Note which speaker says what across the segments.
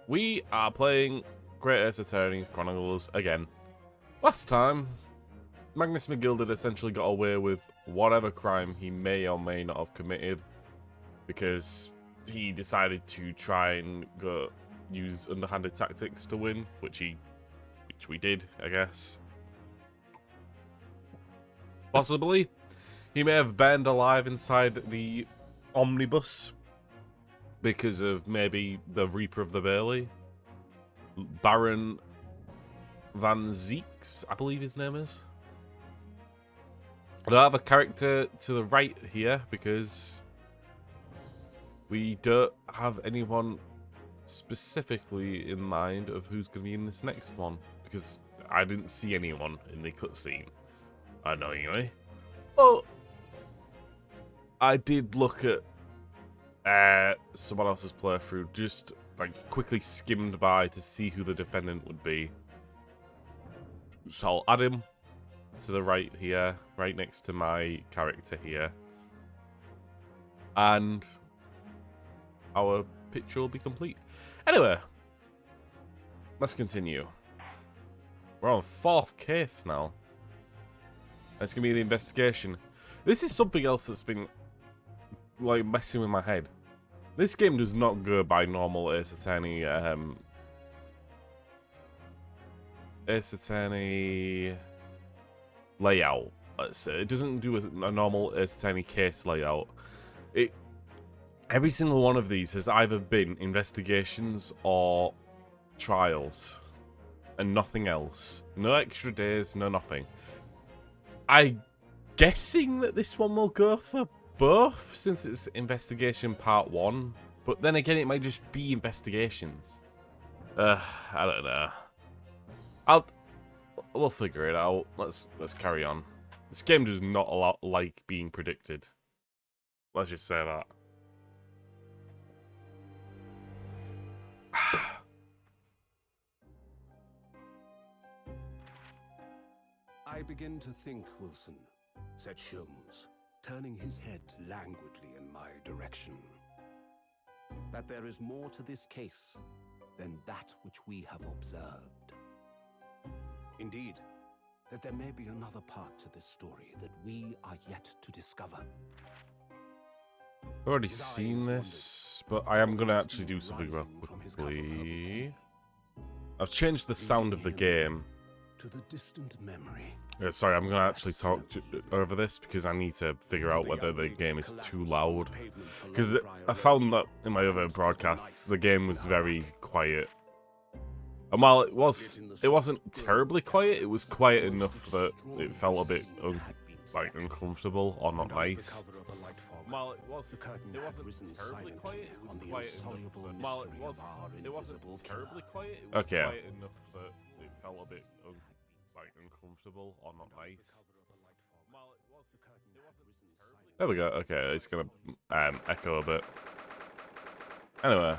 Speaker 1: We are playing Great Ace Attorney's Chronicles again. Last time, Magnus McGill had essentially got away with whatever crime he may or may not have committed because he decided to try and use underhanded tactics to win, which we did, I guess. Possibly, he may have burned alive inside the omnibus because of maybe the Reaper of the Bailey, Baron Van Zeeks, I believe his name is. I don't have a character to the right here because we don't have anyone specifically in mind of who's going to be in this next one because I didn't see anyone in the cutscene, annoyingly. But I did look at someone else's playthrough, just like quickly skimmed by to see who the defendant would be. So I'll add him to the right here, right next to my character here. And our picture will be complete. Anyway, let's continue. We're on 4th case now. It's going to be the investigation. This is something else that's been like messing with my head. This game does not go by normal Ace Attorney layout. Let's say it doesn't do a normal Ace Attorney case layout. Every single one of these has either been investigations or trials, and nothing else. No extra days, no nothing. I'm guessing that this one will go for both, since it's investigation part 1, but then again it might just be investigations. I don't know. We'll figure it out. Let's carry on. This game does not a lot like being predicted. Let's just say that.
Speaker 2: I begin to think, Wilson, said Sholmes, turning his head languidly in my direction, that there is more to this case than that which we have observed. Indeed, that there may be another part to this story that we are yet to discover.
Speaker 1: I've already seen this, but I am going to actually do something real quickly. I've changed the sound of the game.
Speaker 2: To the distant memory.
Speaker 1: Sorry, I'm going to actually talk over this because I need to figure out whether the game is too loud. Because I found that in my other broadcasts, the game was very quiet. And while it wasn't terribly quiet, it was quiet enough that it felt a bit uncomfortable or not nice. While it wasn't terribly quiet, it was quiet enough. While it wasn't terribly quiet, it was quiet enough that it felt a bit uncomfortable or not nice. There we go. Okay, it's gonna echo a bit. Anyway,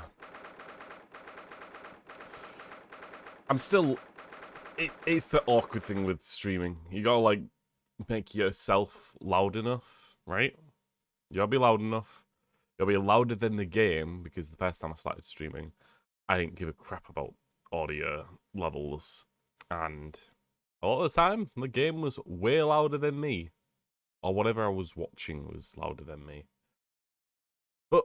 Speaker 1: I'm still. It's the awkward thing with streaming. You gotta like make yourself loud enough, right? You gotta be loud enough. You gotta be louder than the game, because the first time I started streaming, I didn't give a crap about audio levels, and a lot of the time the game was way louder than me, or whatever I was watching was louder than me. But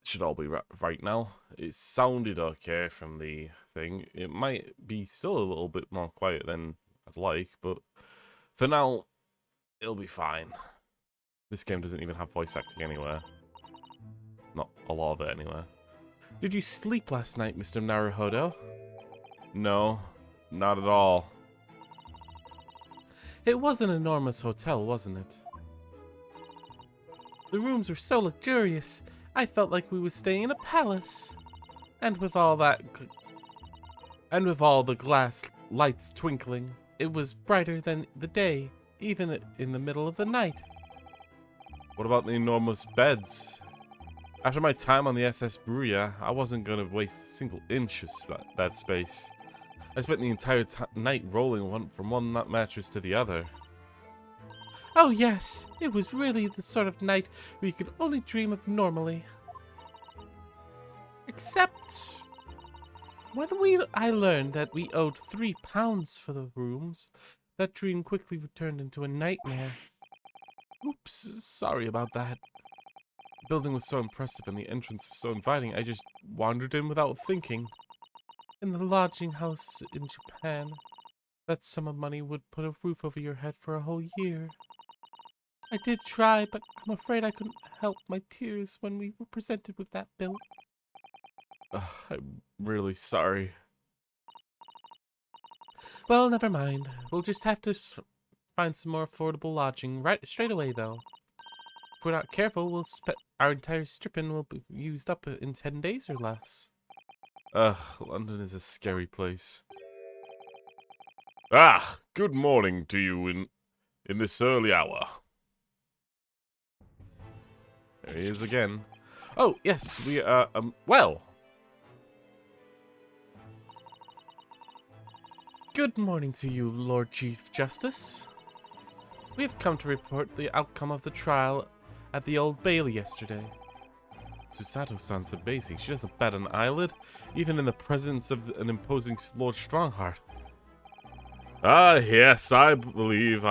Speaker 1: it should all be right now. It sounded okay from the thing. It might be still a little bit more quiet than I'd like, but for now it'll be fine. This game doesn't even have voice acting anywhere. Not a lot of it, anyway. Did you sleep last night, Mr. Naruhodo? No, not at all. It was an enormous hotel, wasn't it? The rooms were so luxurious, I felt like we were staying in a palace. And with all the glass lights twinkling, it was brighter than the day, even in the middle of the night. What about the enormous beds? After my time on the SS Bruya, I wasn't going to waste a single inch of that space. I spent the entire night rolling from one mattress to the other. Oh yes, it was really the sort of night where you could only dream of normally. Except I learned that we owed £3 for the rooms, that dream quickly returned into a nightmare. Oops, sorry about that. The building was so impressive and the entrance was so inviting, I just wandered in without thinking. In the lodging house in Japan, that sum of money would put a roof over your head for a whole year. I did try, but I'm afraid I couldn't help my tears when we were presented with that bill. I'm really sorry. Well, never mind. We'll just have to find some more affordable lodging straight away, though. If we're not careful, our entire stipend will be used up in 10 days or less. London is a scary place. Ah, good morning to you in this early hour. There he is again. Oh, yes, we are, well. Good morning to you, Lord Chief Justice. We have come to report the outcome of the trial at the Old Bailey yesterday. Susato-san's amazing. She doesn't bat an eyelid, even in the presence of an imposing Lord Strongheart. Ah, yes, I believe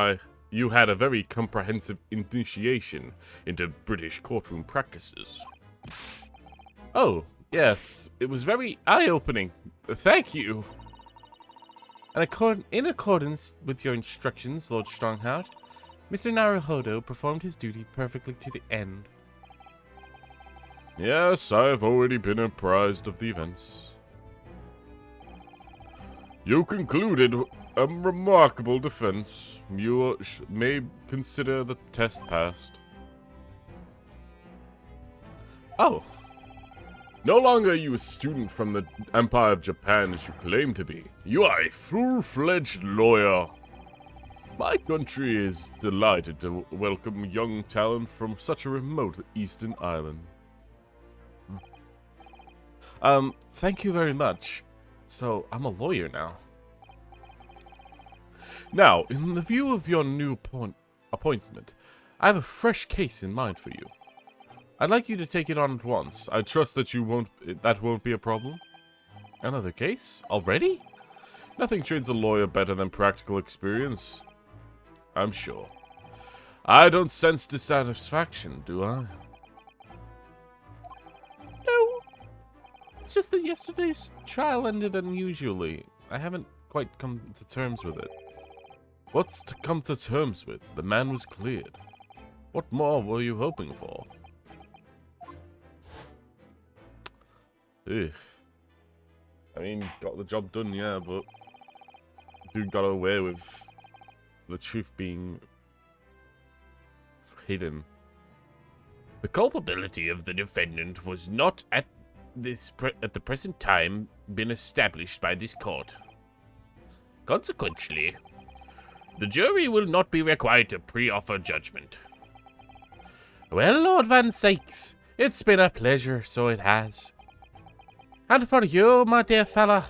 Speaker 1: you had a very comprehensive initiation into British courtroom practices. Oh, yes, it was very eye-opening. Thank you. And in accordance with your instructions, Lord Strongheart, Mr. Naruhodo performed his duty perfectly to the end. Yes, I have already been apprised of the events. You concluded a remarkable defense. You may consider the test passed. Oh. No longer are you a student from the Empire of Japan as you claim to be. You are a full-fledged lawyer. My country is delighted to welcome young talent from such a remote eastern island. Thank you very much. So, I'm a lawyer now. Now, in the view of your new appointment, I have a fresh case in mind for you. I'd like you to take it on at once. I trust that that won't be a problem. Another case? Already? Nothing trains a lawyer better than practical experience. I'm sure. I don't sense dissatisfaction, do I? No. It's just that yesterday's trial ended unusually. I haven't quite come to terms with it. What's to come to terms with? The man was cleared. What more were you hoping for? Ugh. I mean, got the job done, yeah, but dude got away with the truth being hidden. The culpability of the defendant was not at the present time been established by this court. Consequently, the jury will not be required to pre-offer judgment. Well, Lord Van Sakes, it's been a pleasure, so it has. And for you, my dear fella,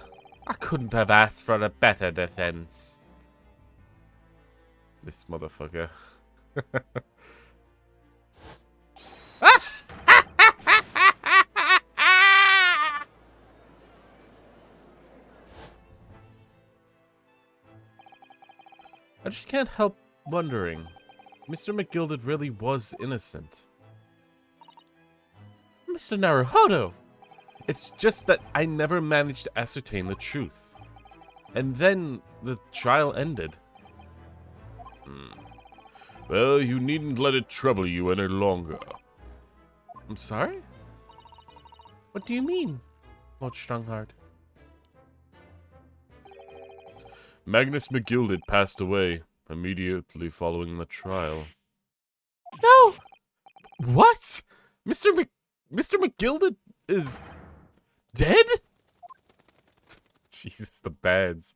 Speaker 1: I couldn't have asked for a better defense. This motherfucker. I just can't help wondering. Mr. McGilded really was innocent. Mr. Naruhodo! It's just that I never managed to ascertain the truth. And then the trial ended. Well, you needn't let it trouble you any longer. I'm sorry? What do you mean, Lord Strongheart? Magnus McGilded passed away immediately following the trial. No! What? Mr. McGilded is dead? Jesus, the bads.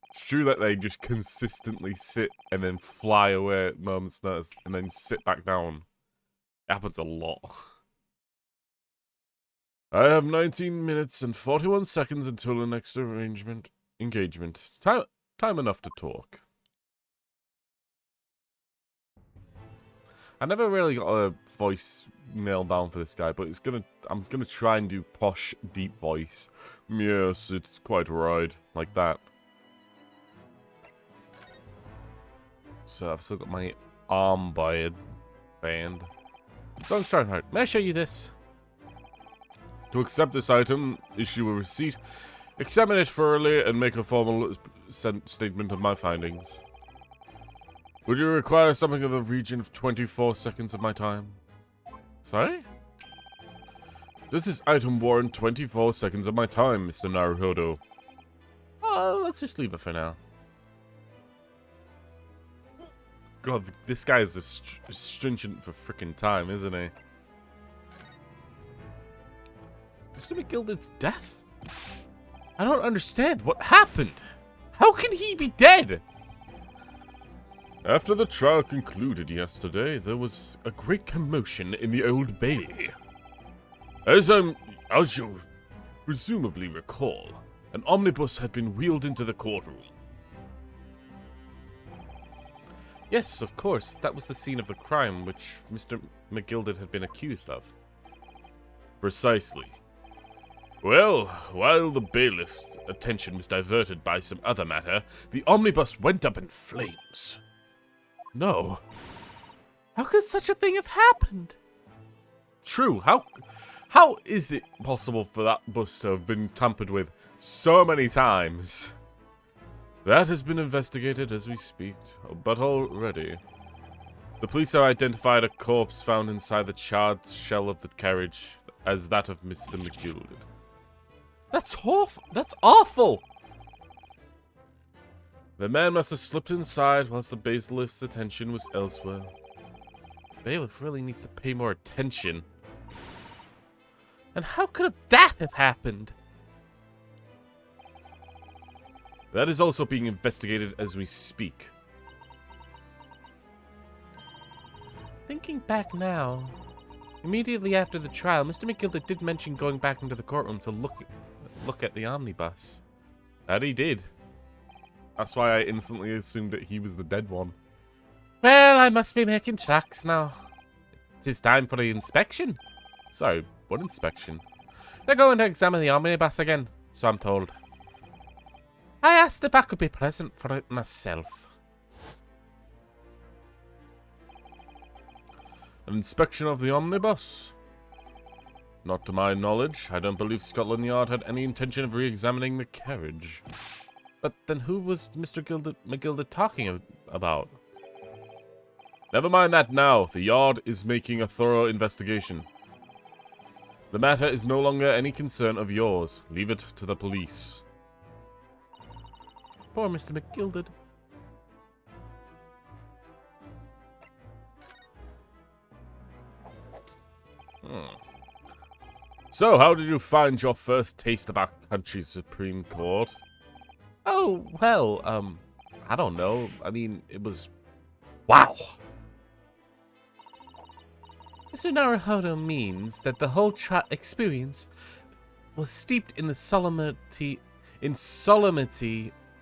Speaker 1: It's true that they just consistently sit and then fly away at moments' notice and then sit back down. It happens a lot. I have 19 minutes and 41 seconds until the next engagement. Time enough to talk. I never really got a voice nail down for this guy, but I'm gonna try and do posh, deep voice. Yes, it's quite right, like that. So I've still got my arm band. So I'm starting hard. May I show you this? To accept this item, issue a receipt, examine it thoroughly, and make a formal statement of my findings. Would you require something of the region of 24 seconds of my time? Sorry? Does this item warrant 24 seconds of my time, Mr. Naruhodo? Let's just leave it for now. God, this guy is stringent for frickin' time, isn't he? Mr. McGilded's death? I don't understand. What happened? How can he be dead? After the trial concluded yesterday, there was a great commotion in the Old Bailey. As you'll presumably recall, an omnibus had been wheeled into the courtroom. Yes, of course, that was the scene of the crime which Mr. McGilded had been accused of. Precisely. Well, while the bailiff's attention was diverted by some other matter, the omnibus went up in flames. No. How could such a thing have happened? True, how is it possible for that bus to have been tampered with so many times? That has been investigated as we speak, but already. The police have identified a corpse found inside the charred shell of the carriage as that of Mr. McGilded. That's awful! That's awful! The man must have slipped inside whilst the bailiff's attention was elsewhere. The bailiff really needs to pay more attention. And how could that have happened? That is also being investigated as we speak. Thinking back now, immediately after the trial, Mr. McGilded did mention going back into the courtroom to look at the omnibus. That he did. That's why I instantly assumed that he was the dead one. Well, I must be making tracks now. It is time for the inspection. Sorry, what inspection? They're going to examine the omnibus again, so I'm told. I asked if I could be present for it myself. An inspection of the omnibus? Not to my knowledge. I don't believe Scotland Yard had any intention of re-examining the carriage. But then who was Mr. McGilded talking about? Never mind that now. The Yard is making a thorough investigation. The matter is no longer any concern of yours. Leave it to the police. Poor Mr. McGilded. So, how did you find your first taste of our country's Supreme Court? Oh, well, I don't know. I mean, it was... Wow! Mr. Naruhodo means that the whole experience was steeped in the solemnity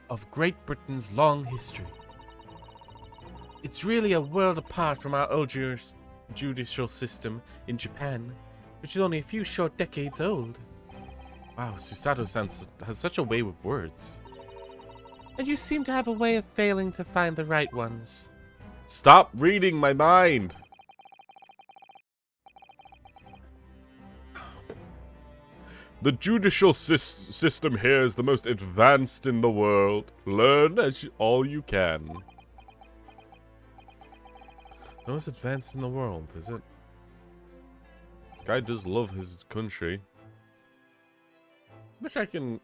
Speaker 1: of Great Britain's long history. It's really a world apart from our old judicial system in Japan, which is only a few short decades old. Wow, Susato-san has such a way with words. And you seem to have a way of failing to find the right ones. Stop reading my mind! The judicial system here is the most advanced in the world. Learn all you can. The most advanced in the world, is it? This guy does love his country. Which I can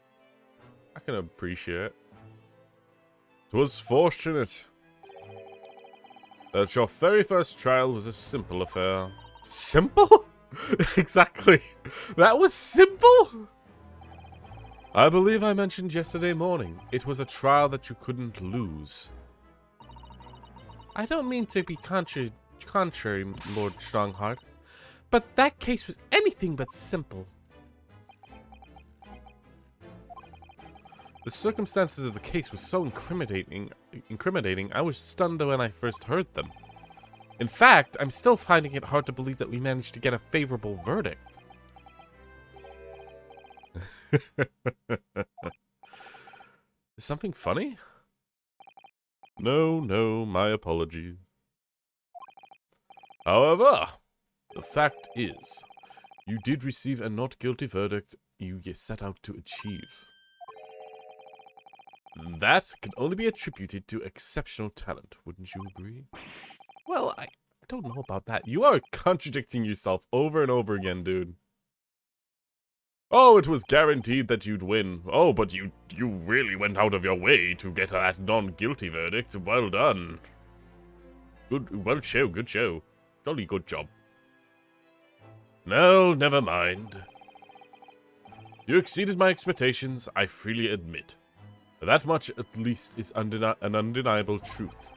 Speaker 1: appreciate. 'Twas fortunate that your very first trial was a simple affair. Simple? Exactly. That was simple? I believe I mentioned yesterday morning. It was a trial that you couldn't lose. I don't mean to be contrary, Lord Strongheart, but that case was anything but simple. The circumstances of the case were so incriminating, I was stunned when I first heard them. In fact, I'm still finding it hard to believe that we managed to get a favorable verdict. Is something funny? No, my apologies. However, the fact is, you did receive a not guilty verdict you set out to achieve. That can only be attributed to exceptional talent, wouldn't you agree? Well, I don't know about that. You are contradicting yourself over and over again, dude. Oh, it was guaranteed that you'd win. Oh, but you really went out of your way to get that non-guilty verdict. Well done. Good show. Jolly good job. No, never mind. You exceeded my expectations, I freely admit. That much, at least, is an undeniable truth.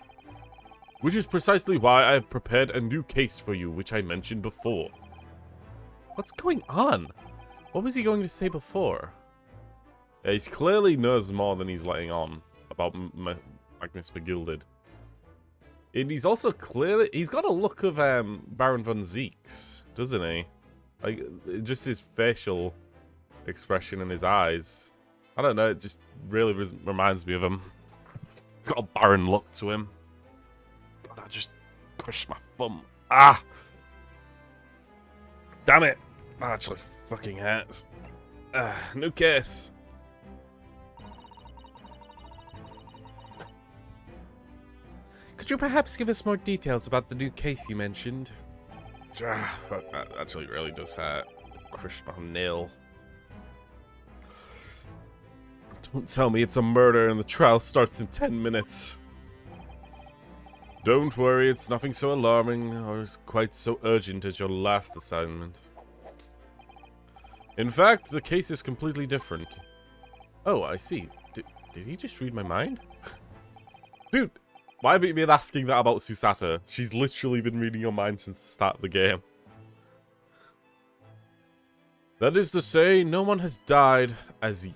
Speaker 1: Which is precisely why I have prepared a new case for you, which I mentioned before. What's going on? What was he going to say before? Yeah, he's clearly knows more than he's letting on about Magnus Begilded. And he's also clearly... He's got a look of Baron von Zeeks, doesn't he? Like, just his facial expression and his eyes. I don't know, it just really reminds me of him. He's got a Baron look to him. God, I just crushed my thumb. Ah! Damn it! That actually fucking hurts. New case. Could you perhaps give us more details about the new case you mentioned? Fuck, that actually really does hurt. Crushed my nail. Don't tell me it's a murder and the trial starts in 10 minutes. Don't worry, it's nothing so alarming or quite so urgent as your last assignment. In fact, the case is completely different. Oh, I see. Did he just read my mind? Dude, why have you been asking that about Susata? She's literally been reading your mind since the start of the game. That is to say, no one has died as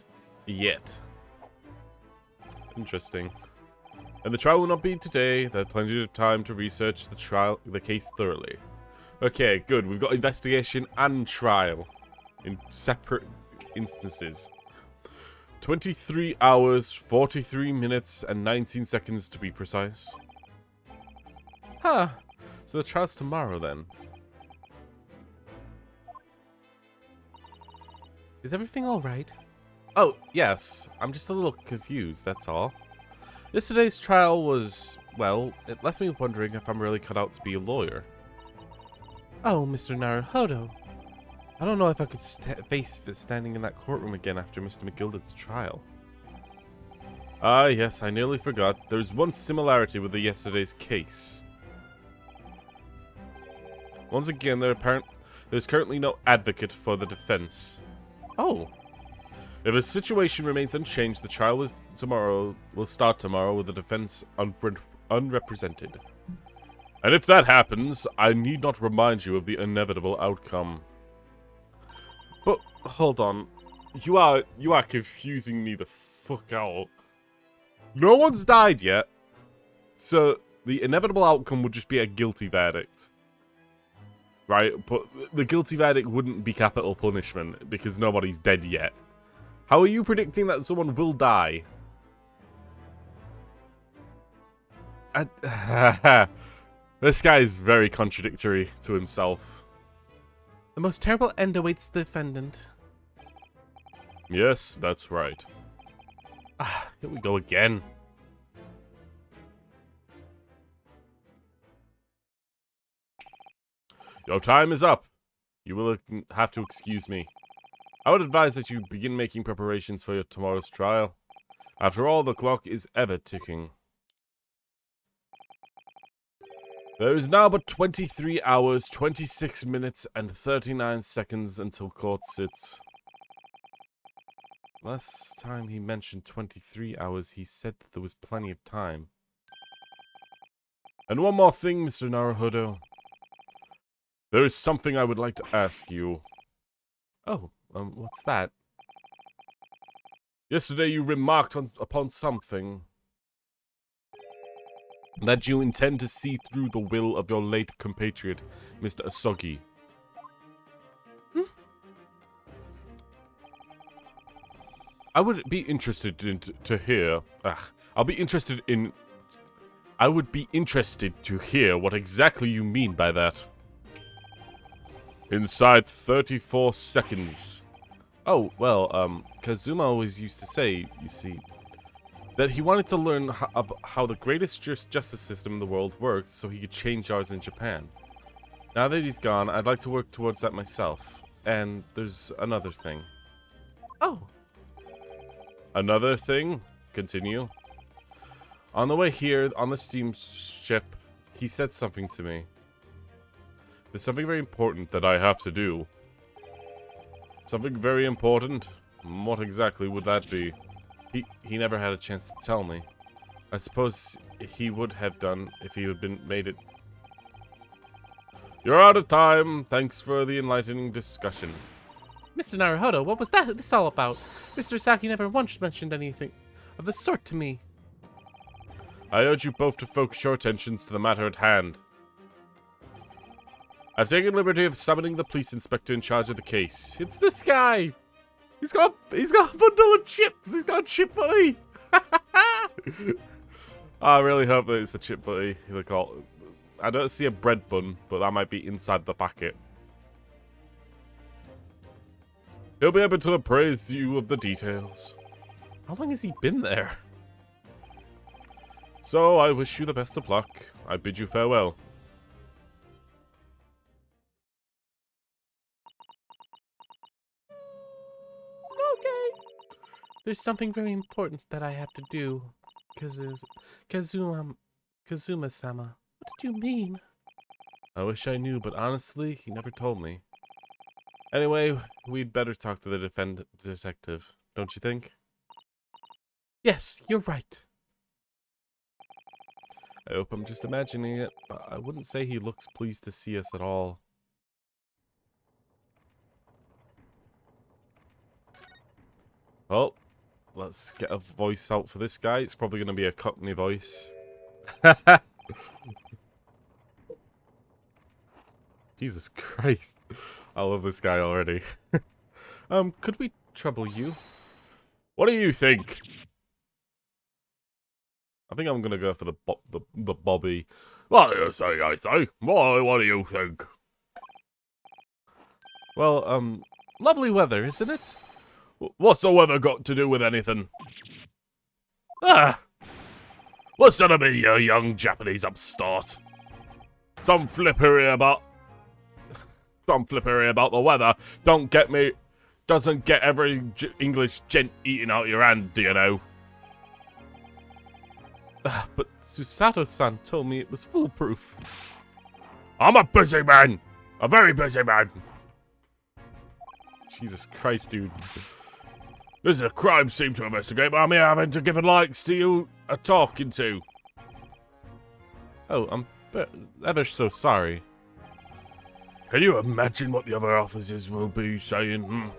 Speaker 1: yet. Interesting. And the trial will not be today. There's plenty of time to research the case thoroughly. Okay, good. We've got investigation and trial in separate instances. 23 hours, 43 minutes, and 19 seconds to be precise. Huh. So the trial's tomorrow then. Is everything alright? Oh, yes. I'm just a little confused, that's all. Yesterday's trial was, well, it left me wondering if I'm really cut out to be a lawyer. Oh, Mr. Naruhodo. I don't know if I could face standing in that courtroom again after Mr. McGilded's trial. Ah, yes, I nearly forgot. There's one similarity with yesterday's case. Once again, there's currently no advocate for the defense. Oh. If the situation remains unchanged, the trial will start tomorrow with the defense unrepresented. And if that happens, I need not remind you of the inevitable outcome. But hold on, you are confusing me the fuck out. No one's died yet, so the inevitable outcome would just be a guilty verdict, right? But the guilty verdict wouldn't be capital punishment because nobody's dead yet. How are you predicting that someone will die? This guy is very contradictory to himself. The most terrible end awaits the defendant. Yes, that's right. Ah, here we go again. Your time is up. You will have to excuse me. I would advise that you begin making preparations for your tomorrow's trial. After all, the clock is ever ticking. There is now but 23 hours, 26 minutes, and 39 seconds until court sits. Last time he mentioned 23 hours, he said that there was plenty of time. And one more thing, Mr. Naruhodo. There is something I would like to ask you. Oh, what's that? Yesterday you remarked upon something. that you intend to see through the will of your late compatriot, Mr. Asogi. I would be interested to hear. I would be interested to hear what exactly you mean by that. Inside 34 seconds. Oh, well, Kazuma always used to say, you see, that he wanted to learn how the greatest justice system in the world worked so he could change ours in Japan. Now that he's gone, I'd like to work towards that myself. And there's another thing. Oh. Another thing? Continue. On the way here, on the steamship, he said something to me. There's something very important that I have to do. Something very important? What exactly would that be? He never had a chance to tell me. I suppose he would have done if he had been made it. You're out of time. Thanks for the enlightening discussion.
Speaker 3: Mr. Naruhodo, what was this all about? Mr. Saki never once mentioned anything of the sort to me.
Speaker 1: I urge you both to focus your attentions to the matter at hand. I've taken liberty of summoning the police inspector in charge of the case.
Speaker 3: It's this guy! He's got a bundle of chips! He's got a chip buddy!
Speaker 1: I really hope that it's a chip buddy. I don't see a bread bun, but that might be inside the packet. He'll be able to appraise you of the details.
Speaker 3: How long has he been there?
Speaker 1: So, I wish you the best of luck. I bid you farewell.
Speaker 3: Okay. There's something very important that I have to do. Kazuma-sama. What did you mean?
Speaker 1: I wish I knew, but honestly, he never told me. Anyway, we'd better talk to the detective, don't you think?
Speaker 3: Yes, you're right.
Speaker 1: I hope I'm just imagining it, but I wouldn't say he looks pleased to see us at all. Well, let's get a voice out for this guy. It's probably going to be a Cockney voice. Jesus Christ. I love this guy already. Could we trouble you? What do you think? I think I'm gonna go for the Bobby. What do you say, I say? What do you think? Well,
Speaker 3: Lovely weather, isn't it?
Speaker 1: What's the weather got to do with anything? Ah! What's gonna be, you young Japanese upstart? Some flippery about the weather. Doesn't get every English gent eating out your hand, do you know?
Speaker 3: But Susato-san told me it was foolproof.
Speaker 1: I'm a busy man! A very busy man! Jesus Christ, dude. This is a crime scene to investigate, but I'm here having to give likes to you a talking to.
Speaker 3: Oh, I'm ever so sorry.
Speaker 1: Can you imagine what the other officers will be saying?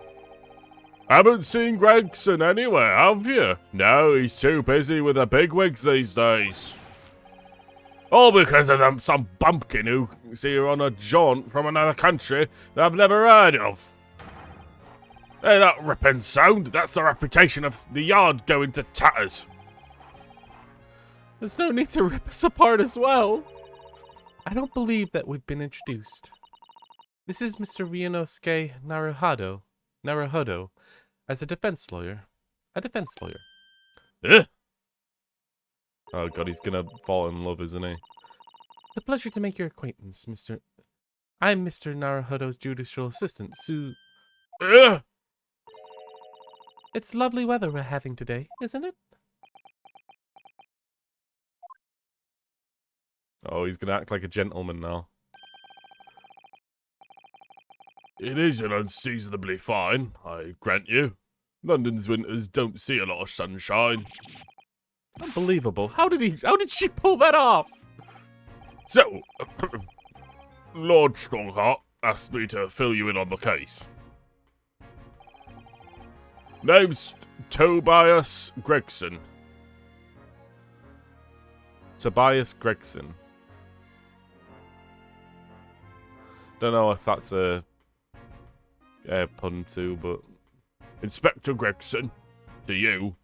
Speaker 1: Haven't seen Gregson anywhere, have you? No, he's too busy with the bigwigs these days. All because of some bumpkin who's here on a jaunt from another country that I've never heard of. Hey, that ripping sound, that's the reputation of the yard going to tatters.
Speaker 3: There's no need to rip us apart as well. I don't believe that we've been introduced. This is Mr. Ryunosuke Naruhodo, as a defense lawyer.
Speaker 1: Eh? Oh god, he's gonna fall in love, isn't he?
Speaker 3: It's a pleasure to make your acquaintance, Mr. I'm Mr. Naruhodo's judicial assistant,
Speaker 1: Eh?
Speaker 3: It's lovely weather we're having today, isn't it?
Speaker 1: Oh, he's gonna act like a gentleman now. It is an unseasonably fine, I grant you. London's winters don't see a lot of sunshine.
Speaker 3: Unbelievable. How did she pull that off?
Speaker 1: So, Lord Strongheart asked me to fill you in on the case. Name's Tobias Gregson. Tobias Gregson. Don't know if that's a pun too, but Inspector Gregson, to you.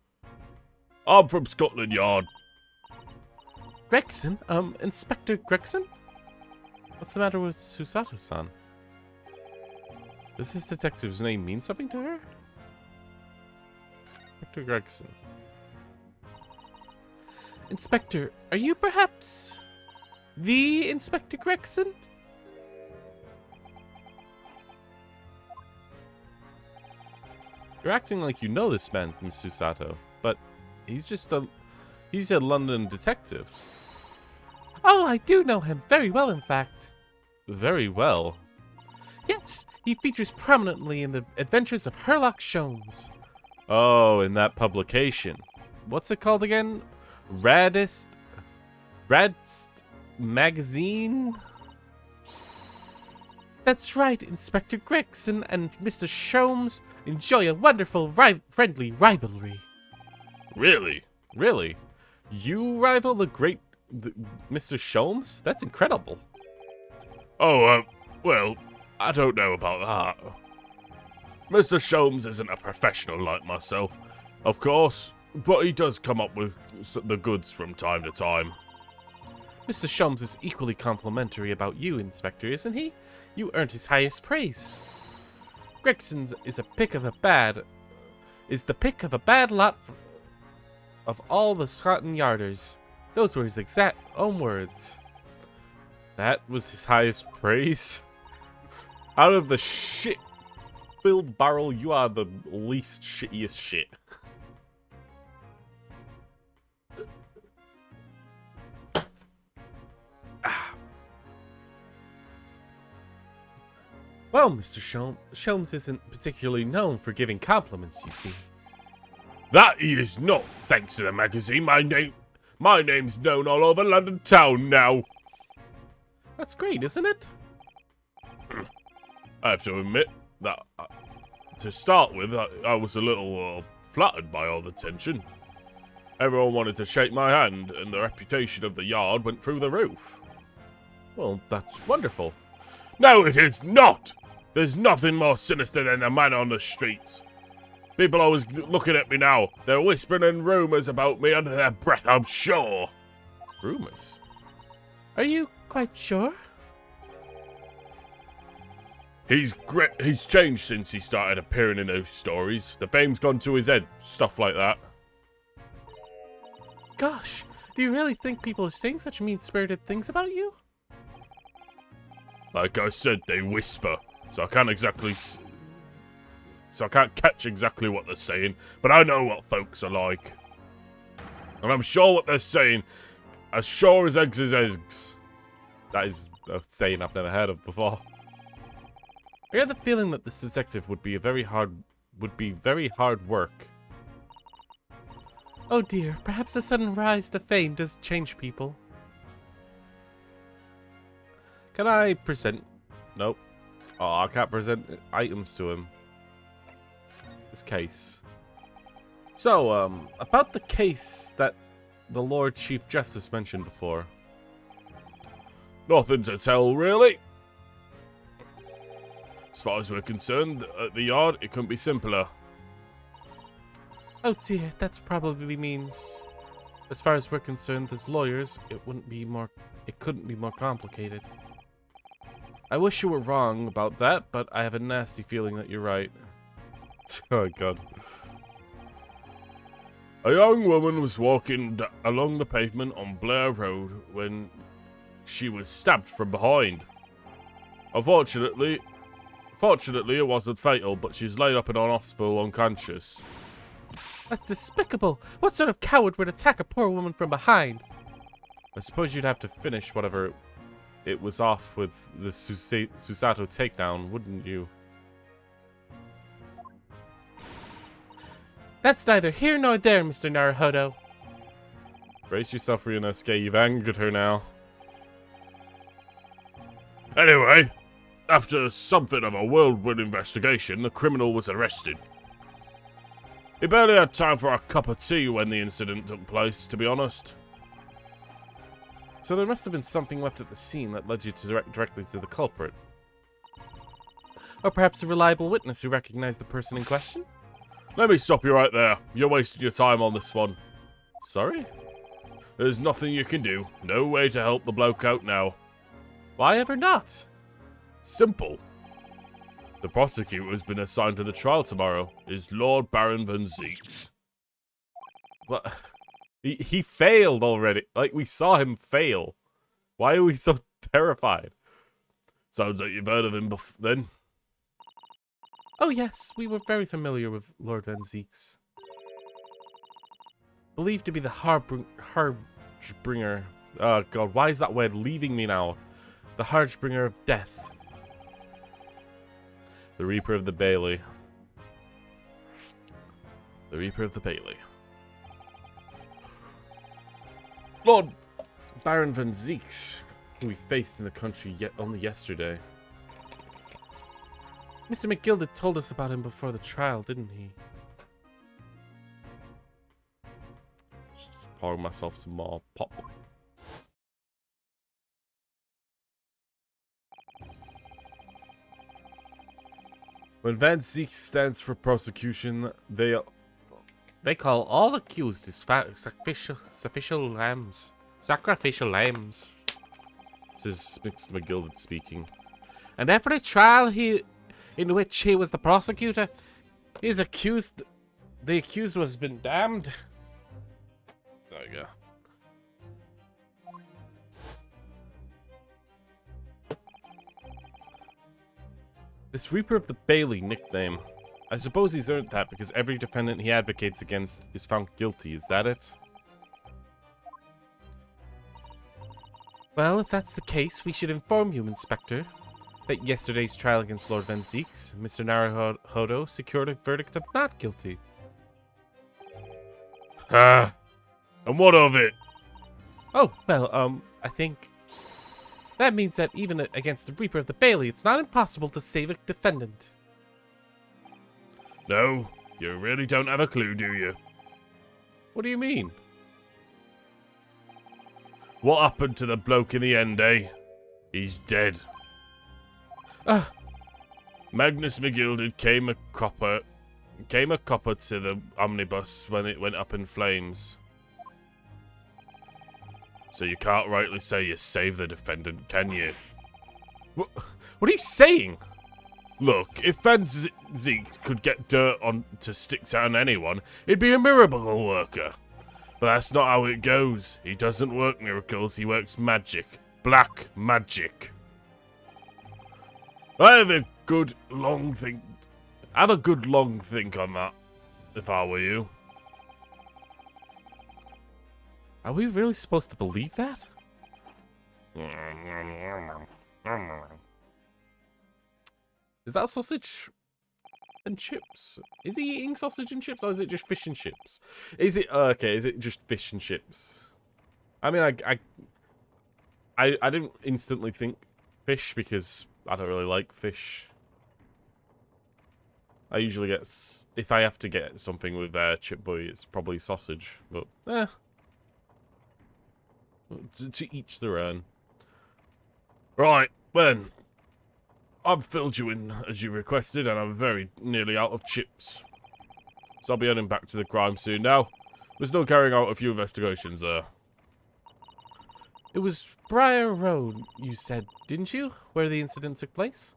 Speaker 1: I'm from Scotland Yard.
Speaker 3: Gregson? Inspector Gregson? What's the matter with Susato-san? Does this detective's name mean something to her? Inspector Gregson. Inspector, are you perhaps the Inspector Gregson? You're acting like you know this man, Miss Susato, but he's a London detective. Oh, I do know him very well, in fact. Very well? Yes, he features prominently in the adventures of Sherlock Sholmes. Oh, in that publication. What's it called again? Radst Magazine? That's right, Inspector Gregson and Mr. Sholmes enjoy a wonderful friendly rivalry.
Speaker 1: Really?
Speaker 3: Really? You rival the great Mr. Sholmes? That's incredible.
Speaker 1: Oh, well, I don't know about that. Mr. Sholmes isn't a professional like myself, of course, but he does come up with the goods from time to time.
Speaker 3: Mr. Sholmes is equally complimentary about you, Inspector, isn't he? You earned his highest praise. Gregson is the pick of a bad lot of all the Scotland Yarders. Those were his exact own words. That was his highest praise? Out of the shit-filled barrel, you are the least shittiest shit. Well, Mr. Sholmes isn't particularly known for giving compliments, you see.
Speaker 1: That he is not, thanks to the magazine. My name's known all over London town now.
Speaker 3: That's great, isn't it?
Speaker 1: I have to admit that, to start with, I was a little flattered by all the attention. Everyone wanted to shake my hand, and the reputation of the yard went through the roof.
Speaker 3: Well, that's wonderful.
Speaker 1: No, it is not! There's nothing more sinister than the man on the streets. People are always looking at me now. They're whispering rumours about me under their breath, I'm sure.
Speaker 3: Rumours? Are you quite sure?
Speaker 1: He's changed since he started appearing in those stories. The fame's gone to his head, stuff like that.
Speaker 3: Gosh, do you really think people are saying such mean-spirited things about you?
Speaker 1: Like I said, they whisper, so I can't catch exactly what they're saying, but I know what folks are like. And I'm sure what they're saying, as sure as eggs is eggs. That is a saying I've never heard of before.
Speaker 3: I get the feeling that this detective would be very hard work. Oh dear, perhaps the sudden rise to fame does change people. Can I present? Nope. Oh, I can't present items to him. This case. So, about the case that the Lord Chief Justice mentioned before.
Speaker 1: Nothing to tell, really. As far as we're concerned, at the yard, it couldn't be simpler.
Speaker 3: Oh dear, that probably means, as far as we're concerned as lawyers, it couldn't be more complicated. I wish you were wrong about that, but I have a nasty feeling that you're right. Oh god.
Speaker 1: A young woman was walking along the pavement on Blair Road when she was stabbed from behind. Fortunately, it wasn't fatal, but she's laid up in an hospital unconscious.
Speaker 3: That's despicable! What sort of coward would attack a poor woman from behind? I suppose you'd have to finish whatever it was off with the Susato takedown, wouldn't you? That's neither here nor there, Mr. Naruhodo. Brace yourself, Ryunosuke. You've angered her now.
Speaker 1: Anyway, after something of a whirlwind investigation, the criminal was arrested. He barely had time for a cup of tea when the incident took place, to be honest.
Speaker 3: So there must have been something left at the scene that led you to directly to the culprit. Or perhaps a reliable witness who recognized the person in question?
Speaker 1: Let me stop you right there. You're wasting your time on this one.
Speaker 3: Sorry?
Speaker 1: There's nothing you can do. No way to help the bloke out now.
Speaker 3: Why ever not?
Speaker 1: Simple. The prosecutor has been assigned to the trial tomorrow is Lord Baron Van Zeeks.
Speaker 3: What? He failed already. Like, we saw him fail. Why are we so terrified?
Speaker 1: Sounds like you've heard of him then.
Speaker 3: Oh yes, we were very familiar with Lord Van Zeeks. Believed to be the Harbinger. Oh god, why is that word leaving me now? The Harbinger of death.
Speaker 1: The Reaper of the Bailey. The Reaper of the Bailey.
Speaker 3: Lord Baron Van Zeeks, who we faced in the country only yesterday. Mr. McGilded told us about him before the trial, didn't he?
Speaker 1: Just pouring myself some more pop. When Van Zeeks stands for prosecution, they
Speaker 3: call all accused as sacrificial lambs. Sacrificial lambs.
Speaker 1: This is Mr. McGilded speaking.
Speaker 3: And every trial in which he was the prosecutor, the accused has been damned.
Speaker 1: There you go.
Speaker 3: This Reaper of the Bailey nickname. I suppose he's earned that because every defendant he advocates against is found guilty, is that it? Well, if that's the case, we should inform you, Inspector, that yesterday's trial against Lord Van Zeeks, Mr. Naruhodo secured a verdict of not guilty.
Speaker 1: Ah, and what of it?
Speaker 3: Oh, well, I think that means that even against the Reaper of the Bailey, it's not impossible to save a defendant.
Speaker 1: No, you really don't have a clue, do you?
Speaker 3: What do you mean?
Speaker 1: What happened to the bloke in the end, eh? He's dead. Magnus McGilded came a copper to the omnibus when it went up in flames. So you can't rightly say you saved the defendant, can you?
Speaker 3: What are you saying?
Speaker 1: Look, if Van Zeeks could get dirt on to stick down anyone, he'd be a miracle worker. But that's not how it goes. He doesn't work miracles, he works magic. Black magic. Have a good long think on that, if I were you.
Speaker 3: Are we really supposed to believe that? Is that sausage and chips? Is he eating sausage and chips, or is it just fish and chips? Is it okay? Is it just fish and chips? I mean, I didn't instantly think fish because I don't really like fish. I usually get, if I have to get something with chip boy, it's probably sausage. But to each their own.
Speaker 1: Right, then. I've filled you in as you requested, and I'm very nearly out of chips. So I'll be heading back to the crime scene now. We're still carrying out a few investigations there.
Speaker 3: It was Briar Road, you said, didn't you? Where the incident took place?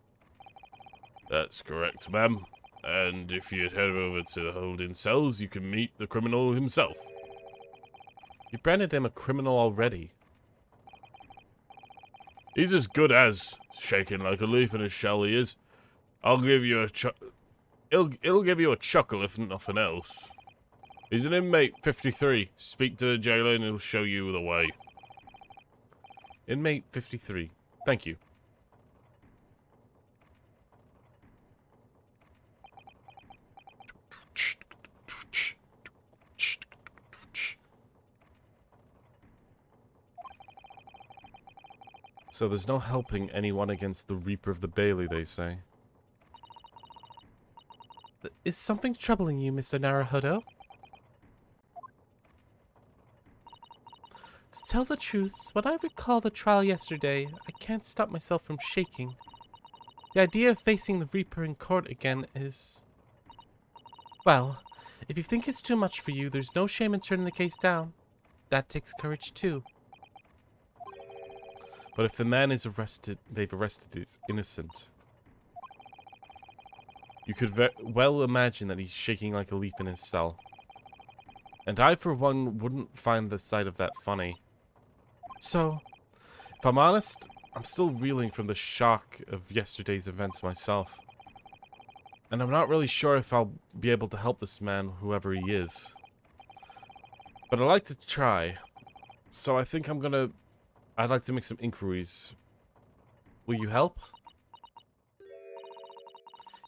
Speaker 1: That's correct, ma'am. And if you'd head over to the holding cells, you can meet the criminal himself.
Speaker 3: You branded him a criminal already.
Speaker 1: He's as good as shaking like a leaf in his shell. He is. I'll give you a He'll give you a chuckle if nothing else. He's an inmate 53. Speak to the jailer and he'll show you the way.
Speaker 3: Inmate 53. Thank you. So there's no helping anyone against the Reaper of the Bailey, they say. Is something troubling you, Mr. Naruhodo? To tell the truth, when I recall the trial yesterday, I can't stop myself from shaking. The idea of facing the Reaper in court again is... Well, if you think it's too much for you, there's no shame in turning the case down. That takes courage too. But if the man is arrested, they've arrested is innocent. You could well imagine that he's shaking like a leaf in his cell. And I, for one, wouldn't find the sight of that funny. So, if I'm honest, I'm still reeling from the shock of yesterday's events myself. And I'm not really sure if I'll be able to help this man, whoever he is. But I'd like to try. So I think I'd like to make some inquiries. Will you help?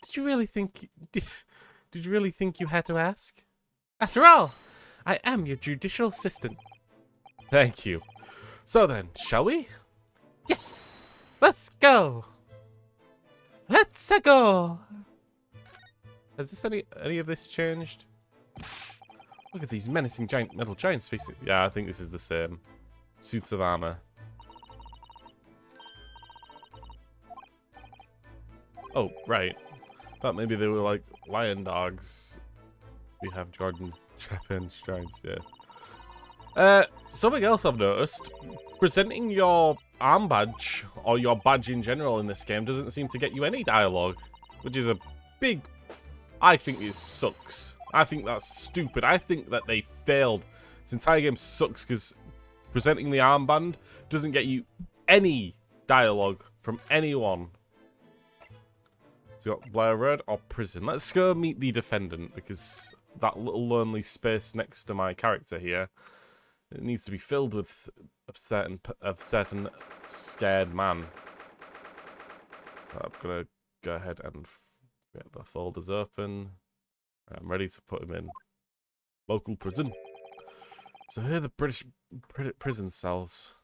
Speaker 3: Did you really think you had to ask? After all, I am your judicial assistant. Thank you. So then, shall we? Yes! Let's go! Let's go! Has this any of this changed? Look at these menacing metal giants facing... Yeah, I think this is the same. Suits of armor. Oh, right. Thought maybe they were like lion dogs. We have Japanese giants, yeah. Something else I've noticed. Presenting your arm badge, or your badge in general in this game, doesn't seem to get you any dialogue. Which is a big... I think it sucks. I think that's stupid. I think that they failed. This entire game sucks because presenting the armband doesn't get you any dialogue from anyone. So you got Blair Road or prison. Let's go meet the defendant because that little lonely space next to my character here, it needs to be filled with a certain scared man. I'm gonna go ahead and get the folders open. I'm ready to put him in local prison. So here are the British prison cells.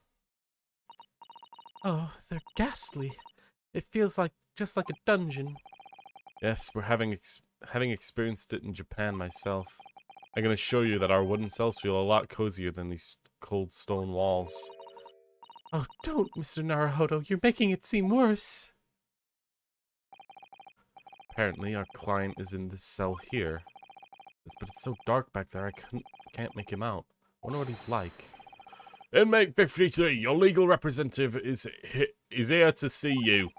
Speaker 3: Oh, they're ghastly. It feels like just like a dungeon. Yes, we're having experienced it in Japan myself. I'm gonna show you that our wooden cells feel a lot cozier than these cold stone walls. Oh, don't, Mr. Naruhodo. You're making it seem worse. Apparently, our client is in this cell here. But it's so dark back there, I can't make him out. Wonder what he's like. Inmate 53, your legal representative is here to see you.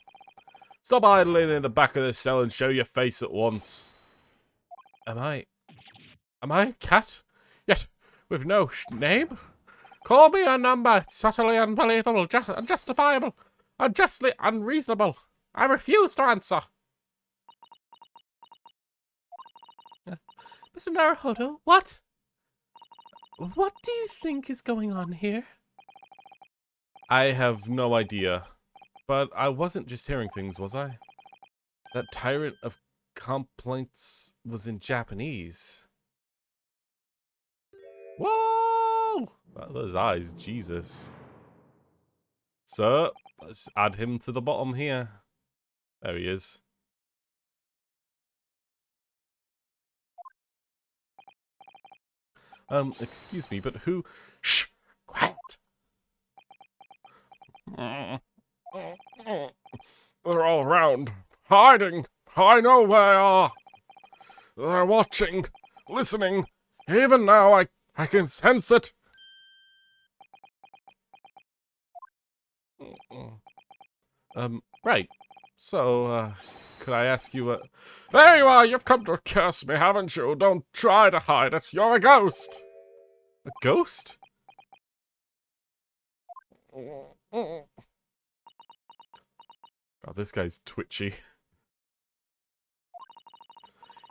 Speaker 3: Stop idling in the back of this cell and show your face at once. Am I a cat? Yet, with no name? Call me a number. It's utterly unbelievable, unjustifiable, unjustly unreasonable. I refuse to answer. Mr. Naruhodo, what? What do you think is going on here? I have no idea. But I wasn't just hearing things, was I? That tyrant of complaints was in Japanese. Whoa! Those eyes, Jesus. So, let's add him to the bottom here. There he is. Excuse me, but who... Shh! Quiet! They're all around. Hiding. I know where they are. They're watching. Listening. Even now, I can sense it. Right. So, could I ask you There you are! You've come to curse me, haven't you? Don't try to hide it. You're a ghost. A ghost? God, this guy's twitchy.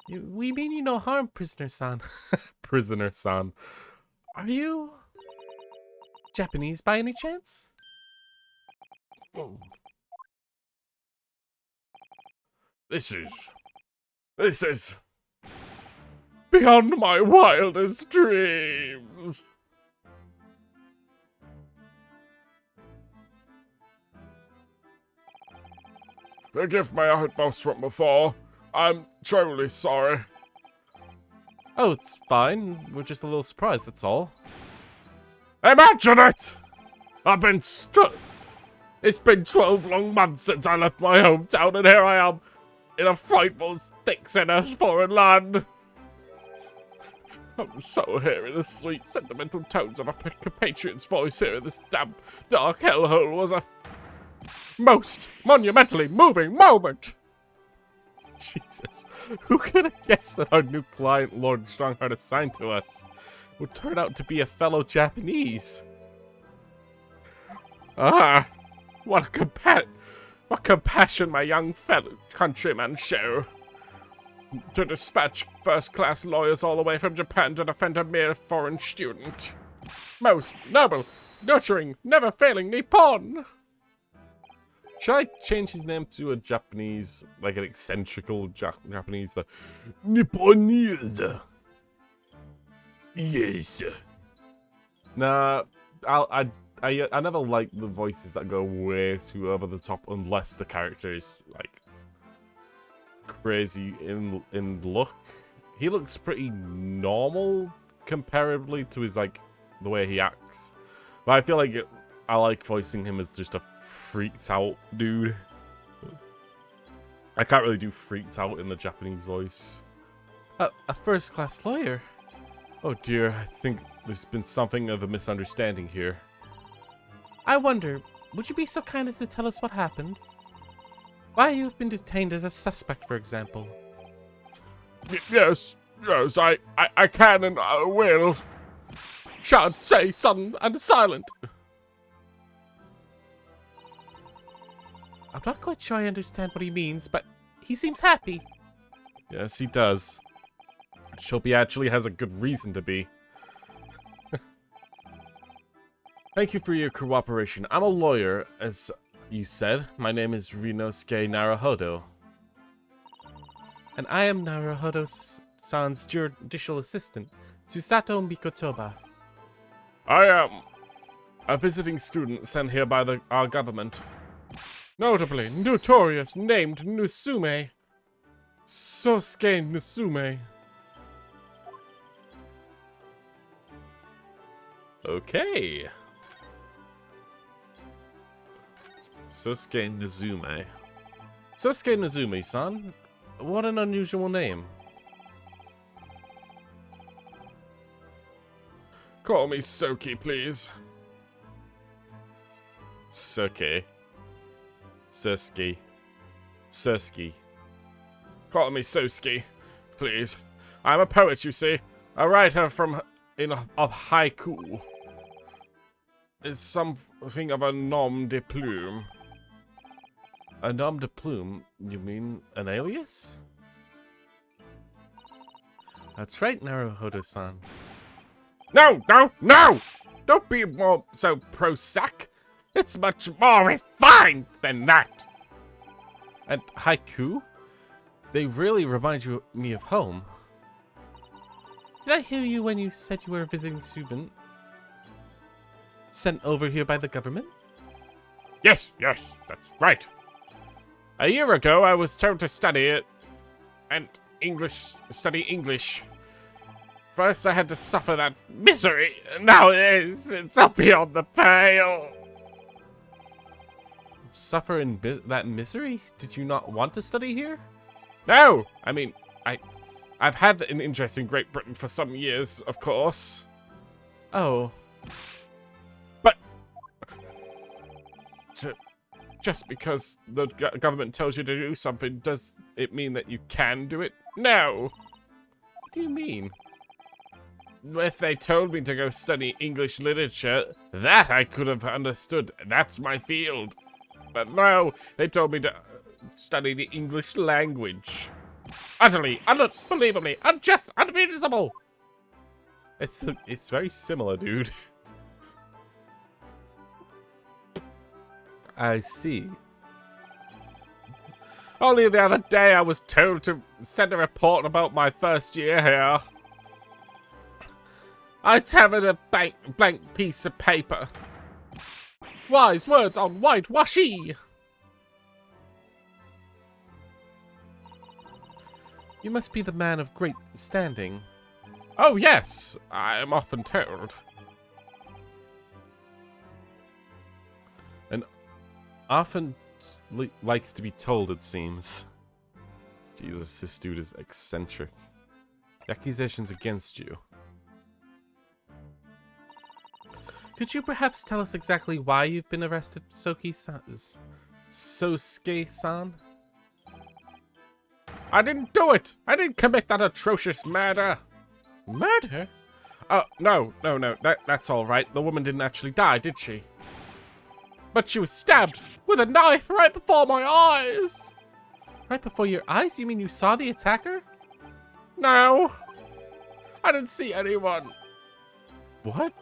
Speaker 3: We mean you no harm, prisoner-san. Prisoner-san. Are you Japanese by any chance? This is beyond my wildest dreams. Forgive my outburst from before. I'm truly sorry. Oh, it's fine. We're just a little surprised, that's all.
Speaker 1: Imagine it! I've been It's been 12 long months since I left my hometown, and here I am, in a frightful sticks in a foreign land. I'm so hearing the sweet, sentimental tones of a compatriot's voice here in this damp, dark hellhole was a most monumentally moving moment. Jesus, who could have guessed that our new client, Lord Strongheart, assigned to us, would turn out to be a fellow Japanese? Ah, what compassion my young fellow countrymen show. To dispatch first-class lawyers all the way from Japan to defend a mere foreign student. Most noble, nurturing, never-failing Nippon! Should I change his name to a Japanese, like an eccentrical Japanese, the Nipponese? Yes. Nah, I never like the voices that go way too over the top unless the character is, like, crazy in look. He looks pretty normal comparably to his, like, the way he acts. But I feel like I like voicing him as just a freaked out dude. I can't really do freaked out in the Japanese voice. A first-class lawyer? Oh dear, I think there's been something of a misunderstanding here. I wonder, would you be so kind as to tell us what happened? Why you have been detained as a suspect, for example? Yes, I can and I will. Shan't say sudden and silent. I'm not quite sure I understand what he means, but he seems happy. Yes, he does. Let's hope he actually has a good reason to be. Thank you for your cooperation. I'm a lawyer, as you said. My name is Rinosuke Naruhodo. And I am Naruhodo-san's judicial assistant, Susato Mikotoba. I am a visiting student sent here by our government. Notably, notorious named Nusume. Sosuke Nusume. Okay. Sosuke Nozume. Sosuke Nozume-san? What an unusual name. Call me Soki, please. Soki. Suski. Suski. Call me Soski, please. I'm a poet, you see. A writer of haiku. Is something of a nom de plume. A nom de plume? You mean an alias? That's right, Naruhodo-san. No! Don't be more so pro-sack. It's much more refined than that. And haiku? They really remind me of home. Did I hear you when you said you were a visiting student? Sent over here by the government? Yes, that's right. A year ago, I was told to study it, and study English. First, I had to suffer that misery, and now it's up beyond the pale. Suffer in that misery? Did you not want to study here? No! I mean, I've had an interest in Great Britain for some years, of course. Oh. But just because the government tells you to do something, does it mean that you can do it? No! What do you mean? If they told me to go study English literature, that I could have understood. That's my field. But no, they told me to study the English language. Utterly, unbelievably, unjust, unreasonable. It's very similar, dude. I see. Only the other day I was told to send a report about my first year here. I tethered a blank piece of paper. Wise words on whitewashi. You must be the man of great standing. Oh yes, I am often told. and often likes to be told, it seems. Jesus, this dude is eccentric. The accusations against you.
Speaker 3: Could you perhaps tell us exactly why you've been arrested, Sosuke-san?
Speaker 1: I didn't do it! I didn't commit that atrocious murder!
Speaker 3: Murder?
Speaker 1: Oh, no. That's all right. The woman didn't actually die, did she? But she was stabbed with a knife right before my eyes!
Speaker 3: Right before your eyes? You mean you saw the attacker?
Speaker 1: No! I didn't see anyone.
Speaker 3: What?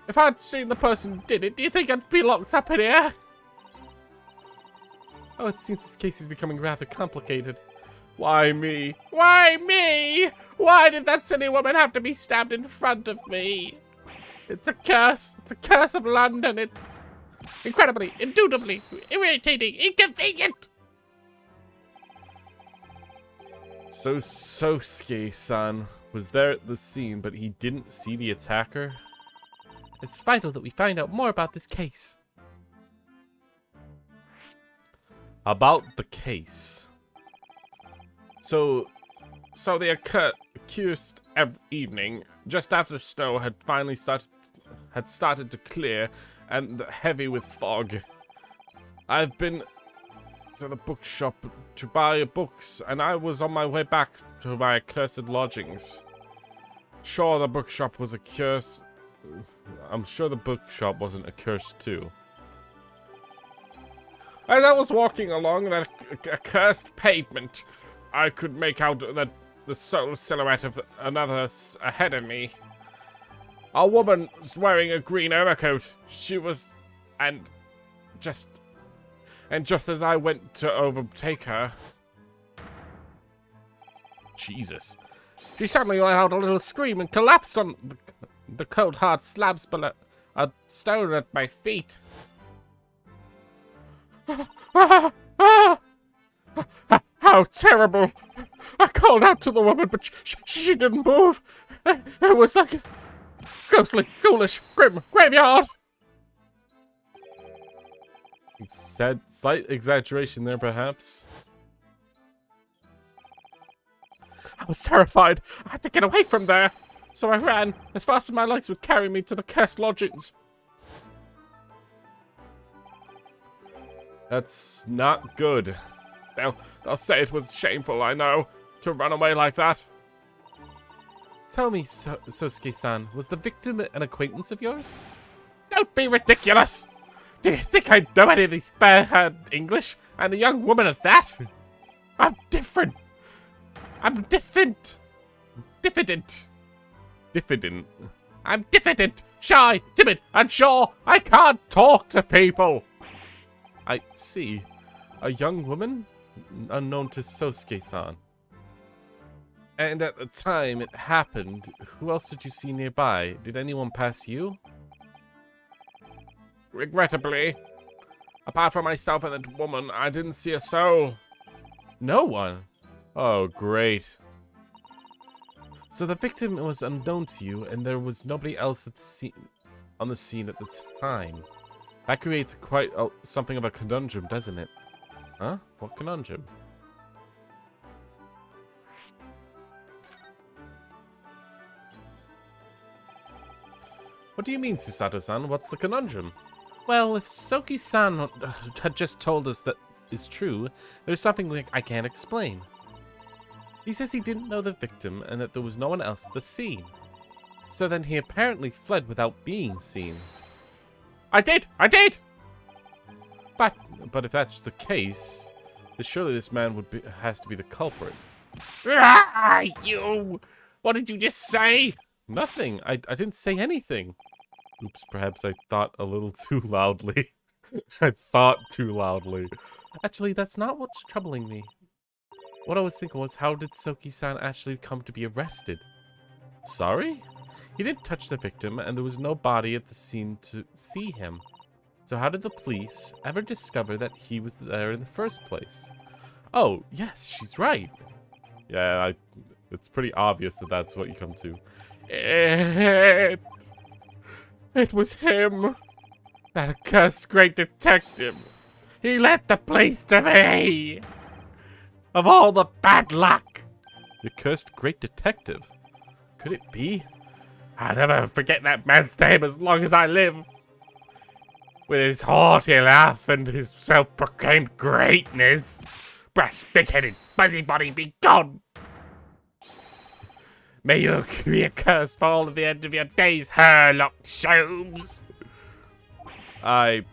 Speaker 1: If I'd seen the person who did it, do you think I'd be locked up in here?
Speaker 3: Oh, it seems this case is becoming rather complicated.
Speaker 1: Why me? Why me? Why did that silly woman have to be stabbed in front of me? It's a curse. It's a curse of London. It's incredibly, indubitably, irritating, inconvenient.
Speaker 3: So Sosuke-san was there at the scene, but he didn't see the attacker? It's vital that we find out more about this case.
Speaker 1: About the case. So the accused evening, just after snow had finally started to clear and heavy with fog. I've been to the bookshop to buy books, and I was on my way back to my accursed lodgings. Sure, the bookshop was a curse. I'm sure the bookshop wasn't a curse too. As I was walking along that accursed pavement, I could make out the sole silhouette of another ahead of me. A woman was wearing a green overcoat. She was, and just as I went to overtake her, Jesus, she suddenly let out a little scream and collapsed on the cold hard slabs below, a stone at my feet. How terrible! I called out to the woman, but she didn't move. It was like a ghostly, ghoulish, grim graveyard.
Speaker 3: Said slight exaggeration there, perhaps.
Speaker 1: I was terrified. I had to get away from there. So I ran as fast as my legs would carry me to the cursed lodgings.
Speaker 3: That's not good.
Speaker 1: They'll say it was shameful, I know, to run away like that.
Speaker 3: Tell me, Sosuke-san, was the victim an acquaintance of yours?
Speaker 1: Don't be ridiculous! Do you think I know any of these fair-haired English? And the young woman at that? I'm different. I'm diffident. I'm diffident, shy, timid, unsure. I can't talk to people.
Speaker 3: I see. A young woman? Unknown to Sosuke-san. And at the time it happened, who else did you see nearby? Did anyone pass you?
Speaker 1: Regrettably, apart from myself and that woman, I didn't see a soul.
Speaker 3: No one? Oh, great. So the victim was unknown to you, and there was nobody else at on the scene at the time. That creates quite something of a conundrum, doesn't it? Huh? What conundrum? What do you mean, Susato-san? What's the conundrum? Well, if Soki-san had just told us that is true, there's something I can't explain. He says he didn't know the victim and that there was no one else at the scene. So then he apparently fled without being seen.
Speaker 1: I did!
Speaker 3: But if that's the case, then surely this man has to be the culprit.
Speaker 1: Ah, you! What did you just say?
Speaker 3: Nothing. I didn't say anything. Oops, perhaps I thought a little too loudly. I thought too loudly. Actually, that's not what's troubling me. What I was thinking was, how did Soki-san actually come to be arrested? Sorry? He didn't touch the victim, and there was no body at the scene to see him. So how did the police ever discover that he was there in the first place? Oh, yes, she's right. Yeah, it's pretty obvious that that's what you come to.
Speaker 1: It was him.
Speaker 3: That accursed great detective. He led the police to me. Of all the bad luck. The cursed great detective? Could it be? I'll never forget that man's name as long as I live. With his haughty laugh and his self-proclaimed greatness. Brash, big-headed, busybody, be gone! May you be accursed for all of the end of your days, Sherlock Sholmes! I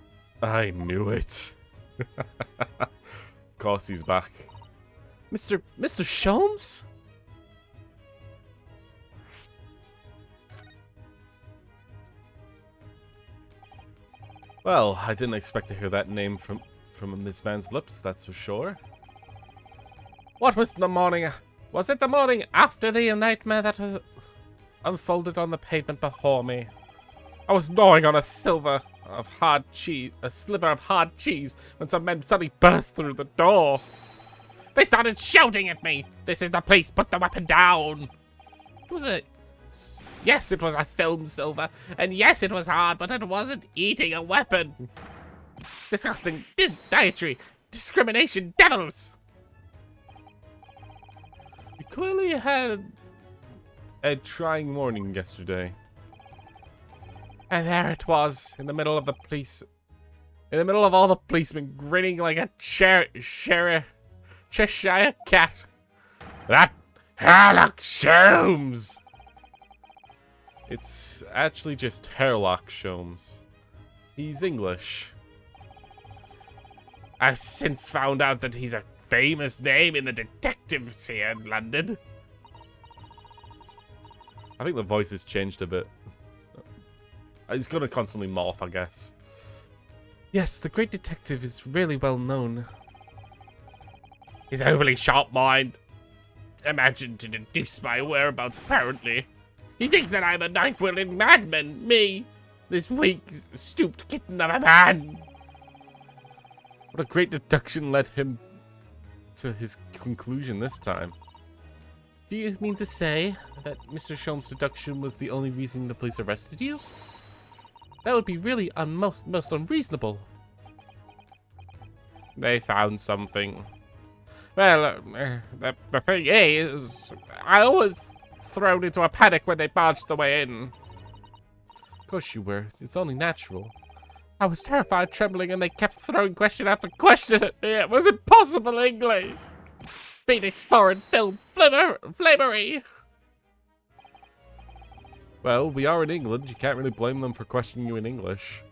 Speaker 3: knew it. Of course he's back. Mr. Sholmes? Well, I didn't expect to hear that name from this man's lips, that's for sure. What was the morning? Was it the morning after the nightmare that unfolded on the pavement before me? I was gnawing on a sliver of hard cheese when some men suddenly burst through the door. They started shouting at me. This is the police. Put the weapon down. Yes, it was a film, Silver. And yes, it was hard, but it wasn't eating a weapon. Disgusting dietary discrimination devils. You clearly had a trying morning yesterday. And there it was, in the middle of all the policemen grinning like a Cheshire cat. That Sherlock Sholmes! It's actually just Sherlock Sholmes. He's English. I've since found out that he's a famous name in the detectives here in London. I think the voice has changed a bit. He's gonna constantly morph, I guess. Yes, the great detective is really well known. His overly sharp mind imagined to deduce my whereabouts, apparently. He thinks that I'm a knife-wielding madman, me, this weak, stooped kitten of a man. What a great deduction led him to his conclusion this time. Do you mean to say that Mr. Sholmes' deduction was the only reason the police arrested you? That would be really most unreasonable. They found something. Well, the thing is, I was thrown into a panic when they barged the way in. Of course you were. It's only natural. I was terrified, trembling, and they kept throwing question after question at me. It was impossible English. Phoenix foreign film flamery. Well, we are in England. You can't really blame them for questioning you in English.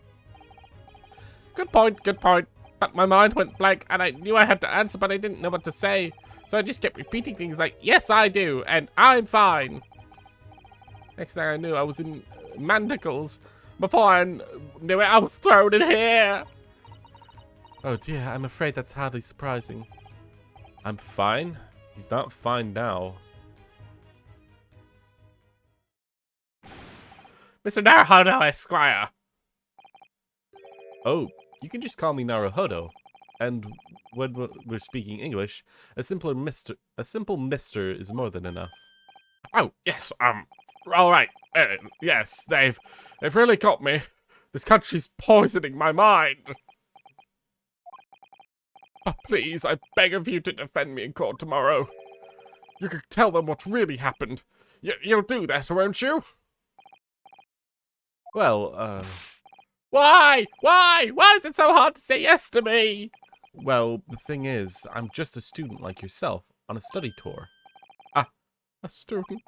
Speaker 3: Good point, good point. But my mind went blank, and I knew I had to answer, but I didn't know what to say. So I just kept repeating things like, yes, I do, and I'm fine. Next thing I knew, I was in mandacles. Before I knew it, I was thrown in here. Oh dear, I'm afraid that's hardly surprising. I'm fine? He's not fine now. Mr. Naruhodo, Esquire. Oh, you can just call me Naruhodo. And when we're speaking English, a simple mister is more than enough. Oh, yes, all right. Yes, they've really got me. This country's poisoning my mind. Oh, please, I beg of you to defend me in court tomorrow. You could tell them what really happened. You'll do that, won't you? Well, Why? Why? Why is it so hard to say yes to me? Well, the thing is, I'm just a student like yourself, on a study tour. Ah, a student?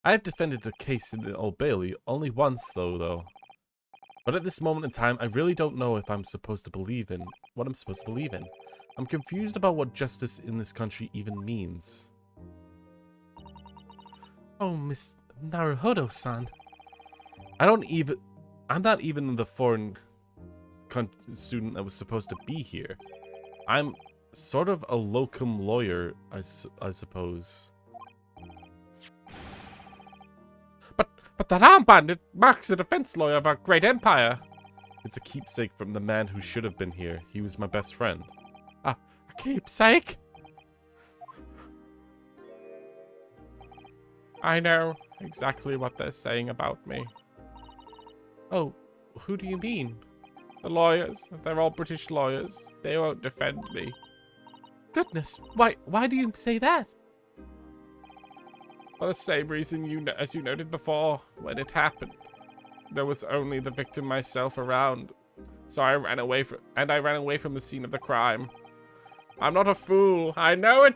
Speaker 3: I have defended a case in the Old Bailey only once, though. But at this moment in time, I really don't know if I'm supposed to believe in what I'm supposed to believe in. I'm confused about what justice in this country even means. Oh, Miss Naruhodo-san. I'm not even the foreign student that was supposed to be here. I'm sort of a locum lawyer, I suppose. But that armband, it marks the defense lawyer of our great empire. It's a keepsake from the man who should have been here. He was my best friend. A keepsake? I know exactly what they're saying about me. Oh, Who do you mean? The lawyers. They're all British lawyers. They won't defend me. Goodness, why do you say that? For the same reason as you noted before, when it happened. There was only the victim myself around. So I ran away from the scene of the crime. I'm not a fool. I know it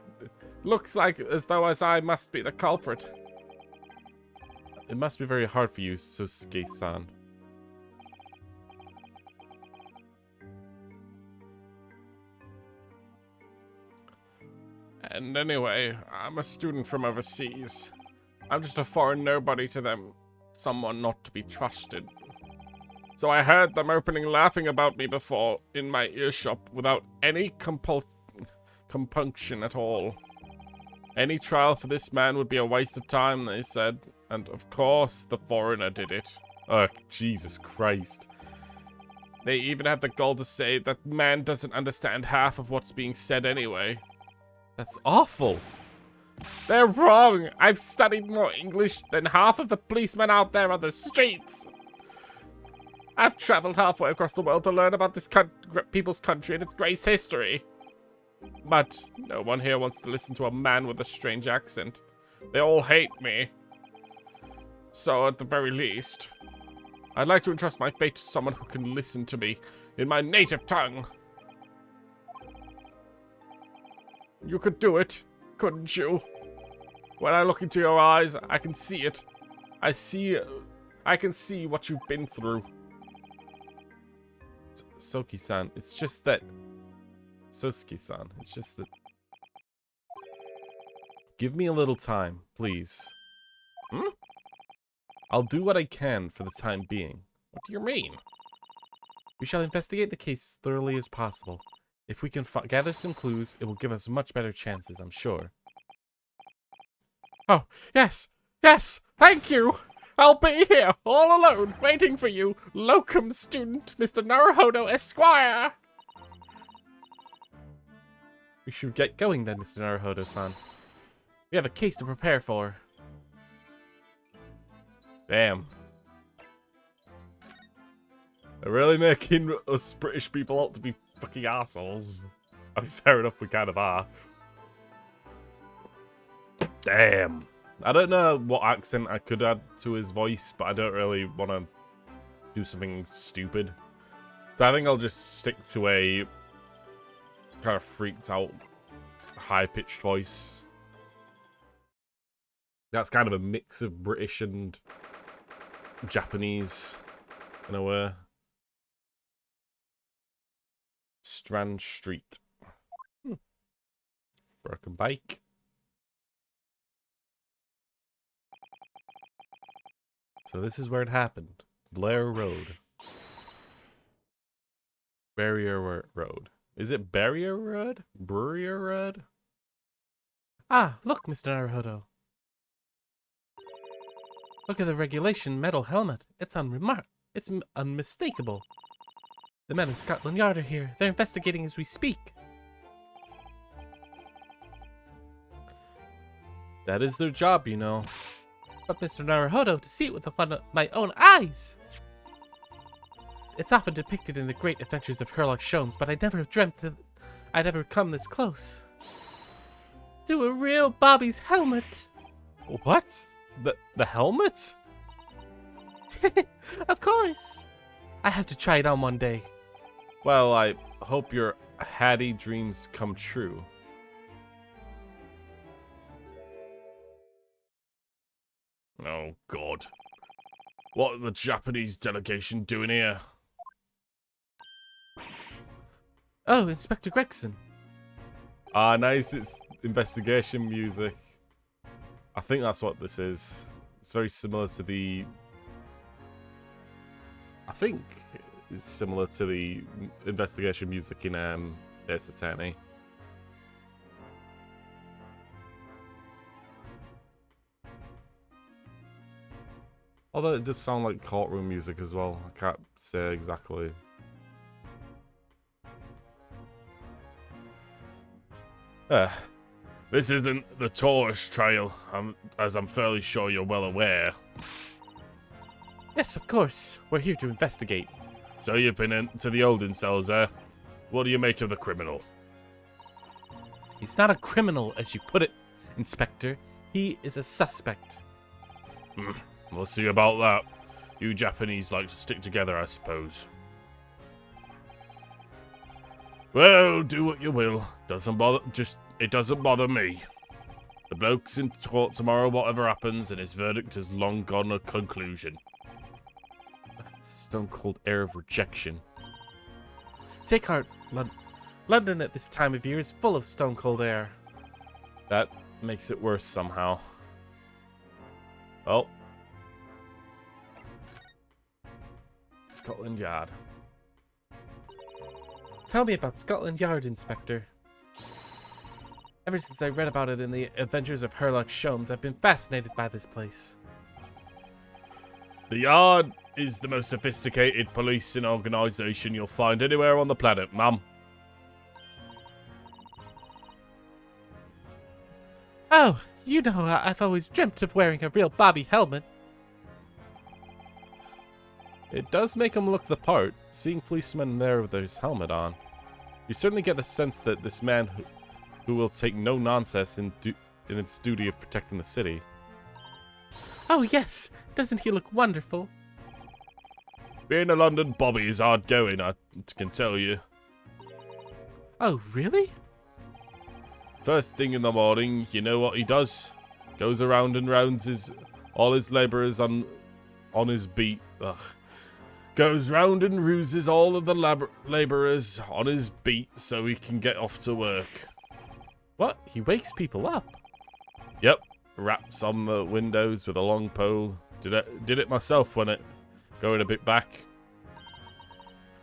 Speaker 3: looks like as though I must be the culprit. It must be very hard for you, Sosuke-san. And anyway, I'm a student from overseas. I'm just a foreign nobody to them. Someone not to be trusted. So I heard them opening laughing about me before in my earshot without any compunction at all. Any trial for this man would be a waste of time, they said. And of course, the foreigner did it. Oh, Jesus Christ. They even had the gall to say that man doesn't understand half of what's being said anyway. That's awful. They're wrong. I've studied more English than half of the policemen out there on the streets. I've traveled halfway across the world to learn about this people's country and its great history. But no one here wants to listen to a man with a strange accent. They all hate me. So at the very least, I'd like to entrust my fate to someone who can listen to me in my native tongue. You could do it, couldn't you? When I look into your eyes, I can see it. I can see what you've been through. Soki-san, it's just that... Sosuke-san, it's just that... Give me a little time, please. Hmm? I'll do what I can for the time being. What do you mean? We shall investigate the case as thoroughly as possible. If we can gather some clues, it will give us much better chances, I'm sure. Oh, yes! Yes! Thank you! I'll be here, all alone, waiting for you, locum student, Mr. Naruhodo Esquire! We should get going then, Mr. Naruhodo-san. We have a case to prepare for. Damn. They're really making us British people out to be fucking assholes. I mean, fair enough, we kind of are. Damn. I don't know what accent I could add to his voice, but I don't really want to do something stupid. So I think I'll just stick to a kind of freaked out, high-pitched voice. That's kind of a mix of British and Japanese, in a way. Strand Street. Broken bike. So this is where it happened. Blair Road. Barrier Road. Is it Barrier Road? Barrier Road? Ah, look, Mr. Naruhodo. Look at the regulation metal helmet. It's unmistakable. The men of Scotland Yard are here. They're investigating as we speak. That is their job, you know. But Mr. Naruhodo, to see it with my own eyes! It's often depicted in the great adventures of Sherlock Holmes, but I never dreamt that I'd ever come this close. To a real Bobby's helmet! What? The helmet? Of course! I have to try it on one day. Well, I hope your hatty dreams come true. Oh, God. What are the Japanese delegation doing here? Oh, Inspector Gregson. Ah, nice. It's investigation music. I think that's what this is. It's very similar to the... I think it's similar to the investigation music in Ace Attorney. Although it does sound like courtroom music as well. I can't say exactly. This isn't the tourist trail, as I'm fairly sure you're well aware. Yes, of course. We're here to investigate.
Speaker 1: So you've been into the Olden cells, eh? What do you make of the criminal?
Speaker 3: He's not a criminal, as you put it, Inspector. He is a suspect.
Speaker 1: We'll see about that. You Japanese like to stick together, I suppose. Well, do what you will. It doesn't bother me. The bloke's in court tomorrow, whatever happens, and his verdict has long gone a conclusion.
Speaker 3: Stone cold air of rejection. Take heart, London at this time of year is full of stone cold air.
Speaker 1: That makes it worse somehow. Oh. Scotland Yard.
Speaker 3: Tell me about Scotland Yard, Inspector. Ever since I read about it in the Adventures of Sherlock Holmes, I've been fascinated by this place.
Speaker 1: The Yard is the most sophisticated policing organisation you'll find anywhere on the planet, ma'am.
Speaker 3: Oh, you know, I've always dreamt of wearing a real Bobby helmet.
Speaker 1: It does make him look the part, seeing policemen there with his helmet on. You certainly get the sense that this man who will take no nonsense in its duty of protecting the city.
Speaker 3: Oh yes, doesn't he look wonderful?
Speaker 1: Being a London Bobby is hard going, I can tell you.
Speaker 3: Oh, really?
Speaker 1: First thing in the morning, you know what he does? Goes around and rounds all his labourers on his beat. Goes round and ruses all of the labourers on his beat so he can get off to work.
Speaker 3: What? He wakes people up?
Speaker 1: Yep. Raps on the windows with a long pole. Did it myself when going a bit back.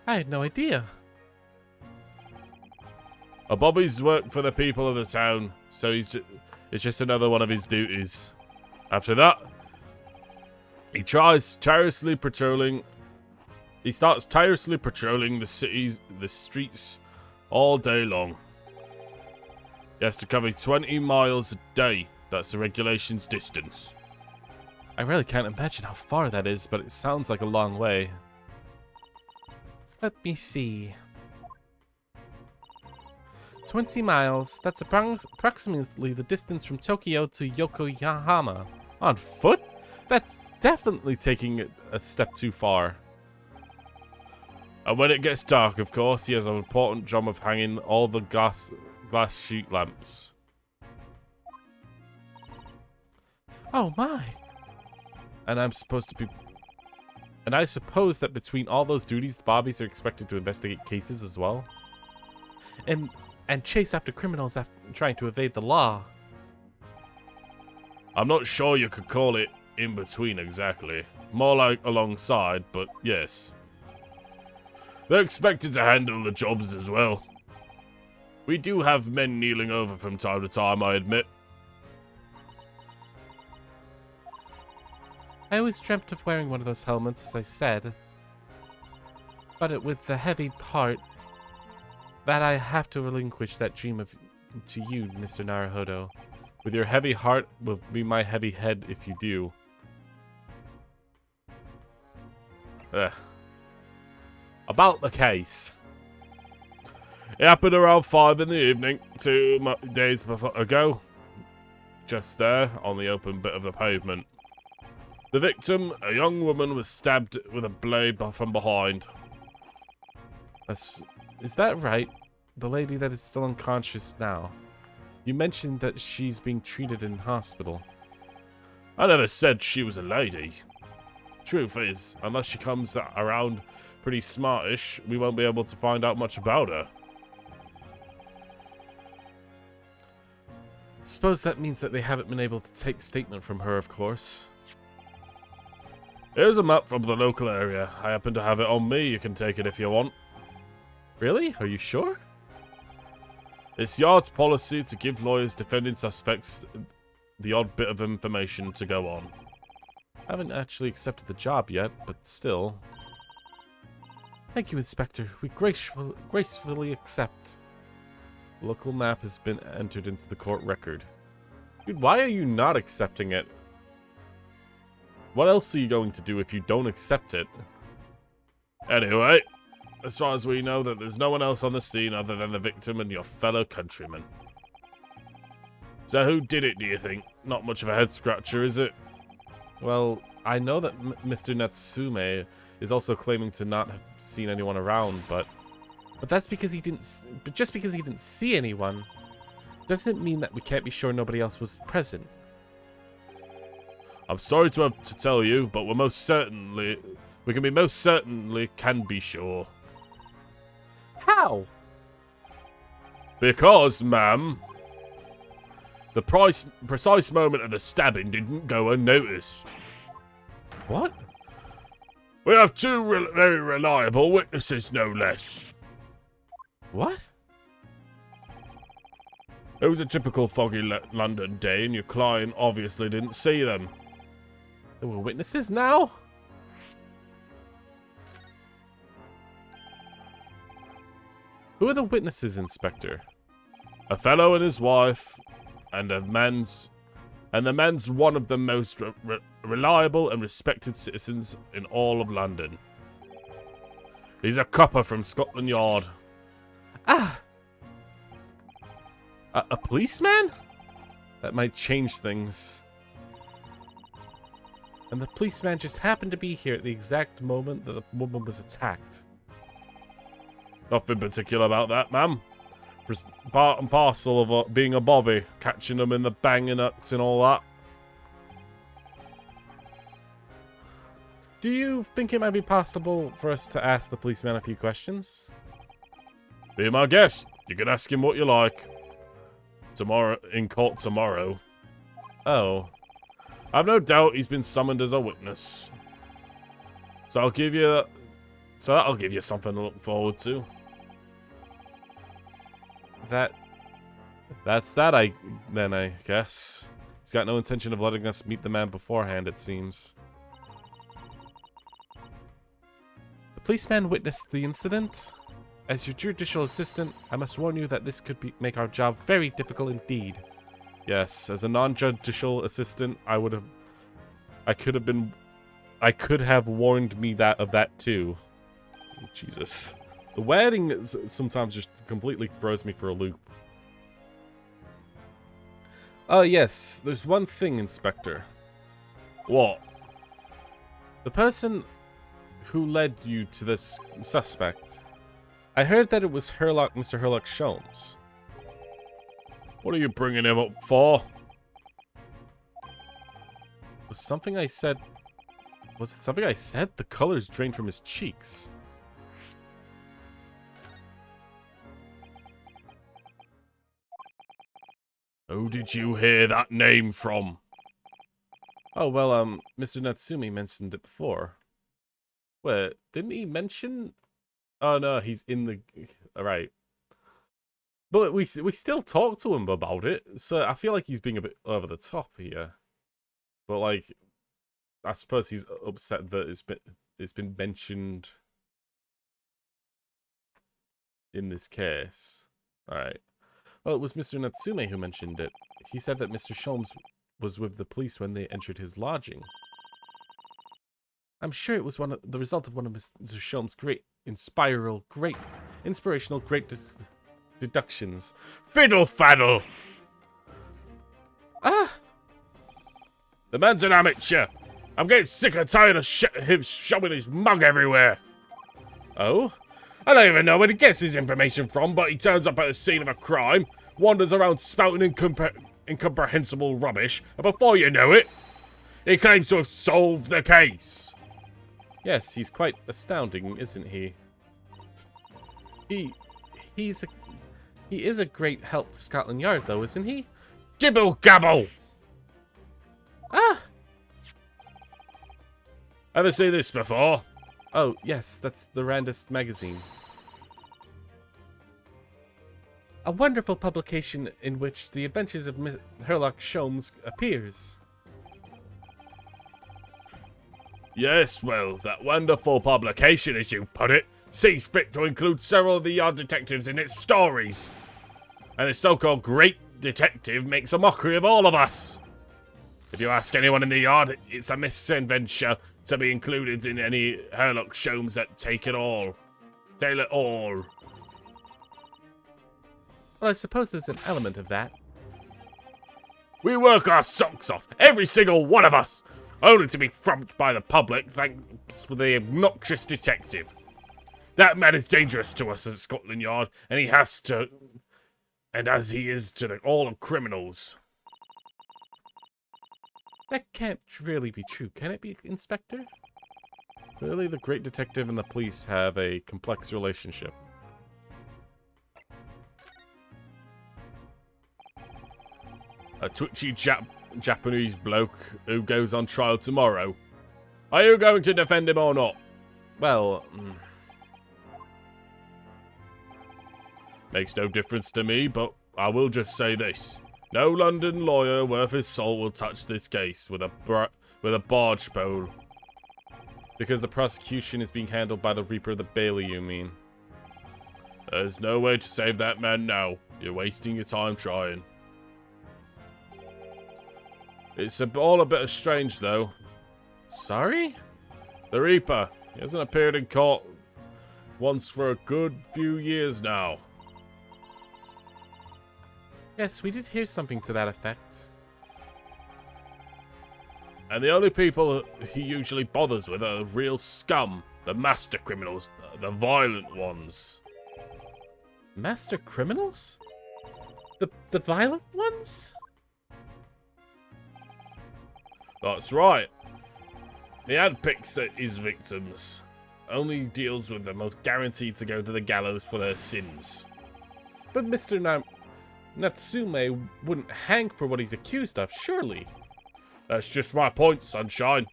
Speaker 3: I had no idea.
Speaker 1: A Bobby's work for the people of the town, so it's just another one of his duties. After that, he starts tirelessly patrolling the streets all day long. He has to cover 20 miles a day. That's the regulation's distance.
Speaker 3: I really can't imagine how far that is, but it sounds like a long way. Let me see. 20 miles. That's approximately the distance from Tokyo to Yokohama.
Speaker 1: On foot? That's definitely taking it a step too far. And when it gets dark, of course, he has an important job of hanging all the glass sheet lamps.
Speaker 3: Oh my!
Speaker 1: And I suppose that between all those duties, the Bobbies are expected to investigate cases as well?
Speaker 3: And chase after criminals trying to evade the law.
Speaker 1: I'm not sure you could call it in between exactly. More like alongside, but yes. They're expected to handle the jobs as well. We do have men kneeling over from time to time, I admit.
Speaker 3: I always dreamt of wearing one of those helmets, as I said. But with the heavy part, that I have to relinquish that dream to you, Mr. Naruhodo.
Speaker 1: With your heavy heart will be my heavy head if you do. About the case. It happened around 5 in the evening, 2 days ago. Just there, on the open bit of the pavement. The victim, a young woman, was stabbed with a blade from behind.
Speaker 3: Is that right? The lady that is still unconscious now. You mentioned that she's being treated in hospital.
Speaker 1: I never said she was a lady. Truth is, unless she comes around pretty smartish, we won't be able to find out much about her.
Speaker 3: Suppose that means that they haven't been able to take statement from her, of course.
Speaker 1: Here's a map from the local area. I happen to have it on me. You can take it if you want.
Speaker 3: Really? Are you sure?
Speaker 1: It's Yard's policy to give lawyers defending suspects the odd bit of information to go on.
Speaker 3: I haven't actually accepted the job yet, but still. Thank you, Inspector. We gracefully accept.
Speaker 1: The local map has been entered into the court record. Dude, why are you not accepting it? What else are you going to do if you don't accept it? Anyway, as far as we know, that there's no one else on the scene other than the victim and your fellow countrymen. So who did it, do you think? Not much of a head-scratcher, is it?
Speaker 3: Well, I know that Mr. Natsume is also claiming to not have seen anyone around, but that's because he didn't. But just because he didn't see anyone, doesn't mean that we can't be sure nobody else was present.
Speaker 1: I'm sorry to have to tell you, but we can be most certainly can be sure.
Speaker 3: How?
Speaker 1: Because, ma'am, the precise moment of the stabbing didn't go unnoticed.
Speaker 3: What?
Speaker 1: We have two very reliable witnesses, no less.
Speaker 3: What?
Speaker 1: It was a typical foggy London day, and your client obviously didn't see them.
Speaker 3: There were witnesses now? Who are the witnesses, Inspector?
Speaker 1: A fellow and his wife, and the man's one of the most reliable and respected citizens in all of London. He's a copper from Scotland Yard.
Speaker 3: Ah! A policeman? That might change things. And the policeman just happened to be here at the exact moment that the woman was attacked.
Speaker 1: Nothing particular about that, ma'am. Part and parcel of being a bobby, catching them in the banging ups and all that.
Speaker 3: Do you think it might be possible for us to ask the policeman a few questions?
Speaker 1: Be my guest. You can ask him what you like. Tomorrow, in court tomorrow.
Speaker 3: Oh.
Speaker 1: I've no doubt he's been summoned as a witness. So that'll give you something to look forward to.
Speaker 3: That's that, I guess. He's got no intention of letting us meet the man beforehand, it seems. The policeman witnessed the incident. As your judicial assistant, I must warn you that this could make our job very difficult indeed.
Speaker 1: Yes, as a non-judicial assistant, I could have warned me of that too. Jesus. The wording sometimes just completely throws me for a loop.
Speaker 3: Oh yes, there's one thing, Inspector.
Speaker 1: What?
Speaker 3: The person who led you to this suspect, I heard that it was Mr. Herlock Sholmes.
Speaker 1: What are you bringing him up for?
Speaker 3: Was it something I said? The colors drained from his cheeks.
Speaker 1: Who did you hear that name from?
Speaker 3: Oh, well, Mr. Natsume mentioned it before. Wait, didn't he mention? Oh no, he's in the... Alright. But we still talk to him about it, so I feel like he's being a bit over the top here. But like, I suppose he's upset that it's been mentioned in this case. Alright. Well, it was Mr. Natsume who mentioned it. He said that Mr. Sholmes was with the police when they entered his lodging. I'm sure it was the result of one of Mr. Sholmes' great inspirational deductions.
Speaker 1: Fiddle faddle!
Speaker 3: Ah!
Speaker 1: The man's an amateur. I'm getting sick and tired of him showing his mug everywhere.
Speaker 3: Oh?
Speaker 1: I don't even know where he gets his information from, but he turns up at the scene of a crime, wanders around spouting incomprehensible rubbish, and before you know it, he claims to have solved the case.
Speaker 3: Yes, he's quite astounding, isn't he? He is a great help to Scotland Yard, though, isn't he?
Speaker 1: Gibble gabble!
Speaker 3: Ah!
Speaker 1: Ever seen this before?
Speaker 3: Oh, yes, that's the Randist magazine. A wonderful publication in which the adventures of Herlock Sholmes appears.
Speaker 1: Yes, well, that wonderful publication, as you put it, sees fit to include several of the Yard detectives in its stories. And the so-called great detective makes a mockery of all of us. If you ask anyone in the yard, it's a misadventure to be included in any Herlock shows that take it all. Tell it all.
Speaker 3: Well, I suppose there's an element of that.
Speaker 1: We work our socks off, every single one of us, only to be frumped by the public thanks to the obnoxious detective. That man is dangerous to us at Scotland Yard, and he has to, and as he is to all of criminals.
Speaker 3: That can't really be true, can it be, Inspector?
Speaker 1: Clearly, the great detective and the police have a complex relationship. A twitchy Japanese bloke who goes on trial tomorrow. Are you going to defend him or not?
Speaker 3: Well,
Speaker 1: makes no difference to me, but I will just say this. No London lawyer worth his salt will touch this case with a barge pole.
Speaker 3: because the prosecution is being handled by the Reaper of the Bailey, you mean?
Speaker 1: There's no way to save that man now. You're wasting your time trying. It's all a bit strange, though.
Speaker 3: Sorry?
Speaker 1: The Reaper. He hasn't appeared in court once for a good few years now.
Speaker 3: Yes, we did hear something to that effect.
Speaker 1: And the only people he usually bothers with are real scum. The master criminals. The violent ones.
Speaker 3: Master criminals? The violent ones?
Speaker 1: That's right. He handpicks his victims. Only deals with the most guaranteed to go to the gallows for their sins.
Speaker 3: But Mr. Natsume wouldn't hang for what he's accused of, surely.
Speaker 1: That's just my point, sunshine.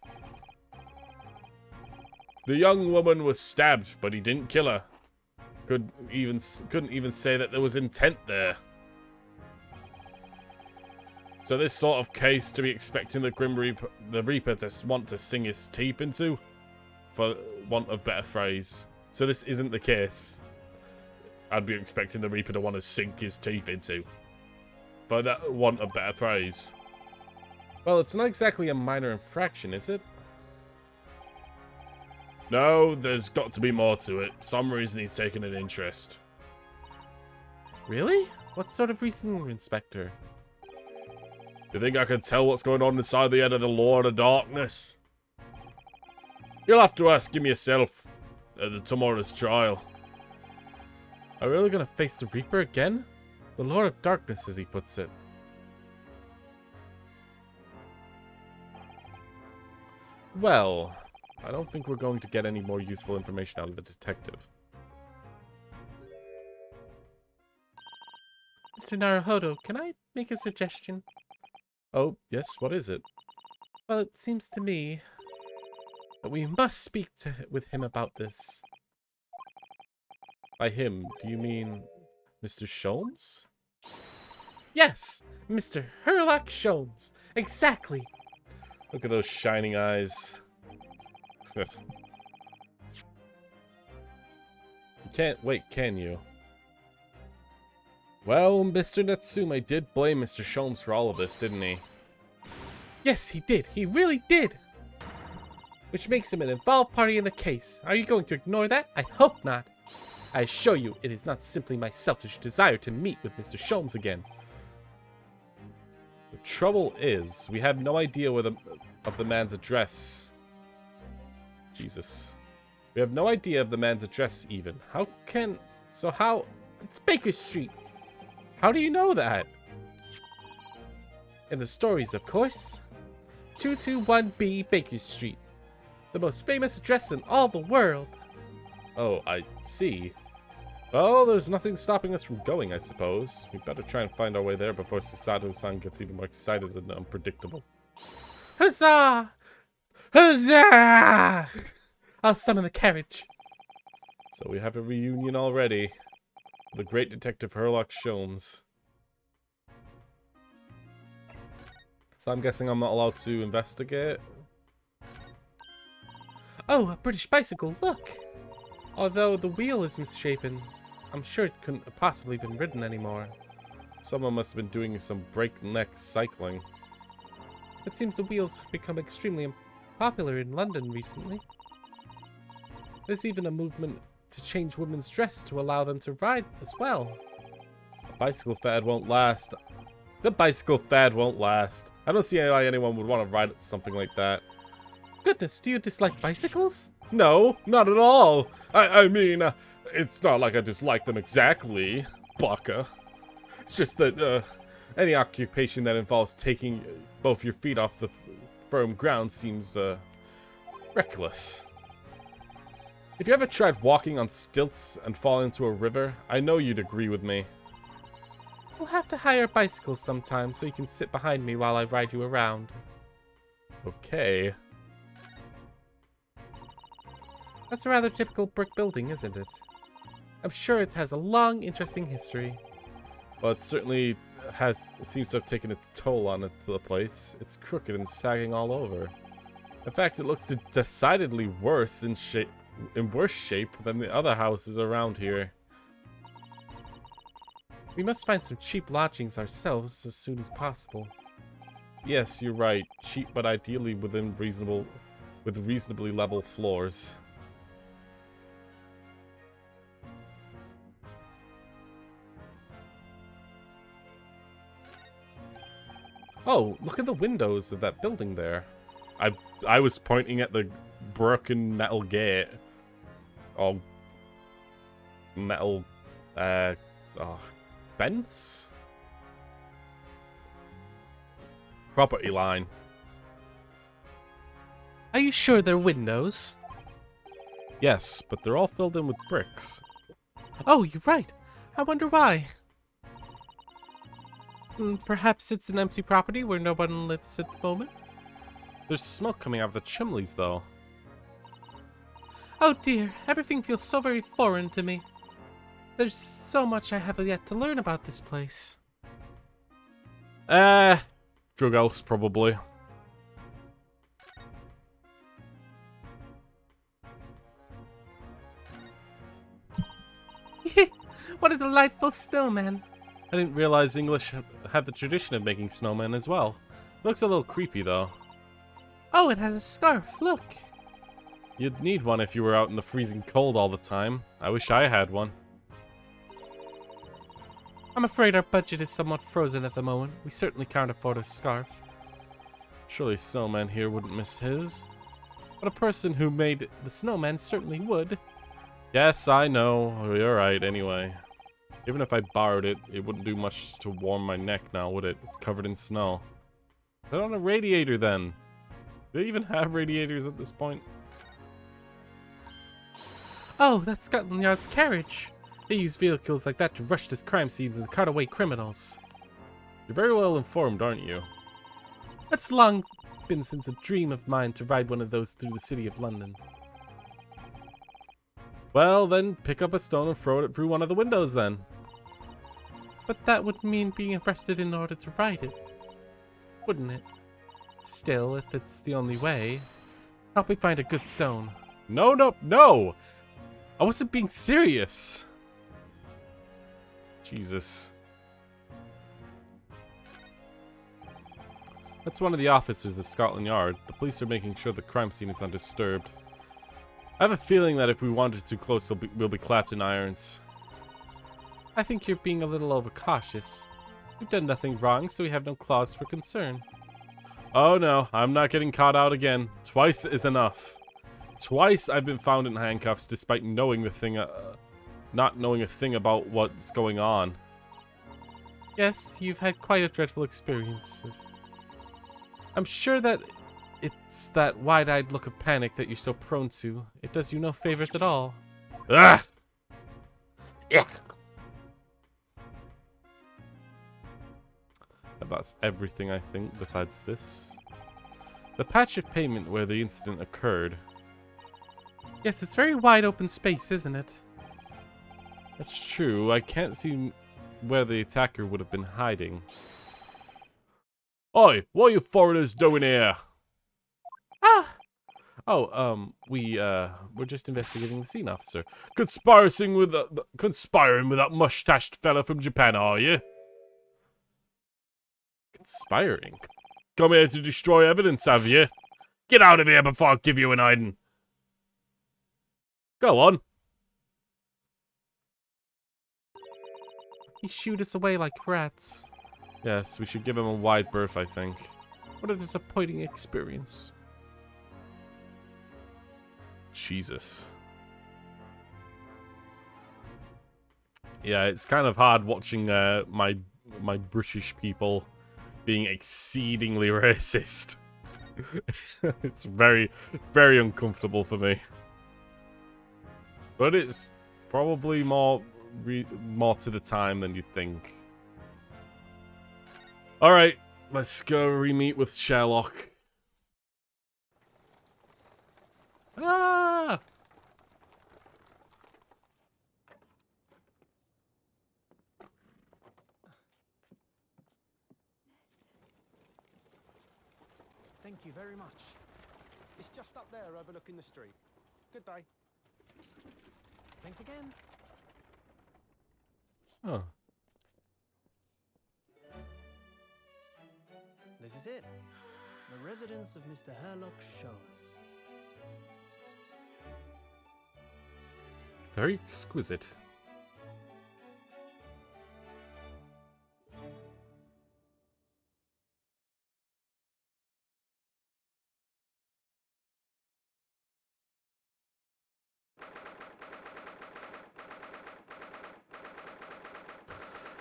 Speaker 1: The young woman was stabbed, but he didn't kill her. Couldn't even say that there was intent there. So this sort of case to be expecting the Grim Reaper, the Reaper to want to sink his teeth into, for want of better phrase. So this isn't the case. I'd be expecting the Reaper to want to sink his teeth into, for that want of better phrase.
Speaker 3: Well, it's not exactly a minor infraction, is it?
Speaker 1: No, there's got to be more to it. Some reason he's taken an interest.
Speaker 3: Really? What sort of reason, Inspector?
Speaker 1: You think I can tell what's going on inside the head of the Lord of Darkness? You'll have to ask him yourself at tomorrow's trial.
Speaker 3: Are we really gonna face the Reaper again? The Lord of Darkness, as he puts it. Well, I don't think we're going to get any more useful information out of the detective. Mr. Naruhodo, can I make a suggestion?
Speaker 1: Oh, yes, what is it?
Speaker 3: Well, it seems to me that we must speak with him about this.
Speaker 1: By him, do you mean Mr. Sholmes?
Speaker 3: Yes, Mr. Herlock Sholmes. Exactly.
Speaker 1: Look at those shining eyes. You can't wait, can you? Well, Mr. Natsume did blame Mr. Sholmes for all of this, didn't he?
Speaker 3: Yes, he did. He really did. Which makes him an involved party in the case. Are you going to ignore that? I hope not. I assure you, it is not simply my selfish desire to meet with Mr. Sholmes again.
Speaker 1: The trouble is, we have no idea of the man's address. Jesus. We have no idea of the man's address, even.
Speaker 3: It's Baker Street.
Speaker 1: How do you know that?
Speaker 3: In the stories, of course. 221B Baker Street. The most famous address in all the world.
Speaker 1: Oh, I see. Well, there's nothing stopping us from going, I suppose. We better try and find our way there before Susato-san gets even more excited and unpredictable.
Speaker 3: Huzzah! Huzzah! I'll summon the carriage.
Speaker 1: So we have a reunion already. The great detective Herlock Sholmes. So I'm guessing I'm not allowed to investigate.
Speaker 3: Oh, a British bicycle, look! Although the wheel is misshapen, I'm sure it couldn't have possibly been ridden anymore.
Speaker 1: Someone must have been doing some breakneck cycling.
Speaker 3: It seems the wheels have become extremely popular in London recently. There's even a movement to change women's dress to allow them to ride as well.
Speaker 1: The bicycle fad won't last. The bicycle fad won't last. I don't see why anyone would want to ride something like that.
Speaker 3: Goodness, do you dislike bicycles?
Speaker 1: No, not at all. I mean, it's not like I dislike them exactly, Baka. It's just that any occupation that involves taking both your feet off the firm ground seems reckless. If you ever tried walking on stilts and fall into a river, I know you'd agree with me.
Speaker 3: We'll have to hire bicycles sometime so you can sit behind me while I ride you around.
Speaker 1: Okay.
Speaker 3: That's a rather typical brick building, isn't it? I'm sure it has a long, interesting history.
Speaker 1: Well, it certainly seems to have taken its toll on the place. It's crooked and sagging all over. In fact, it looks decidedly worse in worse shape than the other houses around here.
Speaker 3: We must find some cheap lodgings ourselves as soon as possible.
Speaker 1: Yes, you're right. Cheap, but ideally with reasonably level floors. Oh, look at the windows of that building there. I was pointing at the broken metal gate. Oh, metal, fence? Property line.
Speaker 3: Are you sure they're windows?
Speaker 1: Yes, but they're all filled in with bricks.
Speaker 3: Oh, you're right. I wonder why. Perhaps it's an empty property where no one lives at the moment?
Speaker 1: There's smoke coming out of the chimneys, though.
Speaker 3: Oh dear, everything feels so very foreign to me. There's so much I have yet to learn about this place.
Speaker 1: Drug house, probably.
Speaker 3: What a delightful snowman.
Speaker 1: I didn't realize English had the tradition of making snowmen as well. It looks a little creepy, though.
Speaker 3: Oh, it has a scarf, look.
Speaker 1: You'd need one if you were out in the freezing cold all the time. I wish I had one.
Speaker 3: I'm afraid our budget is somewhat frozen at the moment. We certainly can't afford a scarf.
Speaker 1: Surely snowman here wouldn't miss his.
Speaker 3: But a person who made the snowman certainly would.
Speaker 1: Yes, I know. You're right, anyway. Even if I borrowed it, it wouldn't do much to warm my neck now, would it? It's covered in snow. Put on a radiator, then. Do they even have radiators at this point?
Speaker 3: Oh, that's Scotland Yard's carriage. They use vehicles like that to rush to crime scenes and cart away criminals.
Speaker 1: You're very well informed, aren't you?
Speaker 3: It's long been since a dream of mine to ride one of those through the city of London.
Speaker 1: Well, then pick up a stone and throw it through one of the windows, then.
Speaker 3: But that would mean being arrested in order to ride it, wouldn't it? Still, if it's the only way, help me find a good stone.
Speaker 1: No, no, no! I wasn't being serious. Jesus. That's one of the officers of Scotland Yard. The police are making sure the crime scene is undisturbed. I have a feeling that if we wander too close, we'll be clapped in irons.
Speaker 3: I think you're being a little overcautious. We've done nothing wrong, so we have no cause for concern.
Speaker 1: Oh no, I'm not getting caught out again. Twice is enough. Twice I've been found in handcuffs despite knowing the thing, not knowing a thing about what's going on.
Speaker 3: Yes, you've had quite a dreadful experience. I'm sure that it's that wide-eyed look of panic that you're so prone to. It does you no favors at all.
Speaker 1: Ah! That's everything, I think, besides this. The patch of pavement where the incident occurred.
Speaker 3: Yes, it's very wide open space, isn't it?
Speaker 1: That's true. I can't see where the attacker would have been hiding. Oi, what are you foreigners doing here?
Speaker 3: Ah!
Speaker 1: Oh, we're just investigating the scene, officer. Conspiring with that mustached fella from Japan, are you? Conspiring? come here to destroy evidence, have you? Get out of here before I give you an hiding. Go on.
Speaker 3: He shooed us away like rats.
Speaker 1: Yes, we should give him a wide berth, I think.
Speaker 3: What a disappointing experience.
Speaker 1: Jesus. Yeah, it's kind of hard watching my British people being exceedingly racist. It's very, very uncomfortable for me. But it's probably more to the time than you'd think. Alright, let's go re-meet with Sherlock. Ah!
Speaker 4: Thank you very much. It's just up there overlooking the street. Good day. Thanks again.
Speaker 1: Oh.
Speaker 4: This is it. The residence of Mr. Sherlock Holmes.
Speaker 1: Very exquisite.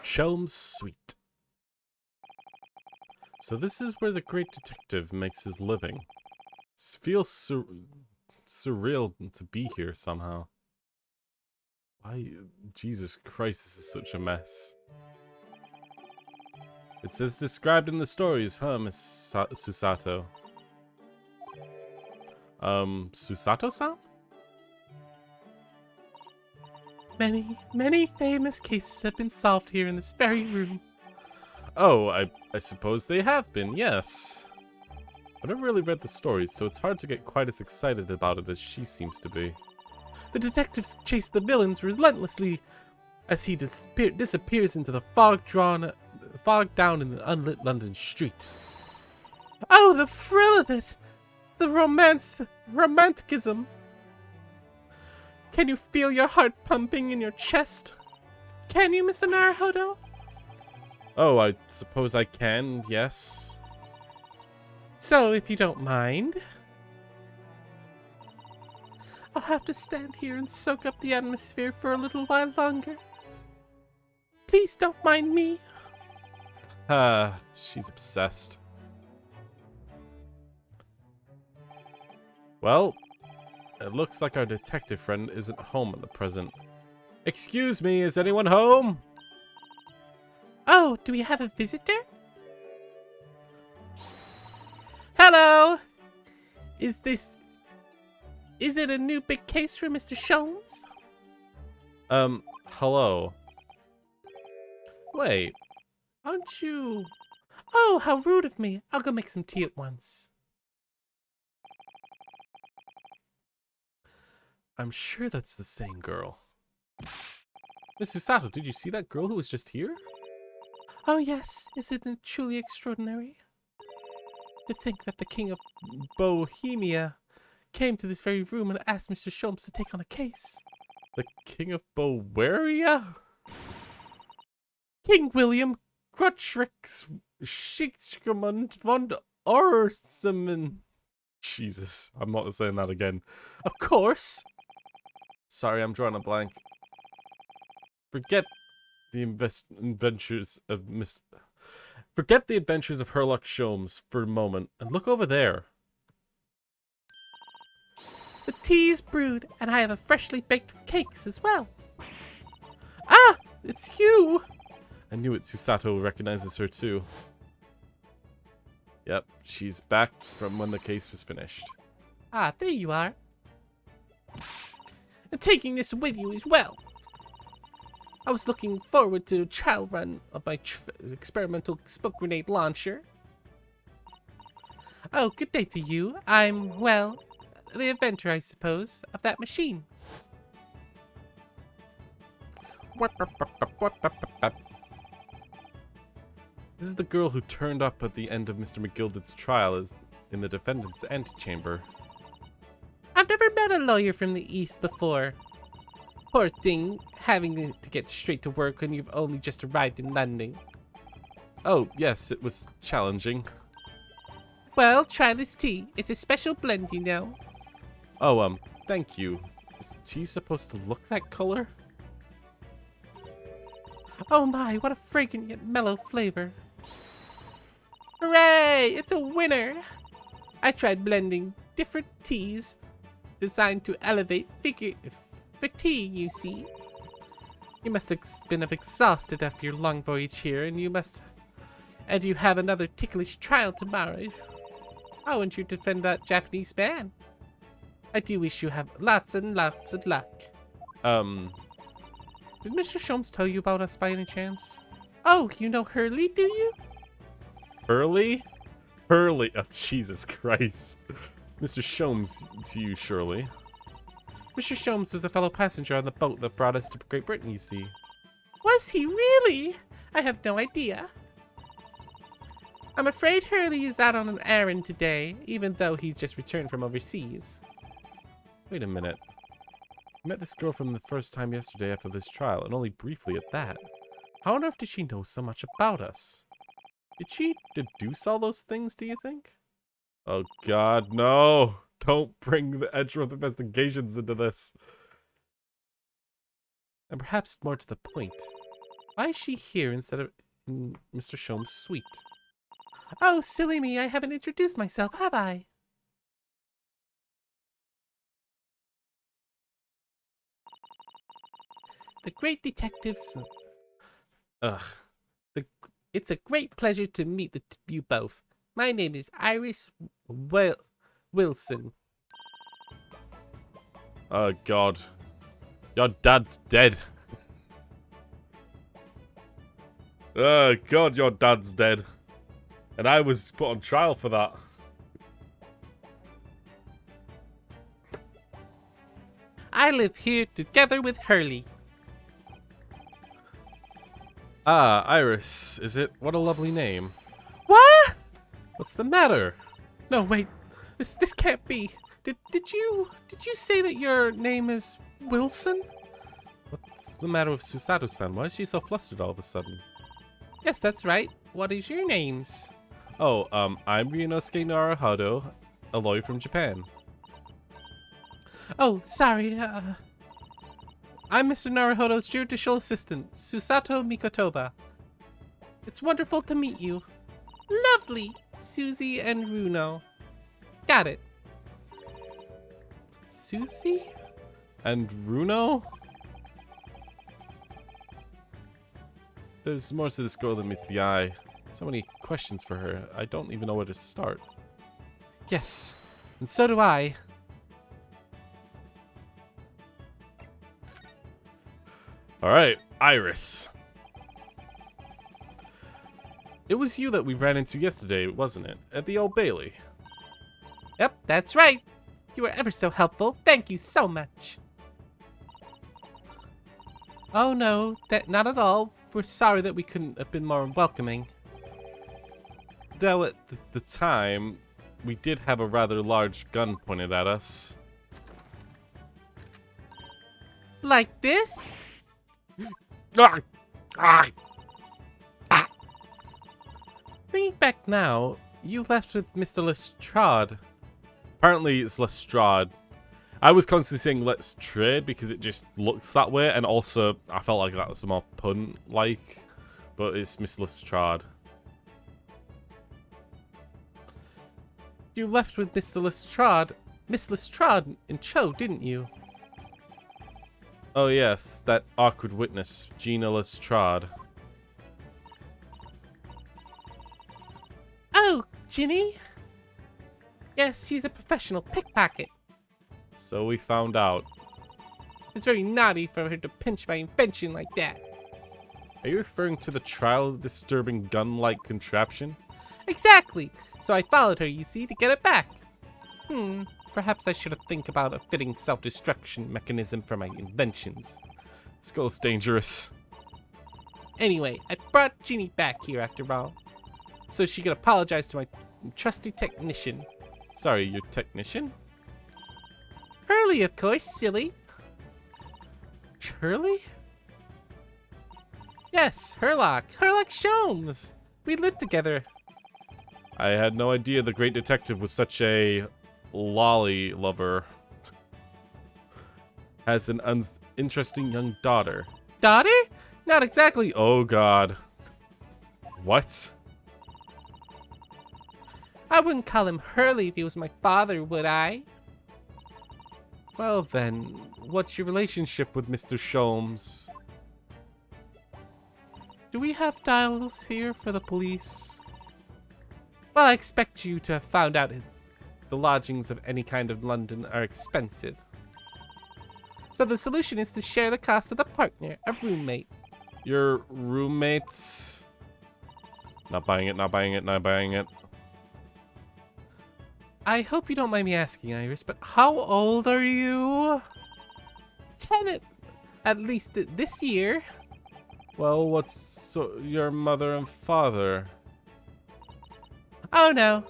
Speaker 1: Shelm's Suite. So this is where the great detective makes his living. It feels surreal to be here somehow. Why? Jesus Christ, this is such a mess. It's as described in the stories, huh, Miss Susato? Susato-san?
Speaker 3: Many famous cases have been solved here in this very room.
Speaker 1: Oh, I suppose they have been, yes. I've never really read the stories, so it's hard to get quite as excited about it as she seems to be.
Speaker 3: The detectives chase the villains relentlessly as he disappears into the fog down in the unlit London street. Oh, the thrill of it! The romanticism! Can you feel your heart pumping in your chest? Can you, Mr. Naruhodo?
Speaker 1: Oh, I suppose I can, yes.
Speaker 3: So, if you don't mind, I'll have to stand here and soak up the atmosphere for a little while longer. Please don't mind me.
Speaker 1: She's obsessed. Well, it looks like our detective friend isn't home at the present. Excuse me, is anyone home?
Speaker 3: Oh, do we have a visitor? Hello! Is it a new big case for Mr. Sholmes?
Speaker 1: Hello. Wait,
Speaker 3: Aren't you? Oh, how rude of me. I'll go make some tea at once.
Speaker 1: I'm sure that's the same girl. Miss Susato, did you see that girl who was just here?
Speaker 3: Oh yes, isn't it truly extraordinary? To think that the King of Bohemia came to this very room and asked Mr. Sholmes to take on a case.
Speaker 1: The King of Bohemia?
Speaker 3: King William Crutchrix Schickmund von Orseman.
Speaker 1: Jesus, I'm not saying that again.
Speaker 3: Of course.
Speaker 1: Sorry, I'm drawing a blank. Forget the adventures of Forget the adventures of Sherlock Holmes for a moment and look over there.
Speaker 3: The tea is brewed, and I have a freshly baked cakes as well. Ah, it's you.
Speaker 1: I knew it. Susato recognizes her too. Yep, she's back from when the case was finished.
Speaker 3: Ah, there you are. And taking this with you as well. I was looking forward to a trial run of my experimental smoke grenade launcher. Oh, good day to you. I'm, well, the inventor, I suppose, of that machine. This is the girl who turned up at the end of Mr. McGilded's trial as in the defendant's antechamber. I've never met a lawyer from the East before. Poor thing, having to get straight to work when you've only just arrived in London. Oh, yes, it was challenging. Well, try this tea. It's a special blend, you know. Oh, thank you. Is tea supposed to look that color? Oh my, what a fragrant yet mellow flavor. Hooray! It's a winner! I tried blending different teas designed to elevate fatigue, you see. You must have been exhausted after your long voyage here, and you have another ticklish trial tomorrow. I want you to defend that Japanese man. I do wish you have lots and lots of luck. Did Mr. Sholmes tell you about us by any chance? Oh, you know Hurley, do you? Hurley? Hurley? Oh, Jesus Christ. Mr. Sholmes to you, surely. Mr. Sholmes was a fellow passenger on the boat that brought us to Great Britain, you see. Was he really? I have no idea. I'm afraid Hurley is out on an errand today, even though he's just returned from overseas. Wait a minute. I met this girl from the first time yesterday after this trial, and only briefly at that. How on earth did she know so much about us? Did she deduce all those things, do you think? Oh god, no! Don't bring the Edgeworth investigations into this. And perhaps more to the point, why is she here instead of in Mr. Sholmes' suite? Oh, silly me, I haven't introduced myself, have I? The great detectives... It's a great pleasure to meet you both. My name is Irish Wilson. Oh god. Your dad's dead. Oh god, your dad's dead. And I was put on trial for that. I live here together with Hurley. Ah, Iris, is it? What a lovely name. What? What's the matter? No, wait. This can't be. Did you say that your name is Wilson? What's the matter with Susato-san? Why is she so flustered all of a sudden? Yes, that's right. What is your names? Oh, I'm Ryunosuke Naruhodo, a lawyer from Japan. Oh, sorry, I'm Mr. Naruhodo's judicial assistant, Susato Mikotoba. It's wonderful to meet you. Lovely, Susie and Runo. Got it. Susie? And Runo? There's more to this girl than meets the eye. So many questions for her, I don't even know where to start. Yes, and so do I. Alright, Iris. It was you that we ran into yesterday, wasn't it? At the Old Bailey. Yep, that's right. You were ever so helpful. Thank you so much. Oh no, not at all. We're sorry that we couldn't have been more welcoming. Though at the time, we did have a rather large gun pointed at us. Like this? Thinking back now, you left with Mr. Lestrade. Apparently it's Lestrade. I was constantly saying let's trade because it just looks that way, and also I felt like that was more pun-like, but it's Miss Lestrade. You left with Mr. Lestrade, Miss Lestrade in Cho, didn't you? Oh yes, that awkward witness, Gina Lestrade. Oh, Ginny? Yes, he's a professional pickpocket. So we found out. It's very naughty for her to pinch my invention like that. Are you referring to the trial-disturbing gun-like contraption? Exactly! So I followed her, you see, to get it back. Perhaps I should have think about a fitting self-destruction mechanism for my inventions. This girl's dangerous. Anyway, I brought Ginny back here after all. so she could apologize to my trusty technician. Sorry, your technician? Hurley, of course, silly. Hurley? Yes, Herlock. Herlock Sholmes. We lived together. I had no idea the great detective was such a lolly lover. Has an interesting young daughter. Daughter? Not exactly. Oh, God. What? I wouldn't call him Hurley if he was my father, would I? Well then, what's your relationship with Mr. Sholmes? Do we have dials here for the police? Well, I expect you to have found out the lodgings of any kind of London are expensive. So the solution is to share the cost with a partner, a roommate. Your roommates? Not buying it, not buying it, not buying it. I hope you don't mind me asking, Iris, but how old are you? 10 at least this year. Well, what's your mother and father? Oh no,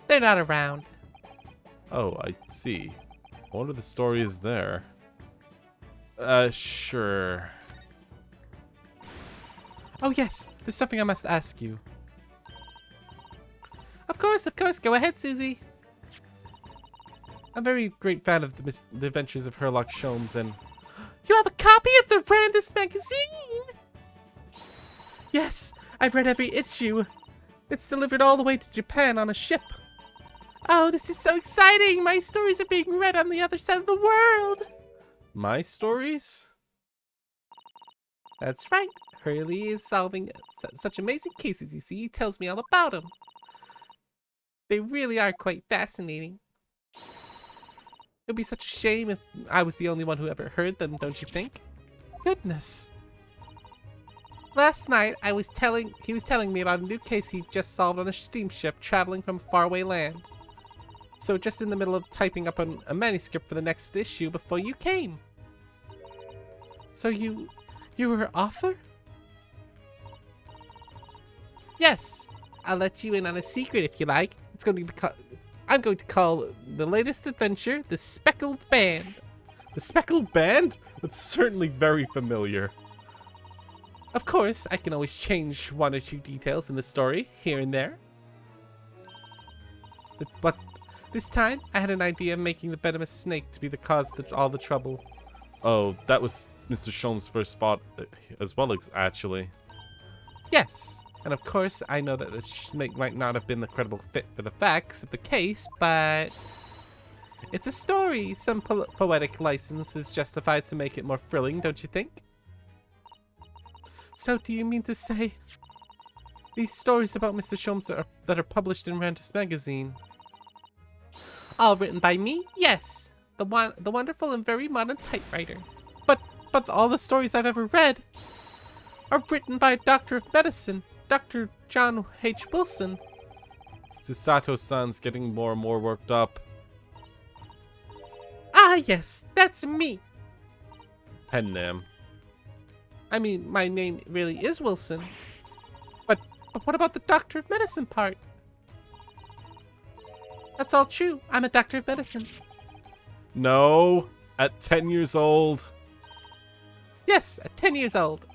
Speaker 3: they're not around. Oh, I see. I wonder the story is there. Sure. Oh yes, there's something I must ask you. Of course, go ahead, Susie. I'm a very great fan of the adventures of Herlock Sholmes, and you have a copy of the Randus magazine? Yes, I've read every issue. It's delivered all the way to Japan on a ship. Oh, this is so exciting! My stories are being read on the other side of the world! My stories? That's right. Hurley is solving such amazing cases, you see. He tells me all about them. They really are quite fascinating. It'd be such a shame if I was the only one who ever heard them, don't you think? Goodness. Last night, he was telling me about a new case he just solved on a steamship traveling from a faraway land. So just in the middle of typing up a manuscript for the next issue before you came. So you were an author? Yes. I'll let you in on a secret if you like. It's going to be I'm going to call the latest adventure the Speckled Band. The Speckled Band? That's certainly very familiar. Of course, I can always change one or two details in the story, here and there. But this time, I had an idea of making the venomous snake to be the cause of all the trouble. Oh, that was Mr. Sholmes' first thought as well, actually. Yes. And of course, I know that the snake might not have been the credible fit for the facts of the case, but it's a story. Some poetic license is justified to make it more thrilling, don't you think? So, do you mean to say these stories about Mr. Sholmes that are published in Randus magazine, all written by me? Yes, the wonderful and very modern typewriter. But all the stories I've ever read are written by a doctor of medicine. Dr. John H. Wilson. Susato-san's getting more and more worked up. Ah, yes, that's me. Pen name. I mean, my name really is Wilson. But what about the doctor of medicine part? That's all true. I'm a doctor of medicine. No, at 10 years old. Yes, at 10 years old.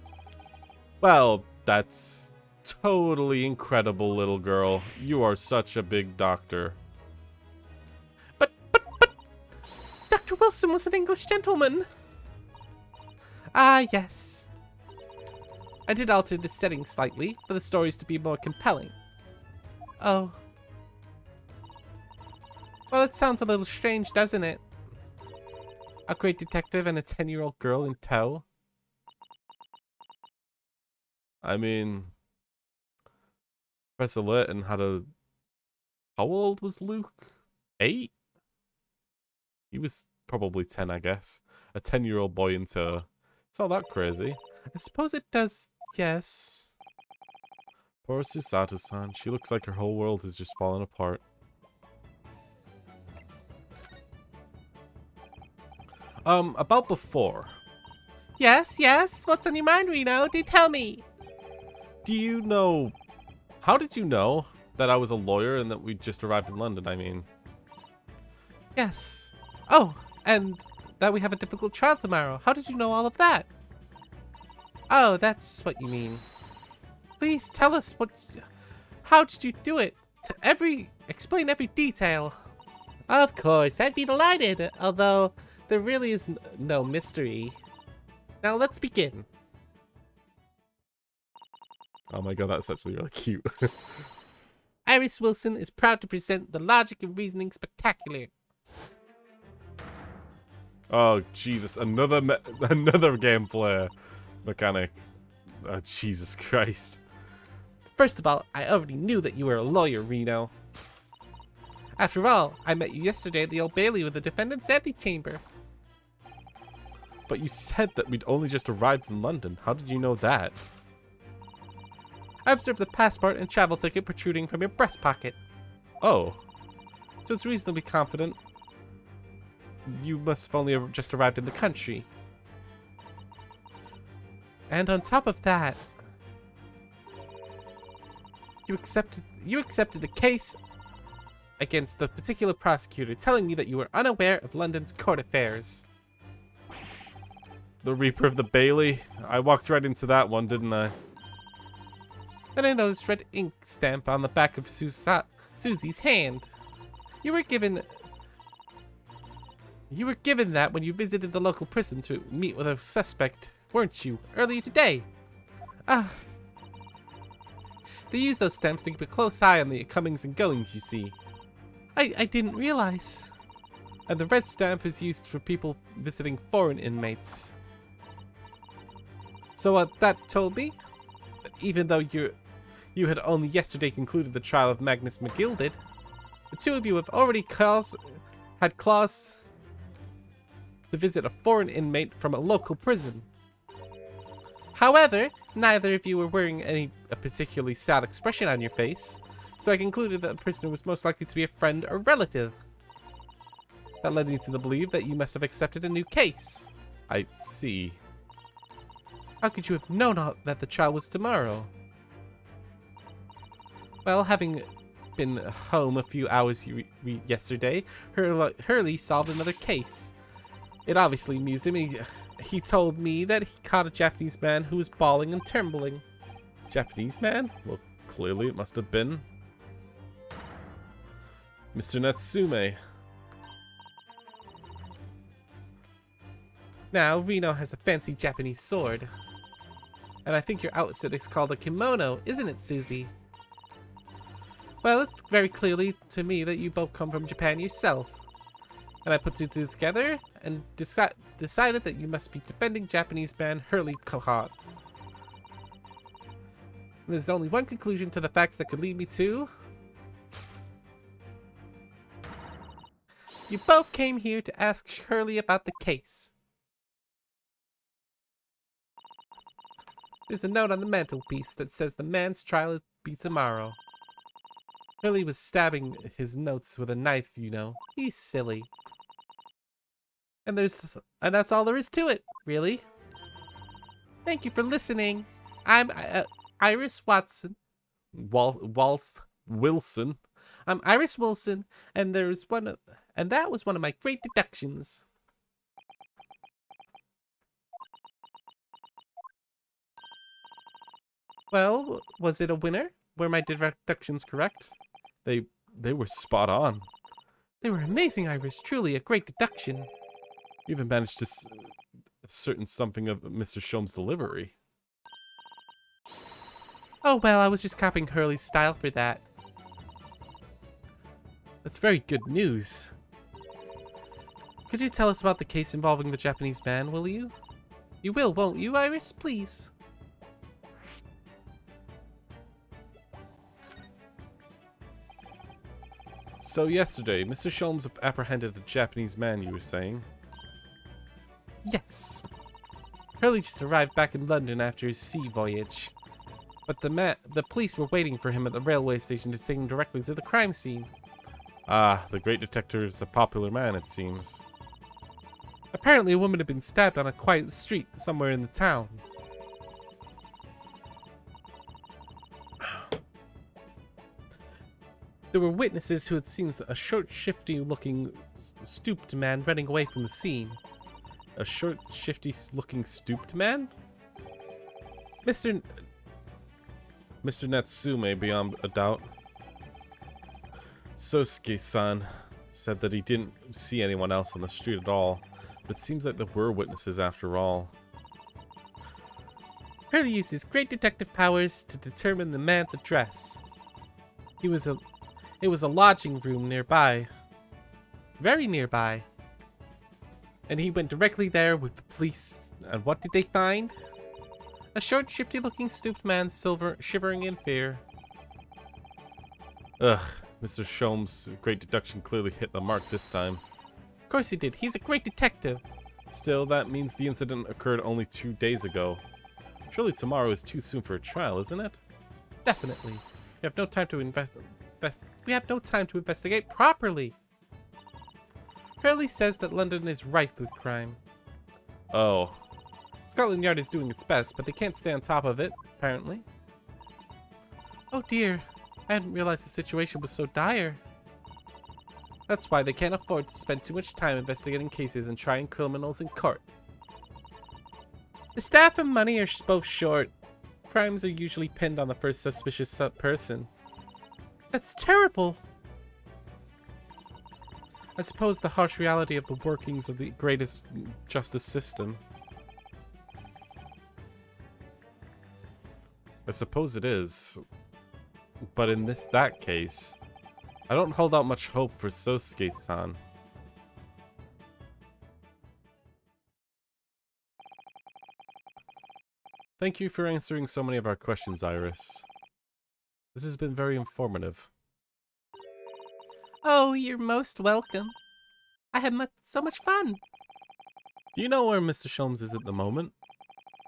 Speaker 3: Well, that's totally incredible, little girl. You are such a big doctor. But Dr. Wilson was an English gentleman. Ah, yes. I did alter the setting slightly for the stories to be more compelling. Oh. Well, it sounds a little strange, doesn't it? A great detective and a 10-year-old girl in tow. I mean, Professor Layton had a... How old was Luke? 8? He was probably 10, I guess. A 10-year-old boy in tow. It's not that crazy. I suppose it does, yes. Poor Susato-san. She looks like her whole world has just fallen apart. About before. Yes, yes? What's on your mind, Reno? Do tell me. Do you know
Speaker 1: How did you know that I was a lawyer and that we just arrived in London, I mean?
Speaker 3: Yes. Oh, and that we have a difficult trial tomorrow. How did you know all of that? Oh, that's what you mean. Please tell us how did you do it? Explain every detail. Of course, I'd be delighted, although there really is no mystery. Now let's begin.
Speaker 1: Oh my god, that's actually really cute.
Speaker 3: Iris Wilson is proud to present the Logic and Reasoning Spectacular.
Speaker 1: Oh Jesus, another gameplay mechanic. Oh Jesus Christ.
Speaker 3: First of all, I already knew that you were a lawyer, Reno. After all, I met you yesterday at the Old Bailey with the defendant's antechamber.
Speaker 1: But you said that we'd only just arrived in London. How did you know that?
Speaker 3: I observed the passport and travel ticket protruding from your breast pocket.
Speaker 1: Oh.
Speaker 3: So it's reasonably confident you must have only just arrived in the country. And on top of that, you accepted the case against the particular prosecutor, telling me that you were unaware of London's court affairs.
Speaker 1: The Reaper of the Bailey? I walked right into that one, didn't I?
Speaker 3: Then I noticed red ink stamp on the back of Susie's hand. You were given that when you visited the local prison to meet with a suspect, weren't you, earlier today? They use those stamps to keep a close eye on the comings and goings, you see. I didn't realize. And the red stamp is used for people visiting foreign inmates. So what that told me, even though you had only yesterday concluded the trial of Magnus McGilded, the two of you have already had clause to visit a foreign inmate from a local prison. However, neither of you were wearing a particularly sad expression on your face, so I concluded that the prisoner was most likely to be a friend or relative. That led me to believe that you must have accepted a new case.
Speaker 1: I see.
Speaker 3: How could you have known that the trial was tomorrow? Well, having been home a few hours yesterday, Hurley solved another case. It obviously amused him. He told me that he caught a Japanese man who was bawling and trembling.
Speaker 1: Japanese man? Well, clearly it must have been Mr. Natsume.
Speaker 3: Now, Reno has a fancy Japanese sword. And I think your outfit is called a kimono, isn't it, Susie? Well, it's very clearly to me that you both come from Japan yourself. And I put two together and decided that you must be defending Japanese man Hurley Kohot. There's only one conclusion to the facts that could lead me to. You both came here to ask Hurley about the case. There's a note on the mantelpiece that says the man's trial will be tomorrow. Hurley was stabbing his notes with a knife, you know. He's silly. And that's all there is to it, really. Thank you for listening. I'm Iris Watson.
Speaker 1: Wilson.
Speaker 3: I'm Iris Wilson, and that was one of my great deductions. Well, was it a winner? Were my deductions correct?
Speaker 1: They were spot on.
Speaker 3: They were amazing, Iris. Truly a great deduction.
Speaker 1: You even managed to ascertain something of Mr. Shom's delivery.
Speaker 3: Oh, well, I was just copying Hurley's style for that. That's very good news. Could you tell us about the case involving the Japanese man, will you? You will, won't you, Iris? Please.
Speaker 1: So yesterday, Mr. Sholmes apprehended a Japanese man, you were saying?
Speaker 3: Yes. Hurley just arrived back in London after his sea voyage. But the police were waiting for him at the railway station to take him directly to the crime scene.
Speaker 1: Ah, the great detective is a popular man, it seems.
Speaker 3: Apparently a woman had been stabbed on a quiet street somewhere in the town. There were witnesses who had seen a short, shifty-looking, stooped man running away from the scene. A short, shifty-looking, stooped man? Mr. Natsume, beyond a doubt. Sosuke-san said that he didn't see anyone else on the street at all, but it seems like there were witnesses after all. Hurley used his great detective powers to determine the man's address. It was a lodging room nearby. Very nearby. And he went directly there with the police, and what did they find? A short, shifty-looking, stooped man, shivering in fear. Ugh, Mr. Sholmes' great deduction clearly hit the mark this time. Of course he did. He's a great detective. Still, that means the incident occurred only 2 days ago. Surely tomorrow is too soon for a trial, isn't it? Definitely. We have no time to investigate properly. Hurley says that London is rife with crime. Oh. Scotland Yard is doing its best, but they can't stay on top of it, apparently. Oh dear. I hadn't realized the situation was so dire. That's why they can't afford to spend too much time investigating cases and trying criminals in court. The staff and money are both short. Crimes are usually pinned on the first suspicious person. That's terrible! I suppose the harsh reality of the workings of the greatest justice system. I suppose it is. But in that case, I don't hold out much hope for Sosuke-san. Thank you for answering so many of our questions, Iris. This has been very informative. Oh, you're most welcome. I had so much fun. Do you know where Mr. Sholmes is at the moment?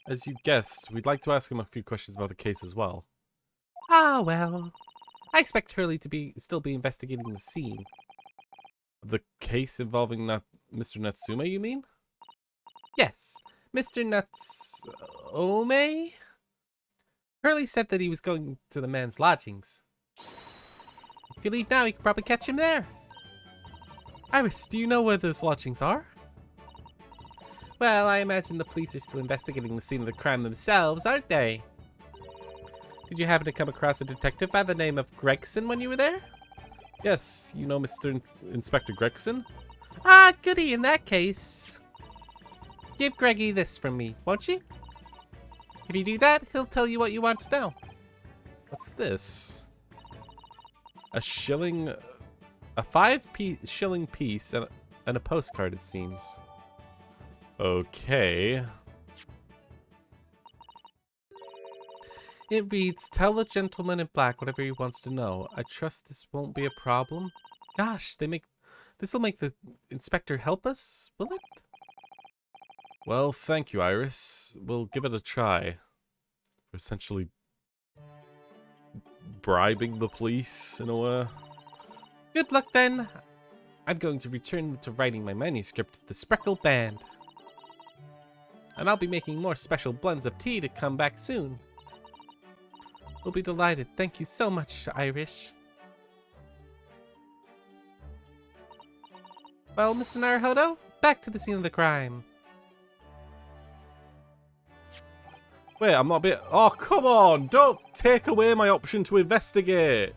Speaker 3: As you guessed, we'd like to ask him a few questions about the case as well. Ah, well. I expect Hurley to still be investigating the scene. The case involving Mr. Natsume, you mean? Yes, Mr. Natsume? Hurley said that he was going to the man's lodgings. If you leave now, you can probably catch him there. Iris, do you know where those lodgings are? Well, I imagine the police are still investigating the scene of the crime themselves, aren't they? Did you happen to come across a detective by the name of Gregson when you were there? Yes, you know Mr. Inspector Gregson? Ah, goody in that case. Give Greggy this from me, won't you? If you do that, he'll tell you what you want to know. What's this? A shilling... A 5-shilling piece and a postcard, it seems. Okay. It reads, tell the gentleman in black whatever he wants to know. I trust this won't be a problem. Gosh, this'll make the inspector help us, will it? Well, thank you, Iris. We'll give it a try. We're essentially bribing the police in a way. Good luck then. I'm going to return to writing my manuscript, The Spreckle Band. And I'll be making more special blends of tea to come back soon. We'll be delighted. Thank you so much, Irish. Well, Mr. Naruhodo, back to the scene of the crime. Wait, I'm not a bit... Oh, come on! Don't take away my option to investigate!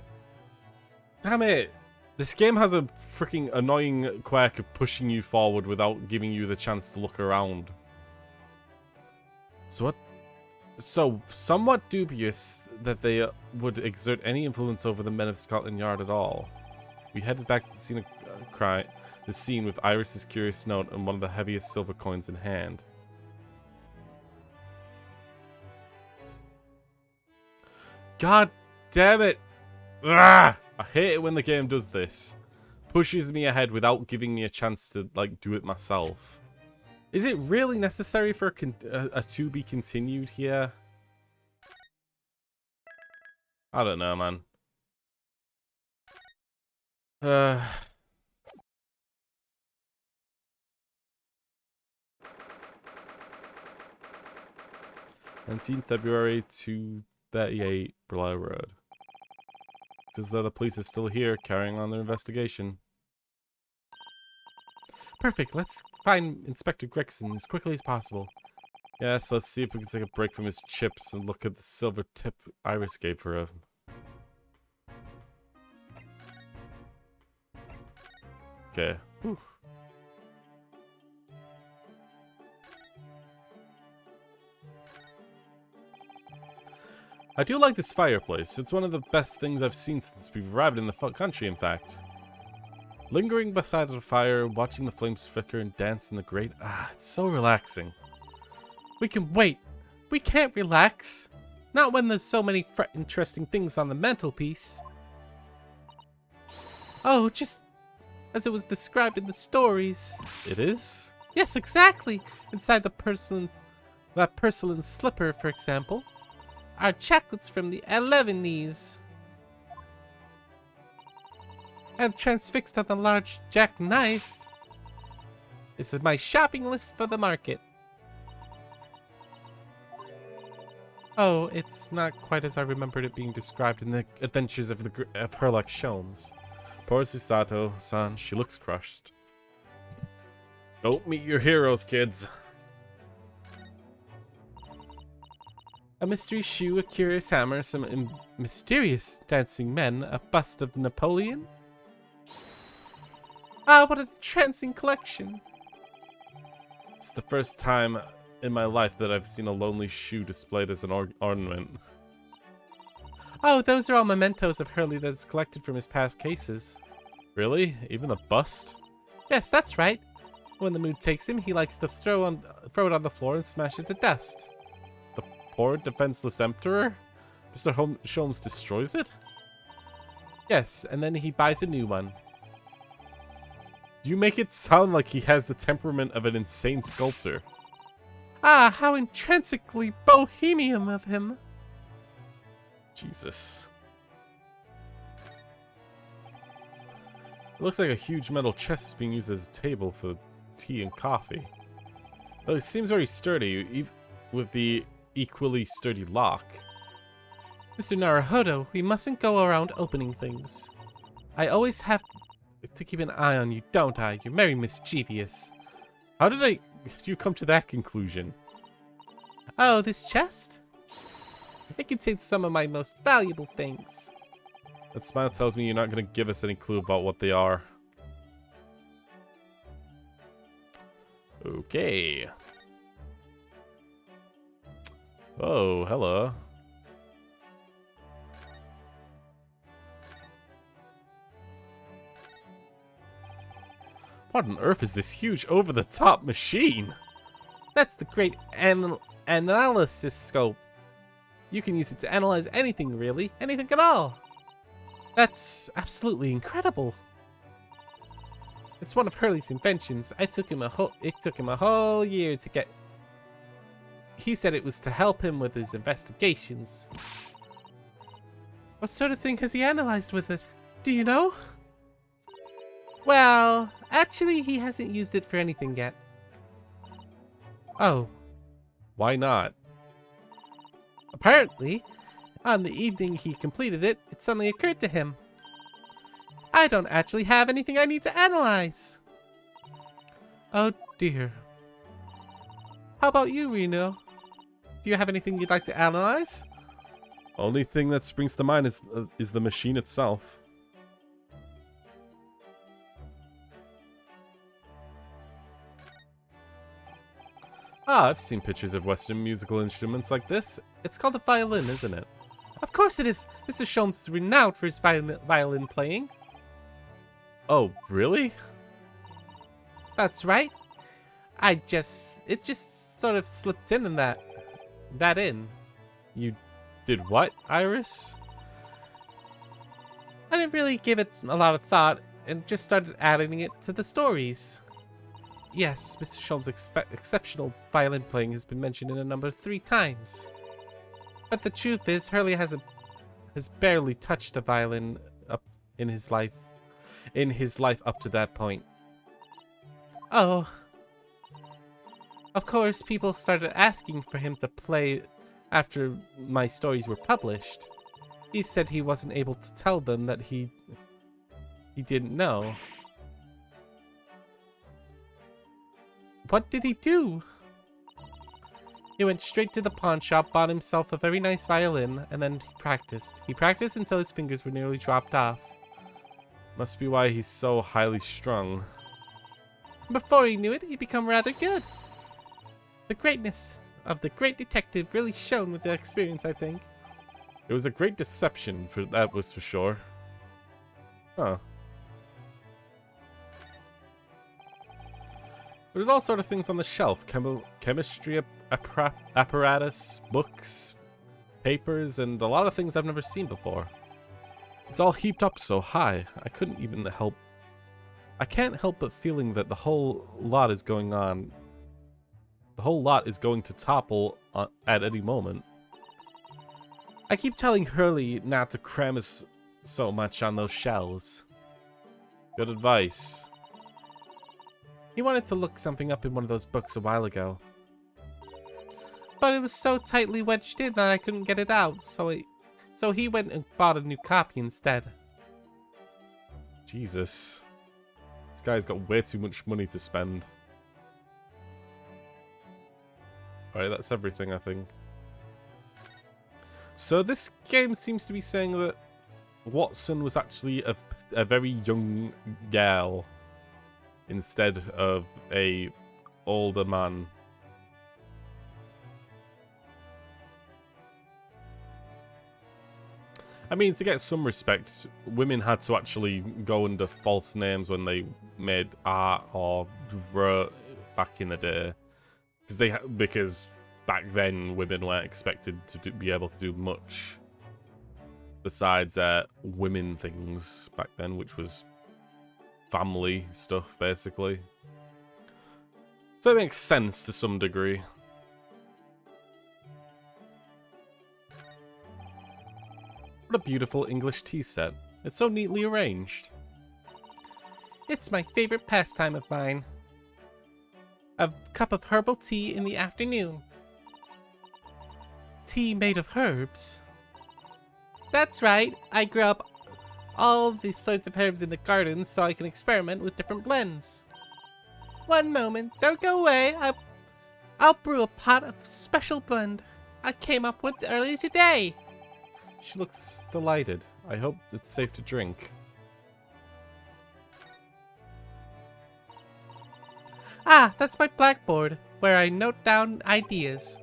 Speaker 3: Damn it! This game has a freaking annoying quirk of pushing you forward without giving you the chance to look around. So, somewhat dubious that they would exert any influence over the men of Scotland Yard at all. We headed back to the scene of crime, the scene with Iris's curious note and one of the heaviest silver coins in hand. God damn it! Ugh! I hate it when the game does this. Pushes me ahead without giving me a chance to, like, do it myself. Is it really necessary for a to be continued here? I don't know, man. 19 February 238 Blair Road.
Speaker 1: looked as though the police are still here, carrying on their investigation.
Speaker 3: Perfect. Let's find Inspector Gregson as quickly as possible.
Speaker 1: Yes, let's see if we can take a break from his chips and look at the silver tip Iris gave for him. Okay. Whew. I do like this fireplace. It's one of the best things I've seen since we've arrived in the country, in fact. Lingering beside the fire, watching the flames flicker and dance in the grate. Ah, it's so relaxing.
Speaker 3: We can wait. We can't relax. Not when there's so many interesting things on the mantelpiece. Oh, just as it was described in the stories.
Speaker 1: It is?
Speaker 3: Yes, exactly. Inside that porcelain slipper, for example, are chocolates from the 11s. And transfixed on the large jackknife is my shopping list for the market. Oh, it's not quite as I remembered it being described in the adventures of Herlock Sholmes.
Speaker 1: Poor Susato-san, she looks crushed. Don't meet your heroes, kids.
Speaker 3: A mystery shoe, a curious hammer, some mysterious dancing men, a bust of Napoleon. Ah, what a entrancing collection.
Speaker 1: It's the first time in my life that I've seen a lonely shoe displayed as an ornament.
Speaker 3: Oh, those are all mementos of Hurley that's collected from his past cases.
Speaker 1: Really? Even the bust?
Speaker 3: Yes, that's right. When the mood takes him, he likes to throw it on the floor and smash it to dust.
Speaker 1: The poor defenseless emperor? Mr. Sholmes destroys it?
Speaker 3: Yes, and then he buys a new one.
Speaker 1: You make it sound like he has the temperament of an insane sculptor.
Speaker 3: Ah, how intrinsically bohemian of him.
Speaker 1: Jesus. It looks like a huge metal chest is being used as a table for tea and coffee. Well, it seems very sturdy, with the equally sturdy lock.
Speaker 3: Mr. Naruhodo, we mustn't go around opening things. I always have to keep an eye on you, don't I? You're very mischievous.
Speaker 1: How did you come to that conclusion?
Speaker 3: Oh, this chest? It contains some of my most valuable things.
Speaker 1: That smile tells me you're not going to give us any clue about what they are. Okay. Oh, hello. What on earth is this huge over-the-top machine?
Speaker 3: That's the great analysis scope. You can use it to analyze anything, really. Anything at all. That's absolutely incredible. It's one of Hurley's inventions. It took him a whole year to get. He said it was to help him with his investigations. What sort of thing has he analyzed with it? Do you know? Well, actually, he hasn't used it for anything yet. Oh.
Speaker 1: Why not?
Speaker 3: Apparently, on the evening he completed it, it suddenly occurred to him. I don't actually have anything I need to analyze. Oh dear. How about you, Reno? Do you have anything you'd like to analyze?
Speaker 1: Only thing that springs to mind is the machine itself. Ah, I've seen pictures of Western musical instruments like this.
Speaker 3: It's called a violin, isn't it? Of course it is. Mr. Sholmes is renowned for his violin playing.
Speaker 1: Oh, really?
Speaker 3: That's right. It just sort of slipped in that in.
Speaker 1: You did what, Iris?
Speaker 3: I didn't really give it a lot of thought and just started adding it to the stories. Yes, Mr. Sholmes' exceptional violin playing has been mentioned in a number 3 times. But the truth is, Hurley has barely touched a violin up in his life up to that point. Oh. Of course, people started asking for him to play after my stories were published. He said he wasn't able to tell them that he didn't know. What did he do? He went straight to the pawn shop, bought himself a very nice violin, and then he practiced. He practiced until his fingers were nearly dropped off. Must be why he's so highly strung. Before he knew it, he'd become rather good. The greatness of the great detective really shone with the experience, I think.
Speaker 1: It was a great deception, that was for sure. Huh. There's all sort of things on the shelf. Chemistry apparatus, books, papers, and a lot of things I've never seen before. It's all heaped up so high, I can't help but feeling that the whole lot is going on. The whole lot is going to topple at any moment. I keep telling Hurley not to cram so much on those shelves. Good advice.
Speaker 3: He wanted to look something up in one of those books a while ago. But it was so tightly wedged in that I couldn't get it out, so he went and bought a new copy instead.
Speaker 1: Jesus. This guy's got way too much money to spend. Alright, that's everything, I think. So this game seems to be saying that Watson was actually a very young gal instead of a older man. I mean, to get some respect, women had to actually go under false names when they made art or wrote back in the day, because back then women weren't expected to be able to do much besides women things back then, which was family stuff basically. So it makes sense to some degree. What a beautiful English tea set. It's so neatly arranged.
Speaker 3: It's my favorite pastime of mine. A cup of herbal tea in the afternoon. Tea made of herbs? That's right, I grew up all these sorts of herbs in the garden so I can experiment with different blends. One moment, don't go away. I'll brew a pot of special blend I came up with earlier today.
Speaker 1: She looks delighted. I hope it's safe to drink.
Speaker 3: Ah, that's my blackboard, where I note down ideas.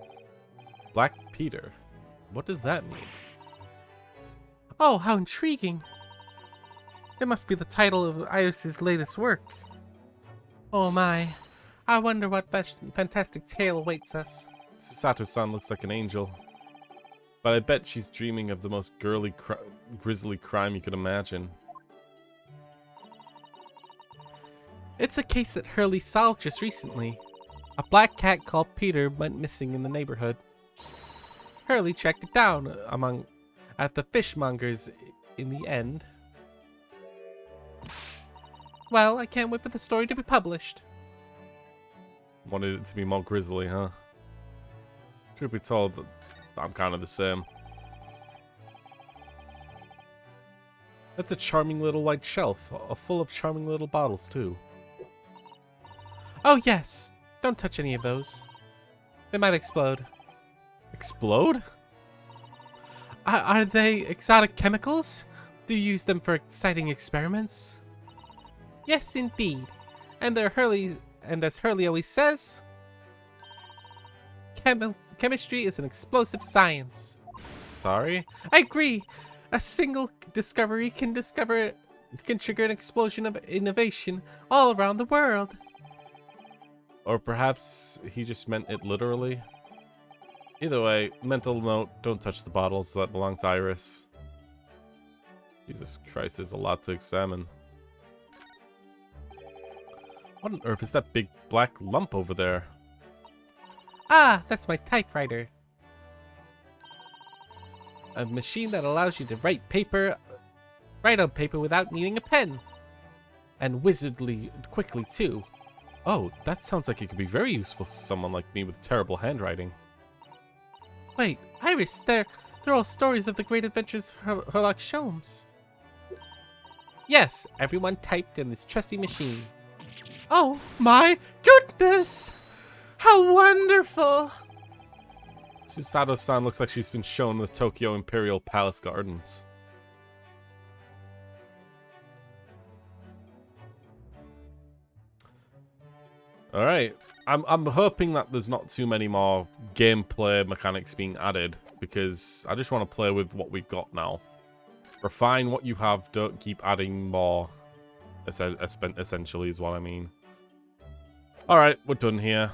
Speaker 1: Black Peter? What does that mean?
Speaker 3: Oh, how intriguing. It must be the title of Iris's latest work. Oh my, I wonder what fantastic tale awaits us.
Speaker 1: Susato-san looks like an angel. But I bet she's dreaming of the most grisly crime you could imagine.
Speaker 3: It's a case that Hurley solved just recently. A black cat called Peter went missing in the neighborhood. Hurley tracked it down at the fishmonger's in the end. Well, I can't wait for the story to be published.
Speaker 1: Wanted it to be more grisly, huh? Truth be told, I'm kind of the same. That's a charming little white shelf, full of charming little bottles too.
Speaker 3: Oh yes, don't touch any of those. They might explode.
Speaker 1: Explode?
Speaker 3: Are they exotic chemicals? Do you use them for exciting experiments? Yes, indeed. And as Hurley always says, chemistry is an explosive science.
Speaker 1: Sorry?
Speaker 3: I agree. A single discovery can trigger an explosion of innovation all around the world.
Speaker 1: Or perhaps he just meant it literally. Either way, mental note, don't touch the bottles that belong to Iris. Jesus Christ, there's a lot to examine. What on earth is that big black lump over there?
Speaker 3: Ah, that's my typewriter. A machine that allows you to write on paper without needing a pen. And wizardly quickly too.
Speaker 1: Oh, that sounds like it could be very useful to someone like me with terrible handwriting.
Speaker 3: Wait, Iris, there's They're all stories of the great adventures of Sherlock Holmes. Yes, everyone typed in this trusty machine. Oh my goodness! How wonderful! Susato-san looks like she's been shown the Tokyo Imperial Palace Gardens. Alright, I'm hoping that there's not too many more gameplay mechanics being added, because I just want to play with what we've got now. Refine what you have, don't keep adding more, essentially is what I mean. Alright, we're done here.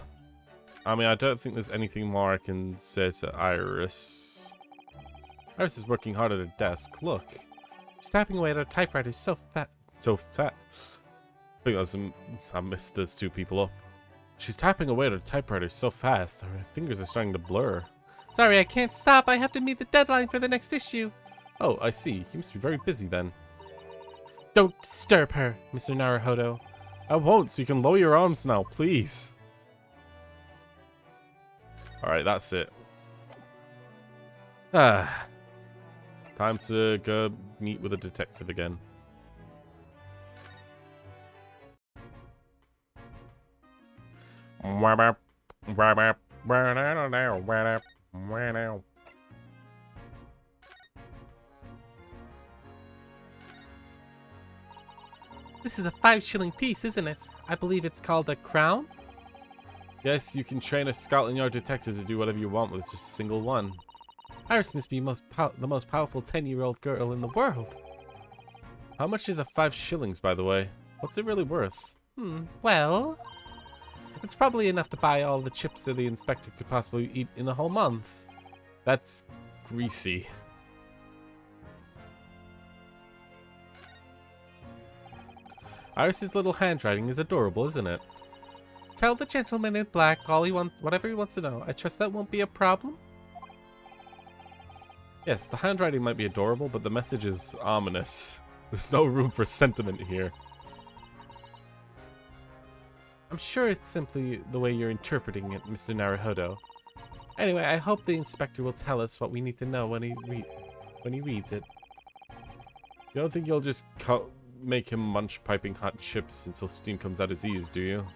Speaker 3: I mean, I don't think there's anything more I can say to Iris. Iris is working hard at her desk. Look. She's typing away at her typewriter so fat. I think that's I missed those two people up. She's typing away at her typewriter so fast, her fingers are starting to blur. Sorry, I can't stop. I have to meet the deadline for the next issue. Oh, I see. You must be very busy then. Don't disturb her, Mr. Naruhodo. I won't, so you can lower your arms now, please. Alright, that's it. Time to go meet with a detective again. This is a 5-shilling piece, isn't it? I believe it's called a crown? Yes, you can train a Scotland Yard detective to do whatever you want with just a single one. Iris must be the most powerful 10-year-old girl in the world. How much is a 5 shillings, by the way? What's it really worth? Well... it's probably enough to buy all the chips that the inspector could possibly eat in a whole month. That's greasy. Iris's little handwriting is adorable, isn't it? Tell the gentleman in black whatever he wants to know. I trust that won't be a problem? Yes, the handwriting might be adorable, but the message is ominous. There's no room for sentiment here. I'm sure it's simply the way you're interpreting it, Mr. Naruhodo. Anyway, I hope the inspector will tell us what we need to know when he reads it. You don't think you'll just make him munch piping hot chips until steam comes out his ears, do you?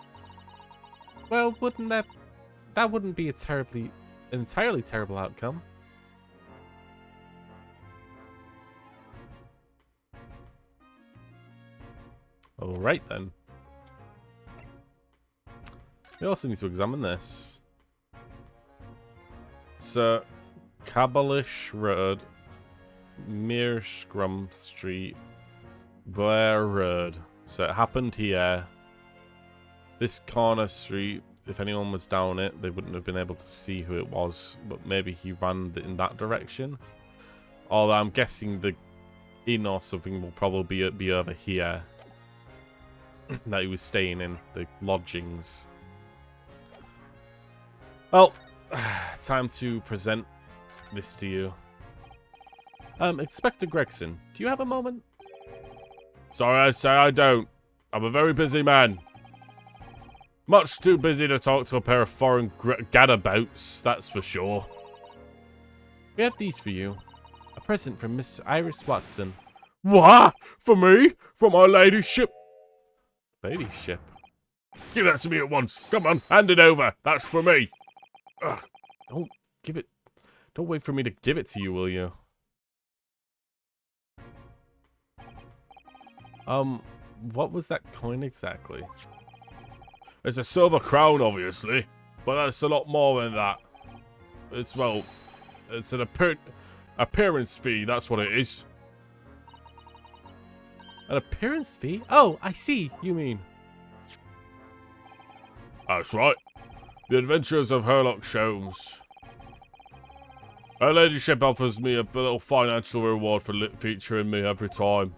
Speaker 3: Well, wouldn't that wouldn't be an entirely terrible outcome. Alright then. We also need to examine this. So, Cabbalish Road, Mearscrum Street, Blair Road. So it happened here. This corner street, if anyone was down it, they wouldn't have been able to see who it was, but maybe he ran in that direction. Although I'm guessing the inn or something will probably be over here that he was staying in, the lodgings. Well, time to present this to you. Inspector Gregson, do you have a moment? Sorry, I say I don't. I'm a very busy man. Much too busy to talk to a pair of foreign gadabouts, that's for sure. We have these for you. A present from Miss Iris Watson. What? For me? For my ladyship? Ladyship? Give that to me at once. Come on, hand it over. That's for me. Ugh, don't give it. Don't wait for me to give it to you, will you? What was that coin exactly? It's a silver crown, obviously, but that's a lot more than that. It's, well, it's an appearance fee, that's what it is. An appearance fee? Oh, I see, you mean. That's right. The Adventures of Sherlock Holmes. Her ladyship offers me a little financial reward for featuring me every time.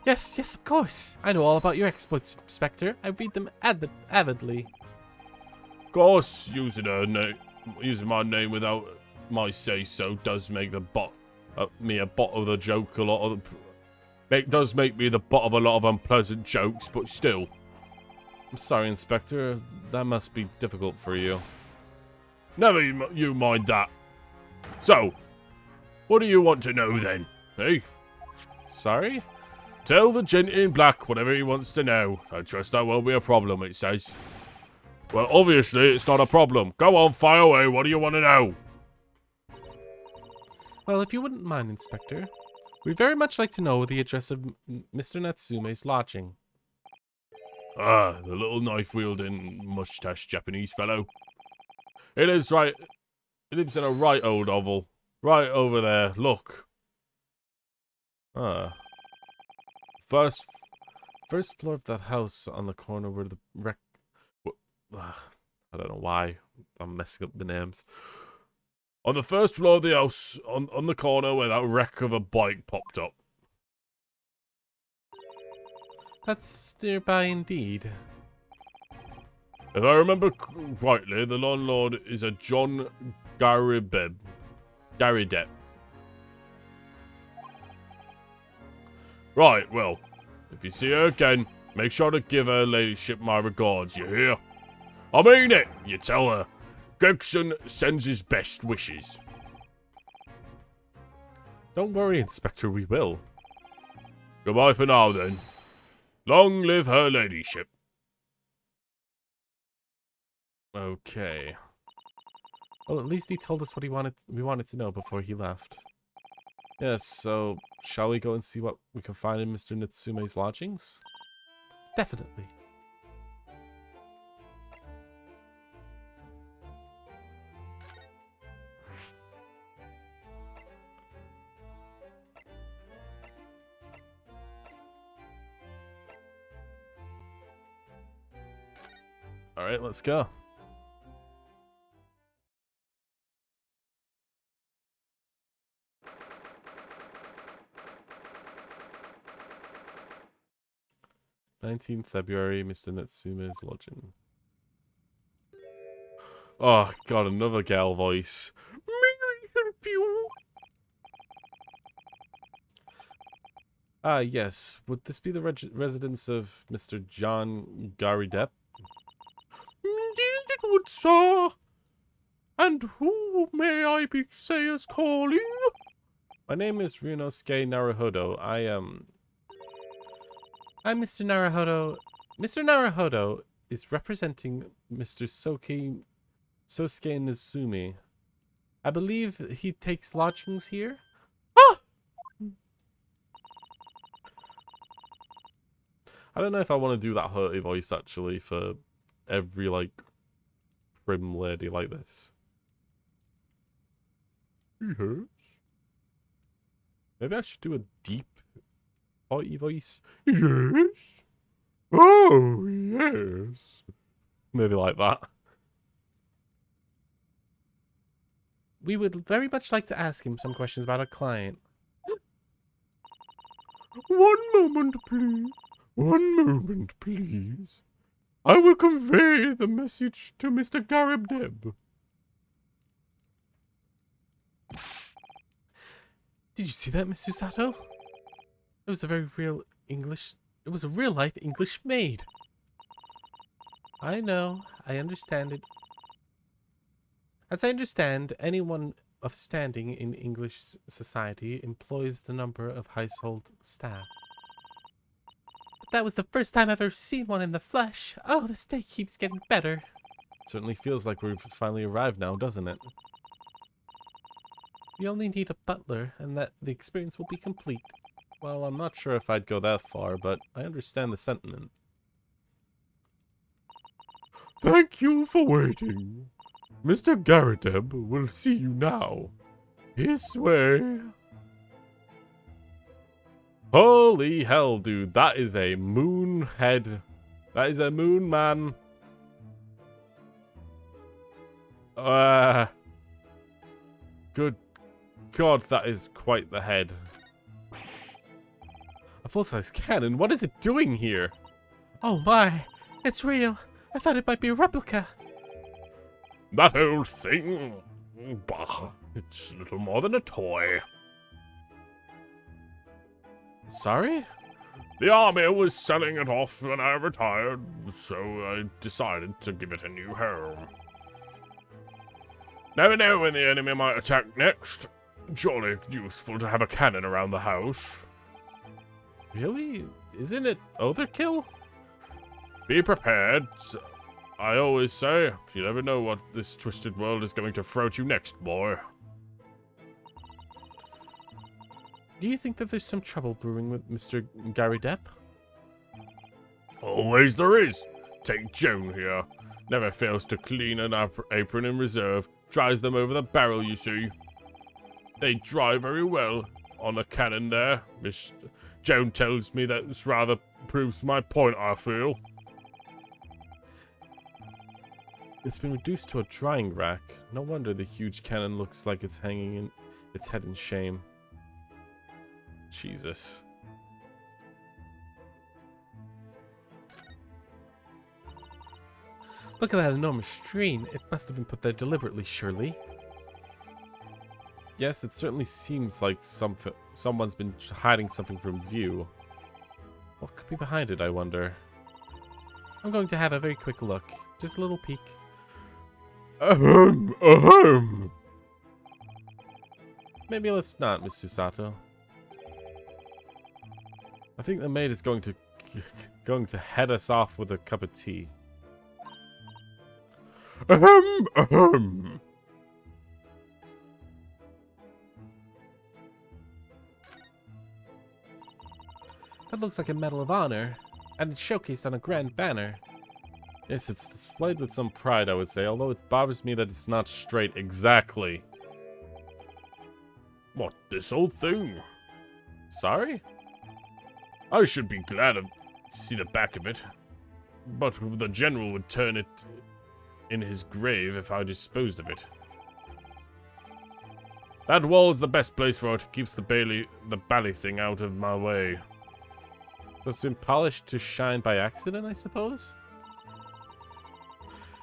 Speaker 3: Yes, yes, of course. I know all about your exploits, Inspector. I read them avidly. Of course, using my name without my say-so does make me a butt of the joke a lot of. It does make me the butt of a lot of unpleasant jokes, but still. I'm sorry, Inspector. That must be difficult for you. Never you mind that.
Speaker 1: So, what do you want to know then? Hey?
Speaker 3: Sorry?
Speaker 1: Tell the gent in black whatever he wants to know. I trust that won't be a problem, it says. Well, obviously, it's not a problem. Go on, fire away. What do you want to know?
Speaker 3: Well, if you wouldn't mind, Inspector, we'd very much like to know the address of Mr. Natsume's lodging.
Speaker 1: Ah, the little knife-wielding, mustache Japanese fellow. It lives right... It lives in a right old oval. Right over there. Look. Ah. First floor of that house on the corner where the wreck... I don't know why I'm messing up the names. On the first floor of the house, on the corner where that wreck of a bike popped up.
Speaker 3: That's nearby indeed.
Speaker 1: If I remember rightly, the landlord is a John Garibeb. Garidep. Right, well, if you see her again, make sure to give her ladyship my regards, you hear? I mean it, you tell her. Gregson sends his best wishes.
Speaker 3: Don't worry, Inspector, we will.
Speaker 1: Goodbye for now, then. Long live her ladyship.
Speaker 3: Okay. Well, at least he told us what we wanted to know before he left. Yes, so shall we go and see what we can find in Mr. Natsume's lodgings? Definitely. All right, let's go. February 19th, Mr. Natsume's lodging. Oh, God, another gal voice. May I help you? Ah, yes. Would this be the residence of Mr. John Garidep?
Speaker 1: Indeed it would, sir. And who may I be say is calling?
Speaker 3: My name is Ryunosuke Naruhodo. I'm Mr. Naruhodo. Mr. Naruhodo is representing Mr. Sosuke Nazumi. I believe he takes lodgings here?
Speaker 1: Ah!
Speaker 3: I don't know if I want to do that hurty voice, actually, for every, like, prim lady like this.
Speaker 1: Yes.
Speaker 3: Maybe I should do a deep, haughty voice.
Speaker 1: Yes. Oh, yes.
Speaker 3: Maybe like that. We would very much like to ask him some questions about our client.
Speaker 1: One moment, please. One moment, please. I will convey the message to Mr. Garibdeb.
Speaker 3: Did you see that, Miss Susato? It was a very real English... It was a real-life English maid. I know. I understand it. As I understand, anyone of standing in English society employs the number of household staff. But that was the first time I've ever seen one in the flesh. Oh, this day keeps getting better. It certainly feels like we've finally arrived now, doesn't it? We only need a butler, and that the experience will be complete. Well, I'm not sure if I'd go that far, but I understand the sentiment.
Speaker 1: Thank you for waiting. Mr. Garideb will see you now. This way.
Speaker 3: Holy hell, dude. That is a moon head. That is a moon man. Good God, that is quite the head. A full-size cannon? What is it doing here? Oh my, it's real. I thought it might be a replica.
Speaker 1: That old thing? Bah, it's little more than a toy.
Speaker 3: Sorry?
Speaker 1: The army was selling it off when I retired, so I decided to give it a new home. Never know when the enemy might attack next. Jolly useful to have a cannon around the house.
Speaker 3: Really? Isn't it overkill?
Speaker 1: Be prepared. I always say, you never know what this twisted world is going to throw at you next, boy.
Speaker 3: Do you think that there's some trouble brewing with Mr. Gary Depp?
Speaker 1: Always there is. Take Joan here. Never fails to clean an apron in reserve. Dries them over the barrel, you see. They dry very well on a cannon there. Miss Joan tells me that this rather proves my point, I feel.
Speaker 3: It's been reduced to a drying rack. No wonder the huge cannon looks like it's hanging in its head in shame. Jesus. Look at that enormous screen. It must have been put there deliberately, surely. Yes, it certainly seems like someone's been hiding something from view. What could be behind it, I wonder? I'm going to have a very quick look. Just a little peek.
Speaker 1: Ahem, ahem.
Speaker 3: Maybe let's not, Miss Susato. I think the maid is going to head us off with a cup of tea.
Speaker 1: Ahem, ahem.
Speaker 3: That looks like a Medal of Honor, and it's showcased on a grand banner. Yes, it's displayed with some pride, I would say, although it bothers me that it's not straight exactly.
Speaker 1: What, this old thing?
Speaker 3: Sorry?
Speaker 1: I should be glad to see the back of it. But the general would turn it in his grave if I disposed of it. That wall's the best place for it. Keeps the bally thing out of my way.
Speaker 3: So it's been polished to shine by accident, I suppose?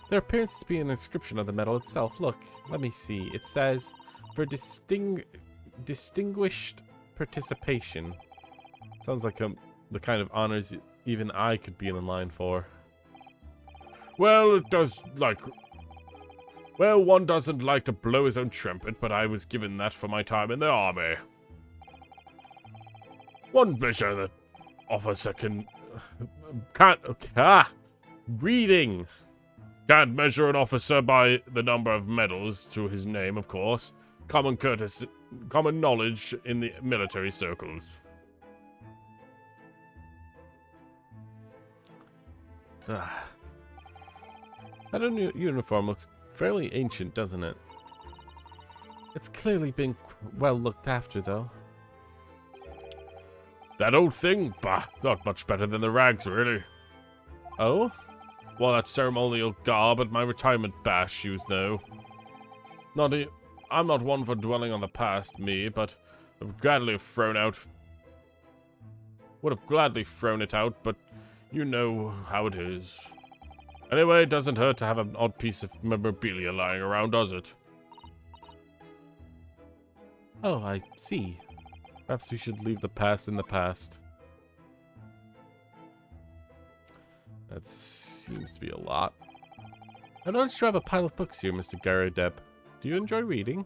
Speaker 3: There appears to be an inscription on the medal itself. Look, let me see. It says, for distinguished participation. Sounds like the kind of honors even I could be in line for.
Speaker 1: Well, it does like... Well, one doesn't like to blow his own trumpet, but I was given that for my time in the army. One measure that officer
Speaker 3: reading!
Speaker 1: Can't measure an officer by the number of medals to his name, of course. Common courtesy, common knowledge in the military circles.
Speaker 3: That uniform looks fairly ancient, doesn't it? It's clearly been well looked after, though.
Speaker 1: That old thing? Bah, not much better than the rags, really.
Speaker 3: Oh?
Speaker 1: Well, that ceremonial garb at my retirement bash, you know. I'm not one for dwelling on the past, me, but would have gladly thrown it out, but you know how it is. Anyway, it doesn't hurt to have an odd piece of memorabilia lying around, does it?
Speaker 3: Oh, I see. Perhaps we should leave the past in the past. That seems to be a lot. I noticed you have a pile of books here, Mr. Gary Depp. Do you enjoy reading?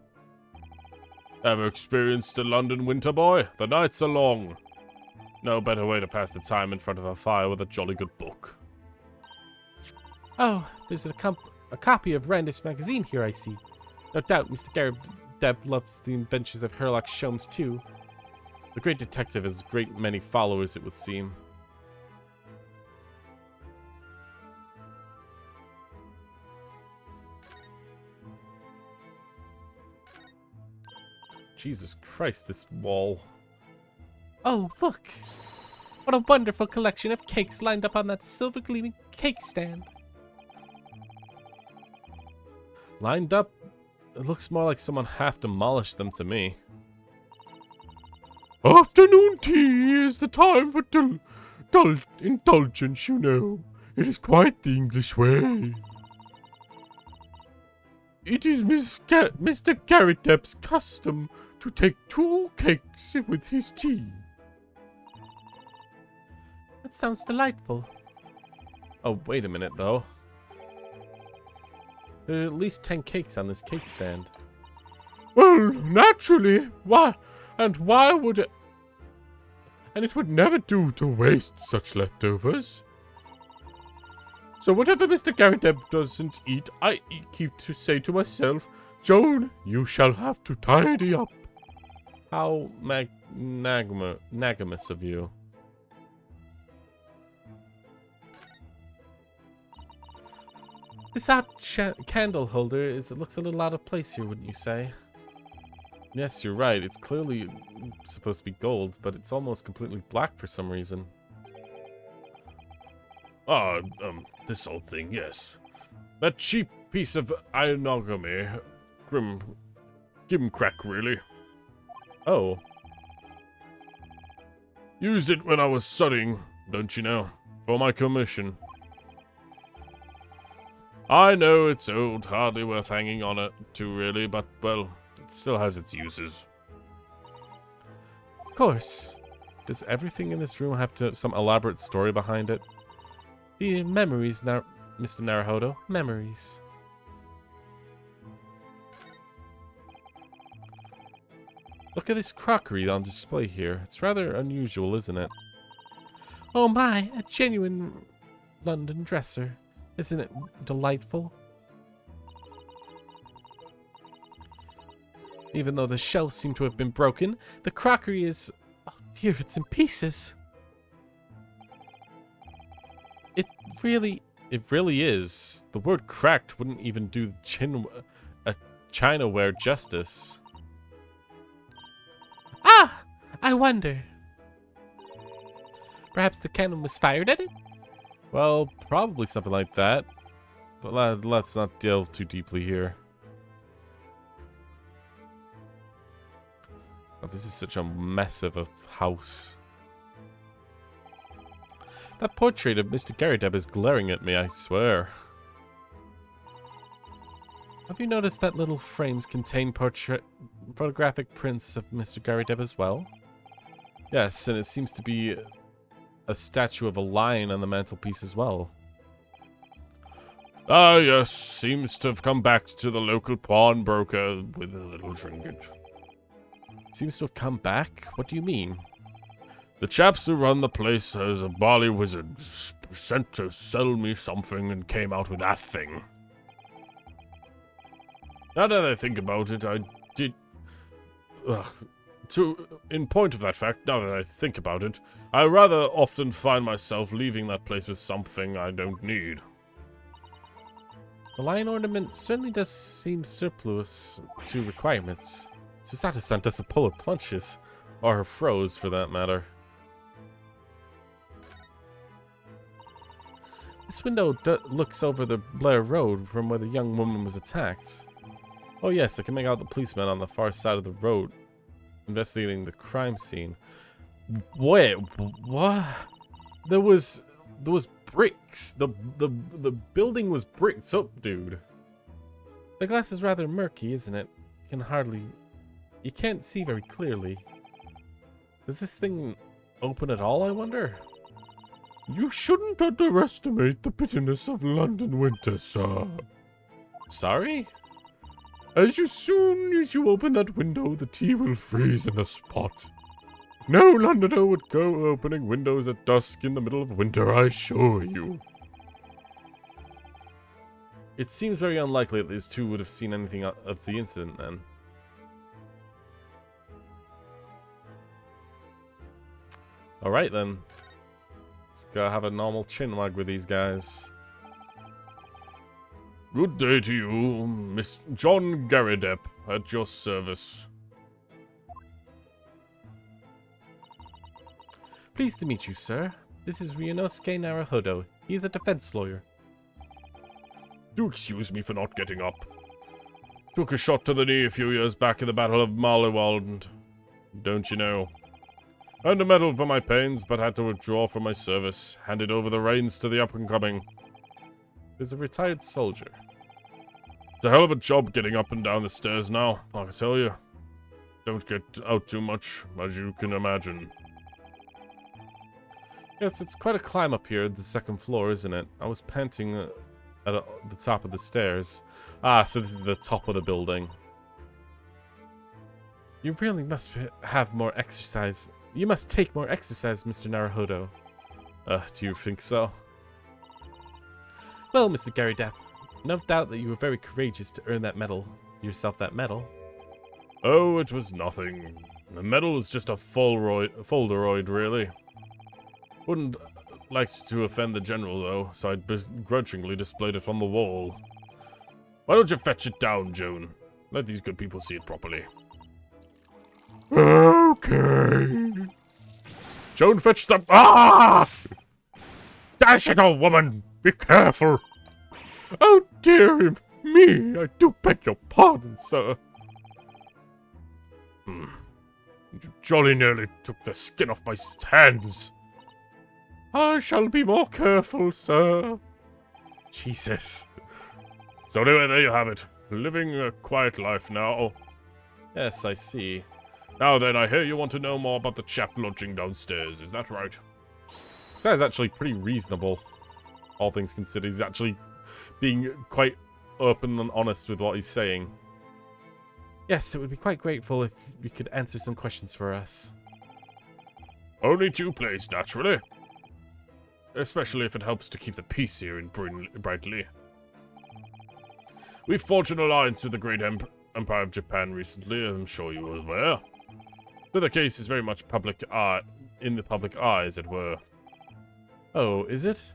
Speaker 1: Ever experienced a London winter, boy? The nights are long. No better way to pass the time in front of a fire with a jolly good book.
Speaker 3: Oh, there's a copy of Randis magazine here, I see. No doubt Mr. Gary Depp loves the adventures of Sherlock Holmes too. The great detective has a great many followers, it would seem. Jesus Christ, this wall. Oh, look! What a wonderful collection of cakes lined up on that silver gleaming cake stand. Lined up? It looks more like someone half demolished them to me.
Speaker 1: Afternoon tea is the time for indulgence, you know. It is quite the English way. It is Mr. Gary Depp's custom to take 2 cakes with his tea.
Speaker 3: That sounds delightful. Oh, wait a minute, though. There are at least 10 cakes on this cake stand.
Speaker 1: Well, naturally. Why? And why would it? And it would never do to waste such leftovers. So whatever Mr. Garrideb doesn't eat, I keep to say to myself, Joan, you shall have to tidy up.
Speaker 3: How magnanimous of you. This odd candle holder looks a little out of place here, wouldn't you say? Yes, you're right. It's clearly supposed to be gold, but it's almost completely black for some reason.
Speaker 1: Ah, this old thing, yes. That cheap piece of ironogamy. Gimcrack, really.
Speaker 3: Oh.
Speaker 1: Used it when I was studying, don't you know? For my commission. I know it's old, hardly worth hanging on it to, really, but, well, it still has its uses.
Speaker 3: Of course. Does everything in this room have some elaborate story behind it? The memories, Mr. Naruhodo. Memories. Look at this crockery on display here. It's rather unusual, isn't it? Oh my, a genuine London dresser. Isn't it delightful? Even though the shelves seem to have been broken, the crockery is... Oh dear, it's in pieces. It really is. The word cracked wouldn't even do Chinaware justice. Ah! I wonder. Perhaps the cannon was fired at it? Well, probably something like that. But let's not delve too deeply here. Oh, this is such a mess of a house. That portrait of Mr. Garrideb is glaring at me, I swear. Have you noticed that little frames contain photographic prints of Mr. Garrideb as well? Yes, and it seems to be a statue of a lion on the mantelpiece as well.
Speaker 1: Ah, yes, seems to have come back to the local pawnbroker with a little trinket.
Speaker 3: Seems to have come back? What do you mean?
Speaker 1: The chaps who run the place as a barley wizard sent to sell me something and came out with that thing. Now that I think about it, I did... in point of that fact, now that I think about it, I rather often find myself leaving that place with something I don't need.
Speaker 3: The lion ornament certainly does seem surplus to requirements. Susato-san doesn't pull her punches, or her froze for that matter. This window looks over the Blair Road from where the young woman was attacked. Oh yes, I can make out the policeman on the far side of the road investigating the crime scene. Wait, what? There was bricks. The building was bricked up, dude. The glass is rather murky, isn't it? You can't see very clearly. Does this thing open at all, I wonder?
Speaker 1: You shouldn't underestimate the bitterness of London winter, sir.
Speaker 3: Sorry?
Speaker 1: As soon as you open that window, the tea will freeze in the spot. No Londoner would go opening windows at dusk in the middle of winter, I assure you.
Speaker 3: It seems very unlikely that these two would have seen anything of the incident then. Alright then. Let's go have a normal chinwag with these guys.
Speaker 1: Good day to you, Miss John Garrideb, at your service.
Speaker 3: Pleased to meet you, sir. This is Ryunosuke Naruhodo. He is a defense lawyer.
Speaker 1: Do excuse me for not getting up. Took a shot to the knee a few years back in the Battle of Maliwald, don't you know? Earned a medal for my pains, but had to withdraw from my service. Handed over the reins to the up-and-coming.
Speaker 3: He's a retired soldier.
Speaker 1: It's a hell of a job getting up and down the stairs now, I tell you. Don't get out too much, as you can imagine.
Speaker 3: Yes, it's quite a climb up here, the second floor, isn't it? I was panting
Speaker 1: at the top of the stairs. Ah, so this is the top of the building. You really must have more exercise. You must take more exercise, Mr. Naruhodo. Do you think so? Well, Mr. Gary Depp, no doubt that you were very courageous to earn that medal. Yourself that medal. Oh, it was nothing. The medal was just a folderoid, really. Wouldn't like to offend the general, though, so I begrudgingly displayed it on the wall. Why don't you fetch it down, Joan? Let these good people see it properly. Okay. Joan, fetch them. Ah! Dash it, old woman! Be careful! Oh dear me! I do beg your pardon, sir. You jolly nearly took the skin off my hands. I shall be more careful, sir. Jesus. So anyway, there you have it. Living a quiet life now. Yes, I see. Now then, I hear you want to know more about the chap lodging downstairs. Is that right? This guy's actually pretty reasonable. All things considered, he's actually being quite open and honest with what he's saying. Yes, it would be quite grateful if you could answer some questions for us. Only 2 plays, naturally. Especially if it helps to keep the peace here in Brightly. We've forged an alliance with the great Empire of Japan recently, I'm sure you are aware. So the case is very much in the public eye, as it were. Oh, is it?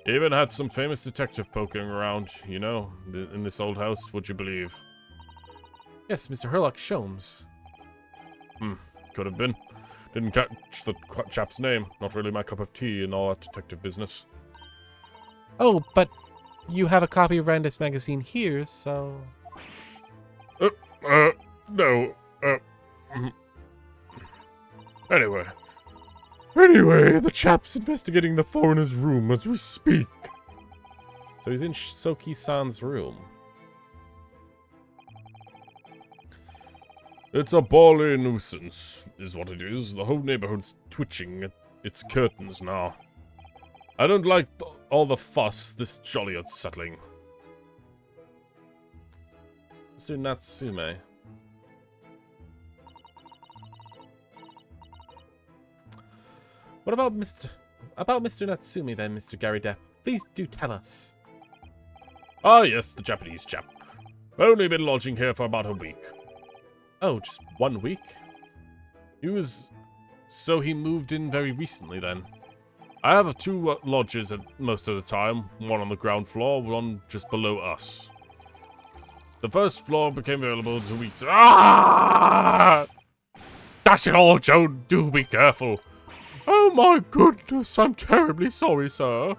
Speaker 1: Even had some famous detective poking around, you know, in this old house, would you believe? Yes, Mr. Herlock Sholmes. Could have been. Didn't catch the chap's name. Not really my cup of tea in all that detective business. Oh, but you have a copy of Randus magazine here, so... No. Anyway, the chap's investigating the foreigner's room as we speak. So he's in Soki-san's room. It's a bally nuisance, is what it is. The whole neighborhood's twitching at its curtains now. I don't like all the fuss this jolly unsettling. Mr. Natsume. What about Mr. Natsume then, Mr. Gary Depp? Please do tell us. Ah, yes, the Japanese chap. Only been lodging here for about a week. Oh, just 1 week? So he moved in very recently then. I have 2 lodges at most of the time. One on the ground floor, one just below us. The first floor became available 2 weeks. Ah! Dash it all, Joan, do be careful. Oh my goodness, I'm terribly sorry, sir.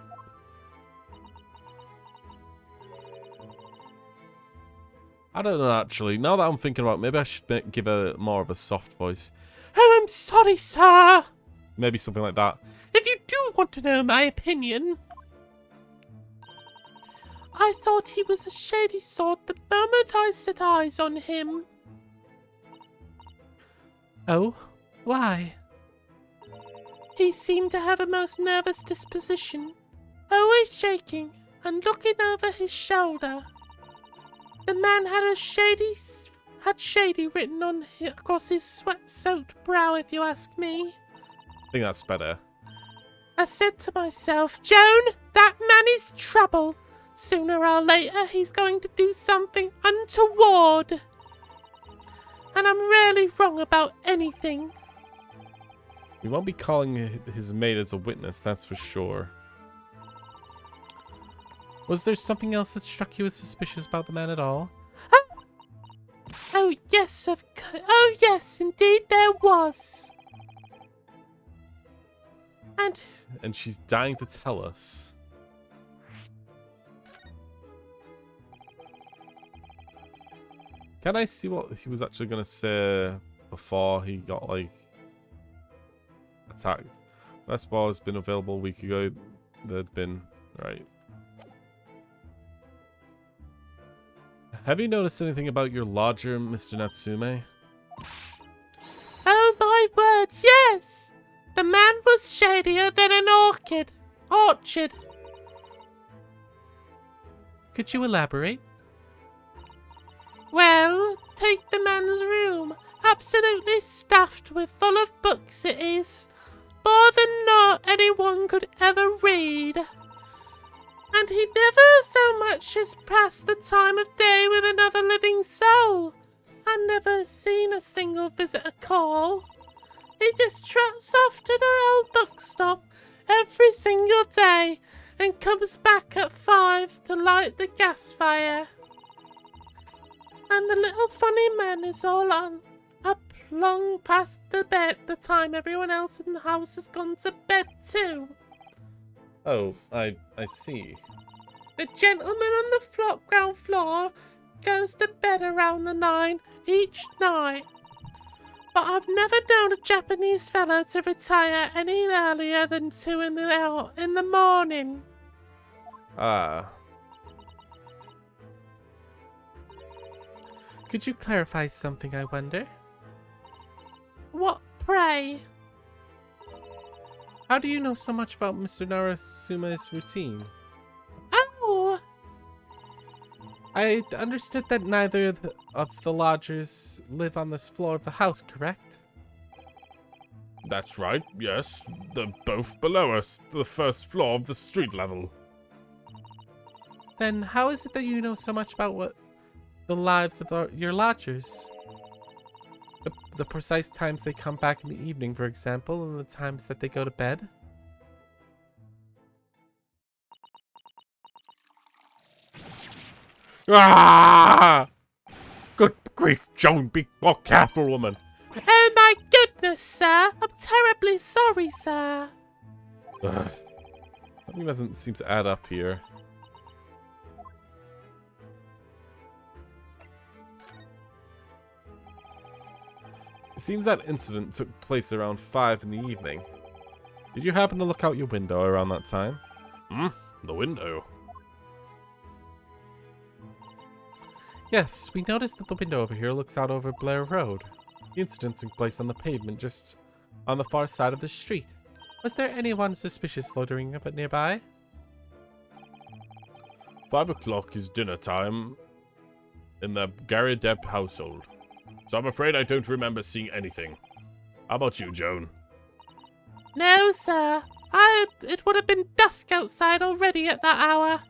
Speaker 1: I don't know, actually. Now that I'm thinking about it, maybe I should give a more of a soft voice. Oh, I'm sorry, sir. Maybe something like that. If you do want to know my opinion. I thought he was a shady sort the moment I set eyes on him. Oh, why? He seemed to have a most nervous disposition, always shaking and looking over his shoulder. The man had shady written on across his sweat-soaked brow, if you ask me. I think that's better. I said to myself, Joan, that man is trouble. Sooner or later, he's going to do something untoward. And I'm rarely wrong about anything. We won't be calling his maid as a witness, that's for sure. Was there something else that struck you as suspicious about the man at all? Oh yes, oh yes, indeed there was. And she's dying to tell us. Can I see what he was actually going to say before he got, like, attacked? First ball has been available a week ago. There'd been... Right. Have you noticed anything about your lodger, Mr. Natsume? Oh my word, yes! The man was shadier than an orchard.
Speaker 3: Could you elaborate? Well, take the man's room. Absolutely stuffed with full of books it is. More than not anyone could ever read. And he never so much as passed the time of day with another living soul. I never seen a single visitor call. He just trots off to the old bookstop every single day and comes back at 5 to light the gas fire. And the little funny man is all on, up long past the time everyone else in the house has gone to bed too.
Speaker 1: Oh, I see.
Speaker 3: The gentleman on the ground floor goes to bed around the 9 each night. But I've never known a Japanese fella to retire any earlier than 2 in the morning.
Speaker 1: Ah.
Speaker 3: Could you clarify something, I wonder? What, pray? How do you know so much about Mr. Narasume's routine? Oh! I understood that neither of the lodgers live on this floor of the house, correct?
Speaker 1: That's right, yes. They're both below us, the first floor of the street level.
Speaker 3: Then how is it that you know so much about the lives of your lodgers? The precise times they come back in the evening, for example, and the times that they go to bed?
Speaker 1: Ah! Good grief, Joan, be more careful, woman.
Speaker 3: Oh my goodness, sir! I'm terribly sorry, sir.
Speaker 1: Something doesn't seem to add up here. It seems that incident took place around 5 in the evening. Did you happen to look out your window around that time? The window?
Speaker 3: Yes, we noticed that the window over here looks out over Blair Road. The incident took place on the pavement just on the far side of the street. Was there anyone suspicious loitering up nearby?
Speaker 1: 5 o'clock is dinner time in the Gary Depp household. So I'm afraid I don't remember seeing anything. How about you, Joan?
Speaker 3: No, sir. It would have been dusk outside already at that hour.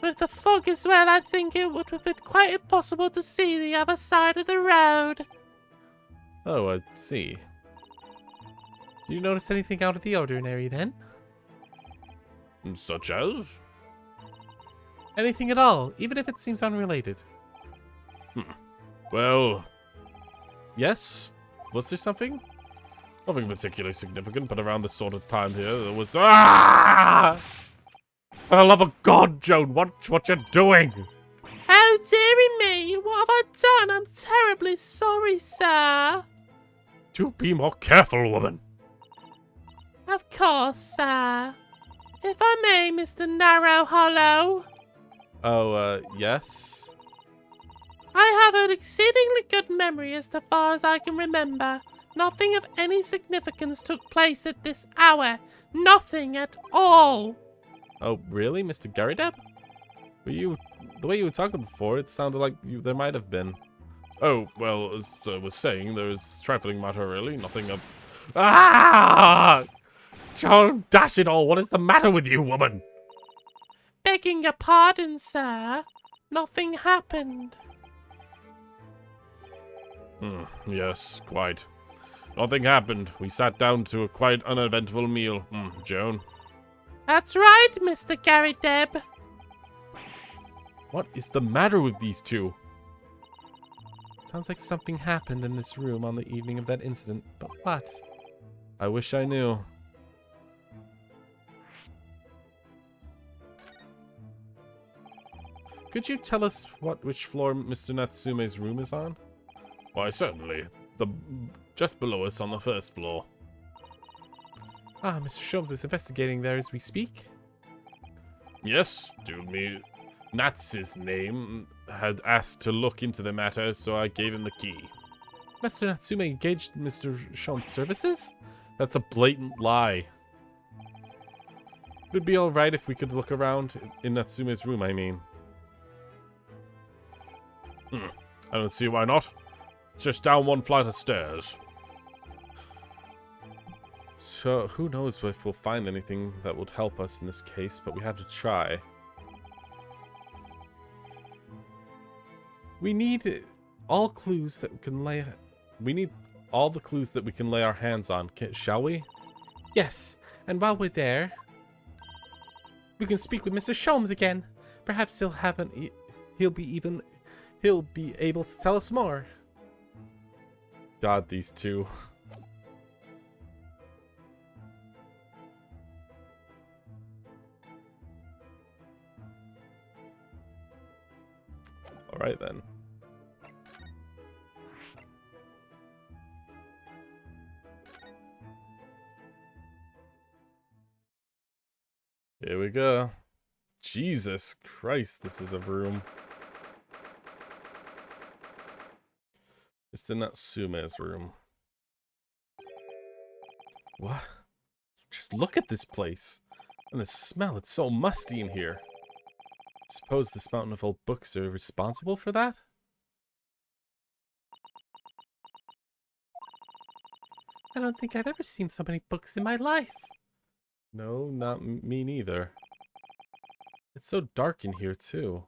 Speaker 3: With the fog as well, I think it would have been quite impossible to see the other side of the road.
Speaker 1: Oh, I see.
Speaker 3: Do you notice anything out of the ordinary then?
Speaker 1: Such as?
Speaker 3: Anything at all, even if it seems unrelated.
Speaker 1: Well, yes. Was there something? Nothing particularly significant, but around this sort of time here, there was... Ah! For the love of God, Joan, watch what you're doing!
Speaker 3: Oh, dearie me, what have I done? I'm terribly sorry, sir.
Speaker 1: Do be more careful, woman.
Speaker 3: Of course, sir. If I may, Mr. Narrow Hollow.
Speaker 1: Oh, yes?
Speaker 3: I have an exceedingly good memory as far as I can remember. Nothing of any significance took place at this hour. Nothing at all.
Speaker 1: Oh, really, Mr. Garideb? The way you were talking before, it sounded like there might have been. Oh, well, as I was saying, there is trifling matter, really. Nothing of... Ah! Joan, dash it all, what is the matter with you, woman?
Speaker 3: Begging your pardon, sir. Nothing happened.
Speaker 1: Yes, quite. Nothing happened. We sat down to a quite uneventful meal. Joan?
Speaker 3: That's right, Mr. Gary Deb.
Speaker 1: What is the matter with these two?
Speaker 3: Sounds like something happened in this room on the evening of that incident, but what?
Speaker 1: I wish I knew.
Speaker 3: Could you tell us which floor Mr. Natsume's room is on?
Speaker 1: Why, certainly. Just below us on the first floor.
Speaker 3: Ah, Mr. Sholmes is investigating there as we speak.
Speaker 1: Yes, told me Nat's name had asked to look into the matter, so I gave him the key.
Speaker 3: Mr. Natsume engaged Mr. Sholmes' services?
Speaker 1: That's a blatant lie.
Speaker 3: Would it be alright if we could look around in Natsume's room, I mean?
Speaker 1: I don't see why not. It's just down one flight of stairs.
Speaker 3: So, who knows if we'll find anything that would help us in this case, but we have to try. We need all clues that we can lay... We need all the clues that we can lay our hands on, shall we? Yes, and while we're there, we can speak with Mr. Sholmes again. Perhaps he'll have he'll be able to tell us more. God, these two. All right then. Here we go. Jesus Christ, this is a room. Mr. Natsume's room. What? Just look at this place. And the smell, it's so musty in here. Suppose this mountain of old books are responsible for that? I don't think I've ever seen so many books in my life. No, not me neither. It's so dark in here, too.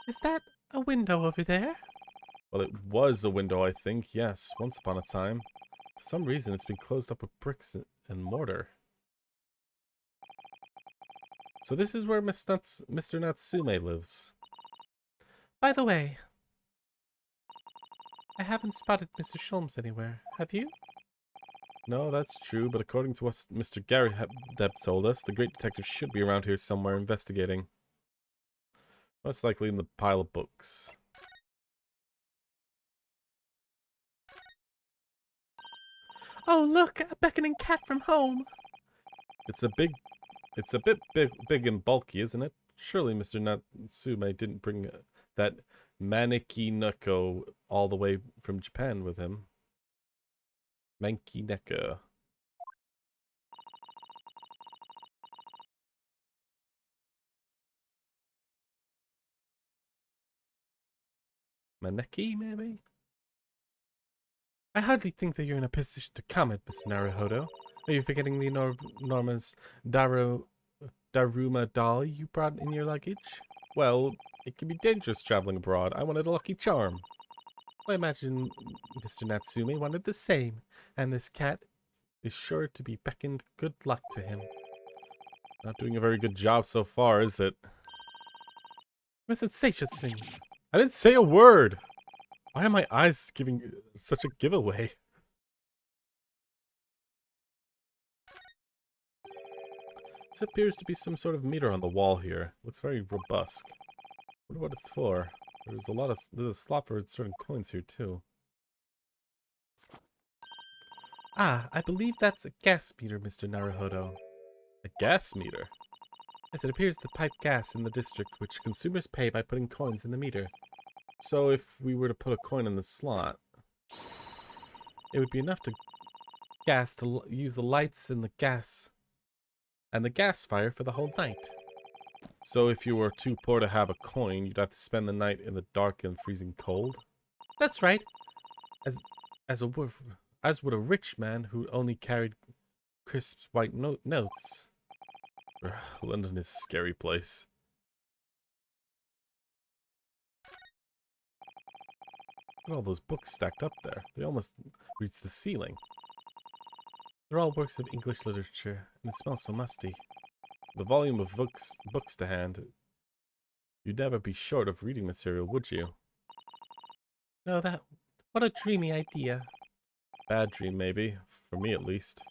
Speaker 3: Is that a window over there? Well, it was a window, I think. Yes, once upon a time. For some reason, it's been closed up with bricks and mortar. So this is where Mr. Natsume lives. By the way, I haven't spotted Mr. Sholmes anywhere. Have you? No, that's true, but according to what Mr. Gary Depp told us, the great detective should be around here somewhere investigating. Most likely in the pile of books. Oh, look! A beckoning cat from home! It's a bit big and bulky, isn't it? Surely Mr. Natsume didn't bring that Maneki Neko all the way from Japan with him. Maneki Neko. Maneki, maybe? I hardly think that you're in a position to comment, Mr. Naruhodo. Are you forgetting the enormous Daruma doll you brought in your luggage? Well, it can be dangerous traveling abroad. I wanted a lucky charm. I imagine Mr. Natsume wanted the same, and this cat is sure to be beckoned good luck to him. Not doing a very good job so far, is it? You mustn't say such things. I didn't say a word! Why are my eyes giving such a giveaway? This appears to be some sort of meter on the wall here. Looks very robust. Wonder what it's for. There's a slot for certain coins here too. Ah, I believe that's a gas meter, Mr. Naruhodo. A gas meter? Yes, it appears to pipe gas in the district, which consumers pay by putting coins in the meter. So if we were to put a coin in the slot, it would be enough to use the lights and the gas fire for the whole night. So if you were too poor to have a coin, you'd have to spend the night in the dark and freezing cold? That's right. As would a rich man who only carried crisp white notes. London is a scary place. Look at all those books stacked up there. They almost reach the ceiling. They're all works of English literature, and it smells so musty. The volume of books to hand, you'd never be short of reading material, would you? No, what a dreamy idea. Bad dream, maybe. For me, at least.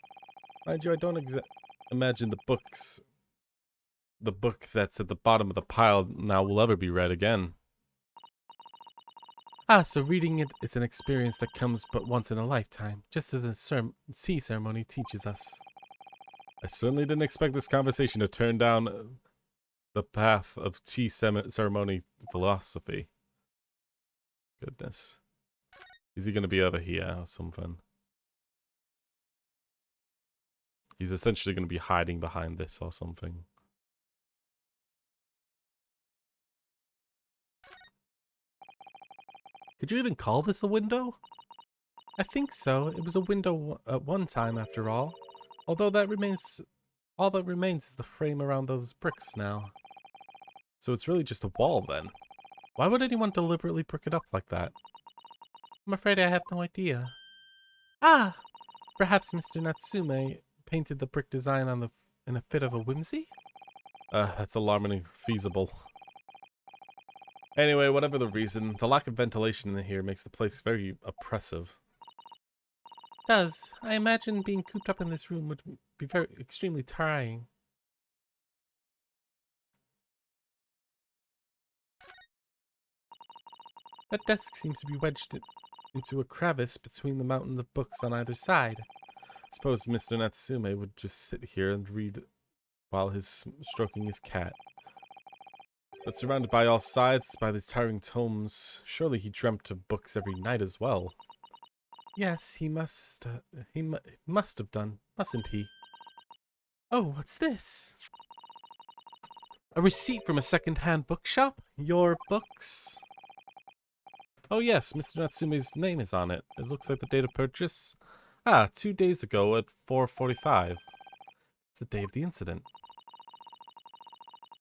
Speaker 3: Mind you, I don't imagine the book that's at the bottom of the pile now will ever be read again. Ah, so reading it is an experience that comes but once in a lifetime, just as a tea ceremony teaches us. I certainly didn't expect this conversation to turn down the path of tea ceremony philosophy. Goodness. Is he going to be over here or something? He's essentially going to be hiding behind this or something. Could you even call this a window? I think so. It was a window at one time, after all. Although all that remains is the frame around those bricks now. So it's really just a wall then. Why would anyone deliberately brick it up like that? I'm afraid I have no idea. Ah! Perhaps Mr. Natsume painted the brick design in a fit of a whimsy? That's alarmingly feasible. Anyway, whatever the reason, the lack of ventilation in here makes the place very oppressive. Does. I imagine being cooped up in this room would be extremely trying. That desk seems to be wedged into a crevice between the mountain of books on either side. I suppose Mr. Natsume would just sit here and read while stroking his cat. But surrounded by all sides by these towering tomes, surely he dreamt of books every night as well. Yes, he must have done, mustn't he? Oh, what's this? A receipt from a second-hand bookshop? Your books? Oh yes, Mr. Natsume's name is on it. It looks like the date of purchase. 2 days ago at 4:45. It's the day of the incident.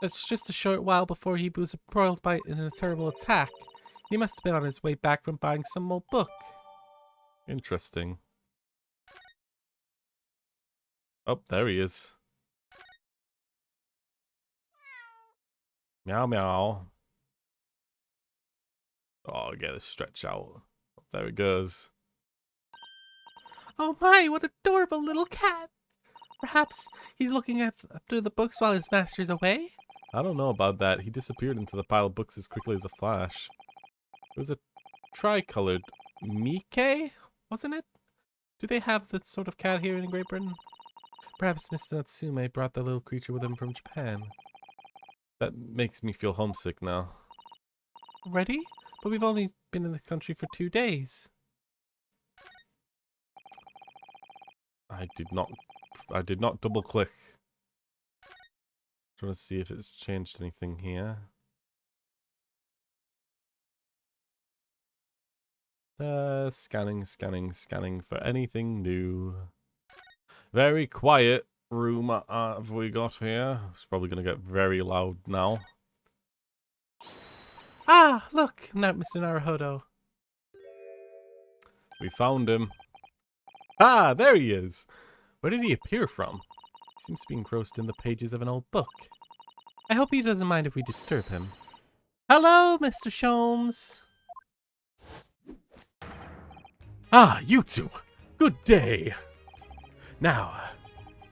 Speaker 3: It's just a short while before he was embroiled in a terrible attack. He must have been on his way back from buying some old book. Interesting. Oh, there he is. Meow meow. Oh, get a stretch out. There it goes. Oh my, what an adorable little cat. Perhaps he's looking after the books while his master's away? I don't know about that. He disappeared into the pile of books as quickly as a flash. It was a tricolored Mike, wasn't it? Do they have that sort of cat here in Great Britain? Perhaps Mr. Natsume brought the little creature with him from Japan. That makes me feel homesick now. Already? But we've only been in the country for 2 days. I did not double click. Trying to see if it's changed anything here. Scanning for anything new. Very quiet room have we got here. It's probably going to get very loud now. Ah, look, not Mr. Naruhodo. We found him. Ah, there he is. Where did he appear from? He seems to be engrossed in the pages of an old book. I hope he doesn't mind if we disturb him. Hello, Mr. Sholmes. Ah, you two. Good day. Now,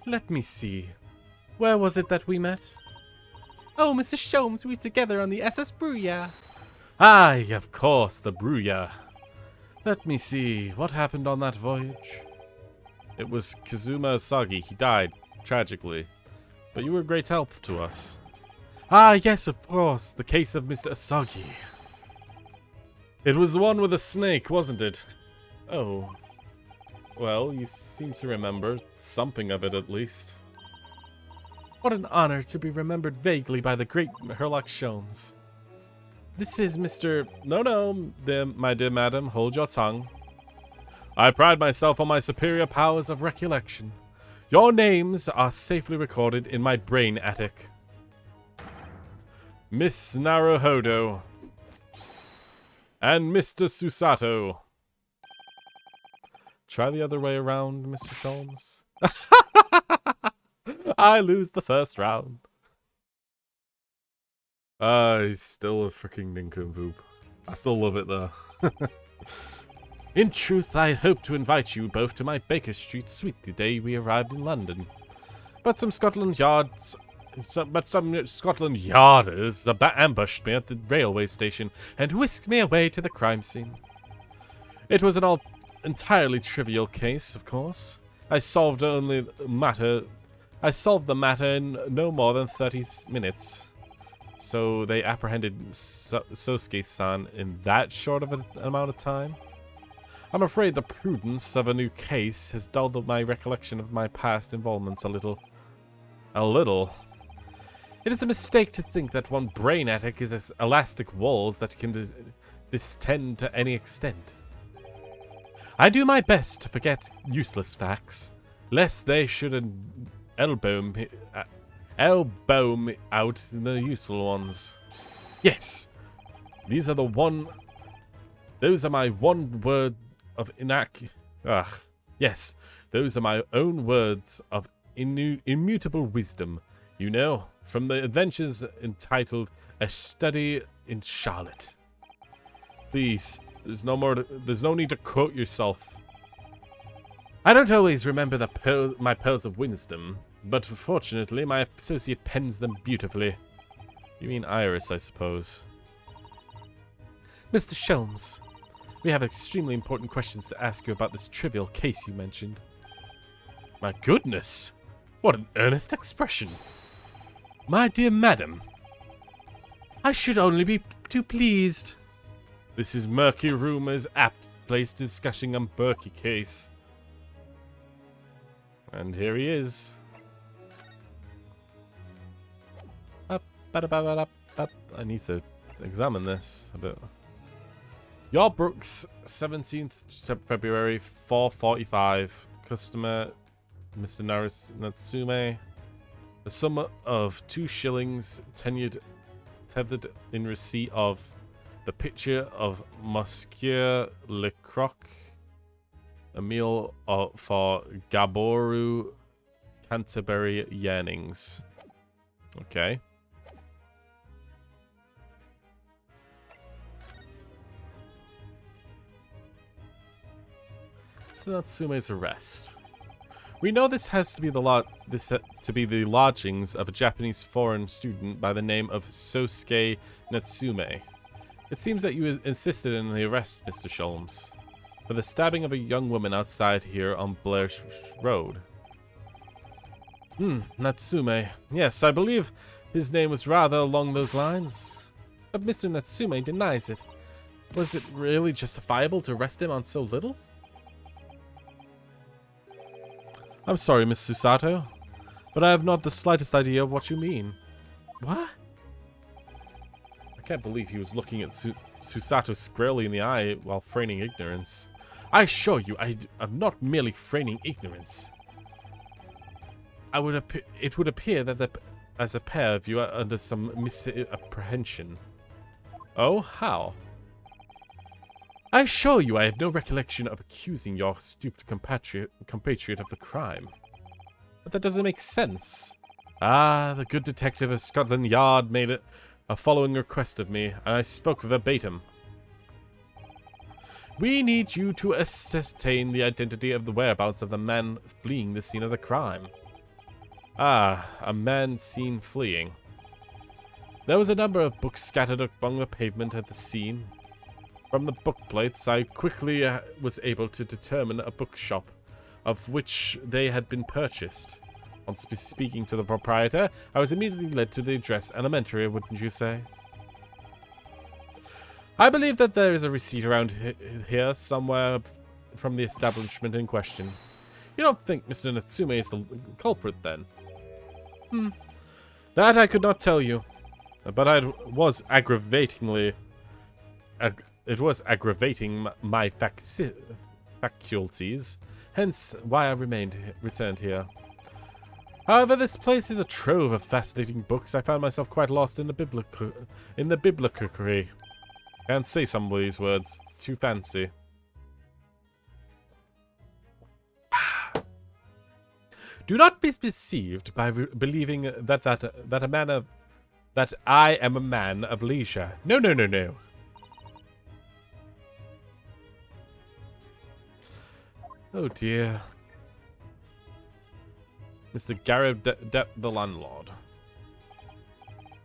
Speaker 3: let me see. Where was it that we met? Oh, Mr. Sholmes, we were together on the SS Bruya. Aye, of course, the Bruya. Let me see, what happened on that voyage? It was Kazuma Asagi. He died, tragically. But you were a great help to us. Ah, yes, of course, the case of Mr. Asagi. It was the one with the snake, wasn't it? Oh. Well, you seem to remember something of it, at least. What an honor to be remembered vaguely by the great Herlock Sholmes. This is Mr. No, my dear madam, hold your tongue. I pride myself on my superior powers of recollection. Your names are safely recorded in my brain attic. Miss Naruhodo. And Mr. Susato. Try the other way around, Mr. Sholmes. I lose the first round. He's still a freaking nincompoop. I still love it though. In truth, I hoped to invite you both to my Baker Street suite the day we arrived in London. But some Scotland Yarders ambushed me at the railway station and whisked me away to the crime scene. It was an entirely trivial case, of course. I solved the matter in no more than 30 minutes. So they apprehended Sosuke-san in that short of an amount of time? I'm afraid the prudence of a new case has dulled my recollection of my past involvements a little. A little? It is a mistake to think that one brain attic is as elastic walls that can this tend to any extent. I do my best to forget useless facts, lest they should elbow me out the useful ones. Yes, those are my one word of yes, those are my own words of immutable wisdom, you know, from the adventures entitled A Study in Charlotte. Please, there's no need to quote yourself. I don't always remember my pearls of wisdom, but fortunately my associate pens them beautifully. You mean Iris, I suppose. Mr. Shelms, we have extremely important questions to ask you about this trivial case you mentioned. My goodness, what an earnest expression. My dear madam, I should only be too pleased. This is Murky Rumor's apt place discussing a murky case. And here he is. I need to examine this a bit. Yorbrooks, 17th February, 4:45. Customer, Mr. Natsume. The sum of 2 shillings tethered in receipt of the picture of Monsieur Lecroc. A meal for Gaboru Canterbury Yearnings. Okay. Mr. Natsume's arrest. We know this has to be the lodgings of a Japanese foreign student by the name of Sosuke Natsume. It seems that you insisted in the arrest, Mr. Sholmes, for the stabbing of a young woman outside here on Blair Road. Natsume. Yes, I believe his name was rather along those lines. But Mr. Natsume denies it. Was it really justifiable to arrest him on so little? I'm sorry, Miss Susato, but I have not the slightest idea of what you mean. What? I can't believe he was looking at Susato squarely in the eye while feigning ignorance. I assure you, I am not merely feigning ignorance. It would appear that as a pair of you are under some misapprehension. Oh, how? I assure you I have no recollection of accusing your stupid compatriot of the crime. But that doesn't make sense. Ah, the good detective of Scotland Yard made a following request of me, and I spoke verbatim. We need you to ascertain the identity of the whereabouts of the man fleeing the scene of the crime. Ah, a man seen fleeing. There was a number of books scattered along the pavement at the scene. From the book plates, I quickly was able to determine a bookshop of which they had been purchased. On speaking to the proprietor, I was immediately led to the address. Elementary, wouldn't you say? I believe that there is a receipt around here somewhere from the establishment in question. You don't think Mr. Natsume is the culprit, then? That I could not tell you. But it was aggravating my faculties, hence why I returned here. However, this place is a trove of fascinating books. I found myself quite lost in the bibliography. Can't say some of these words, it's too fancy. Do not be deceived by believing that I am a man of leisure. No, no, no, no. Oh dear. Mr. Garrett Depp, the landlord.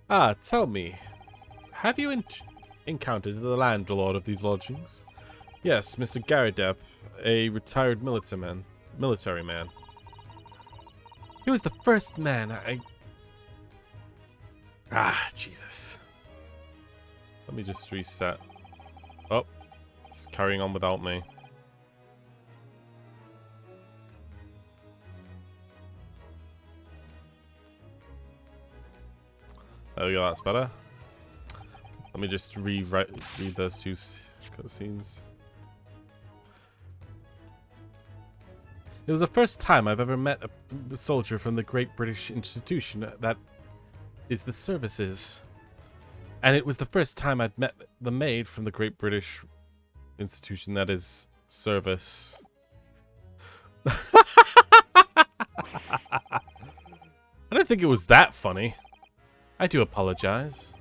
Speaker 3: Ah, tell me, have you encountered the landlord of these lodgings? Yes, Mr. Garrett Depp, a retired military man. He was the first man Ah, Jesus. Let me just reset. Oh, it's carrying on without me. There we go, that's better.
Speaker 1: Let me just read those two cutscenes. It was the first time I've ever met a soldier from the Great British Institution that is the services. And it was the first time I'd met the maid from the Great British Institution that is service. I don't think it was that funny. I do apologize.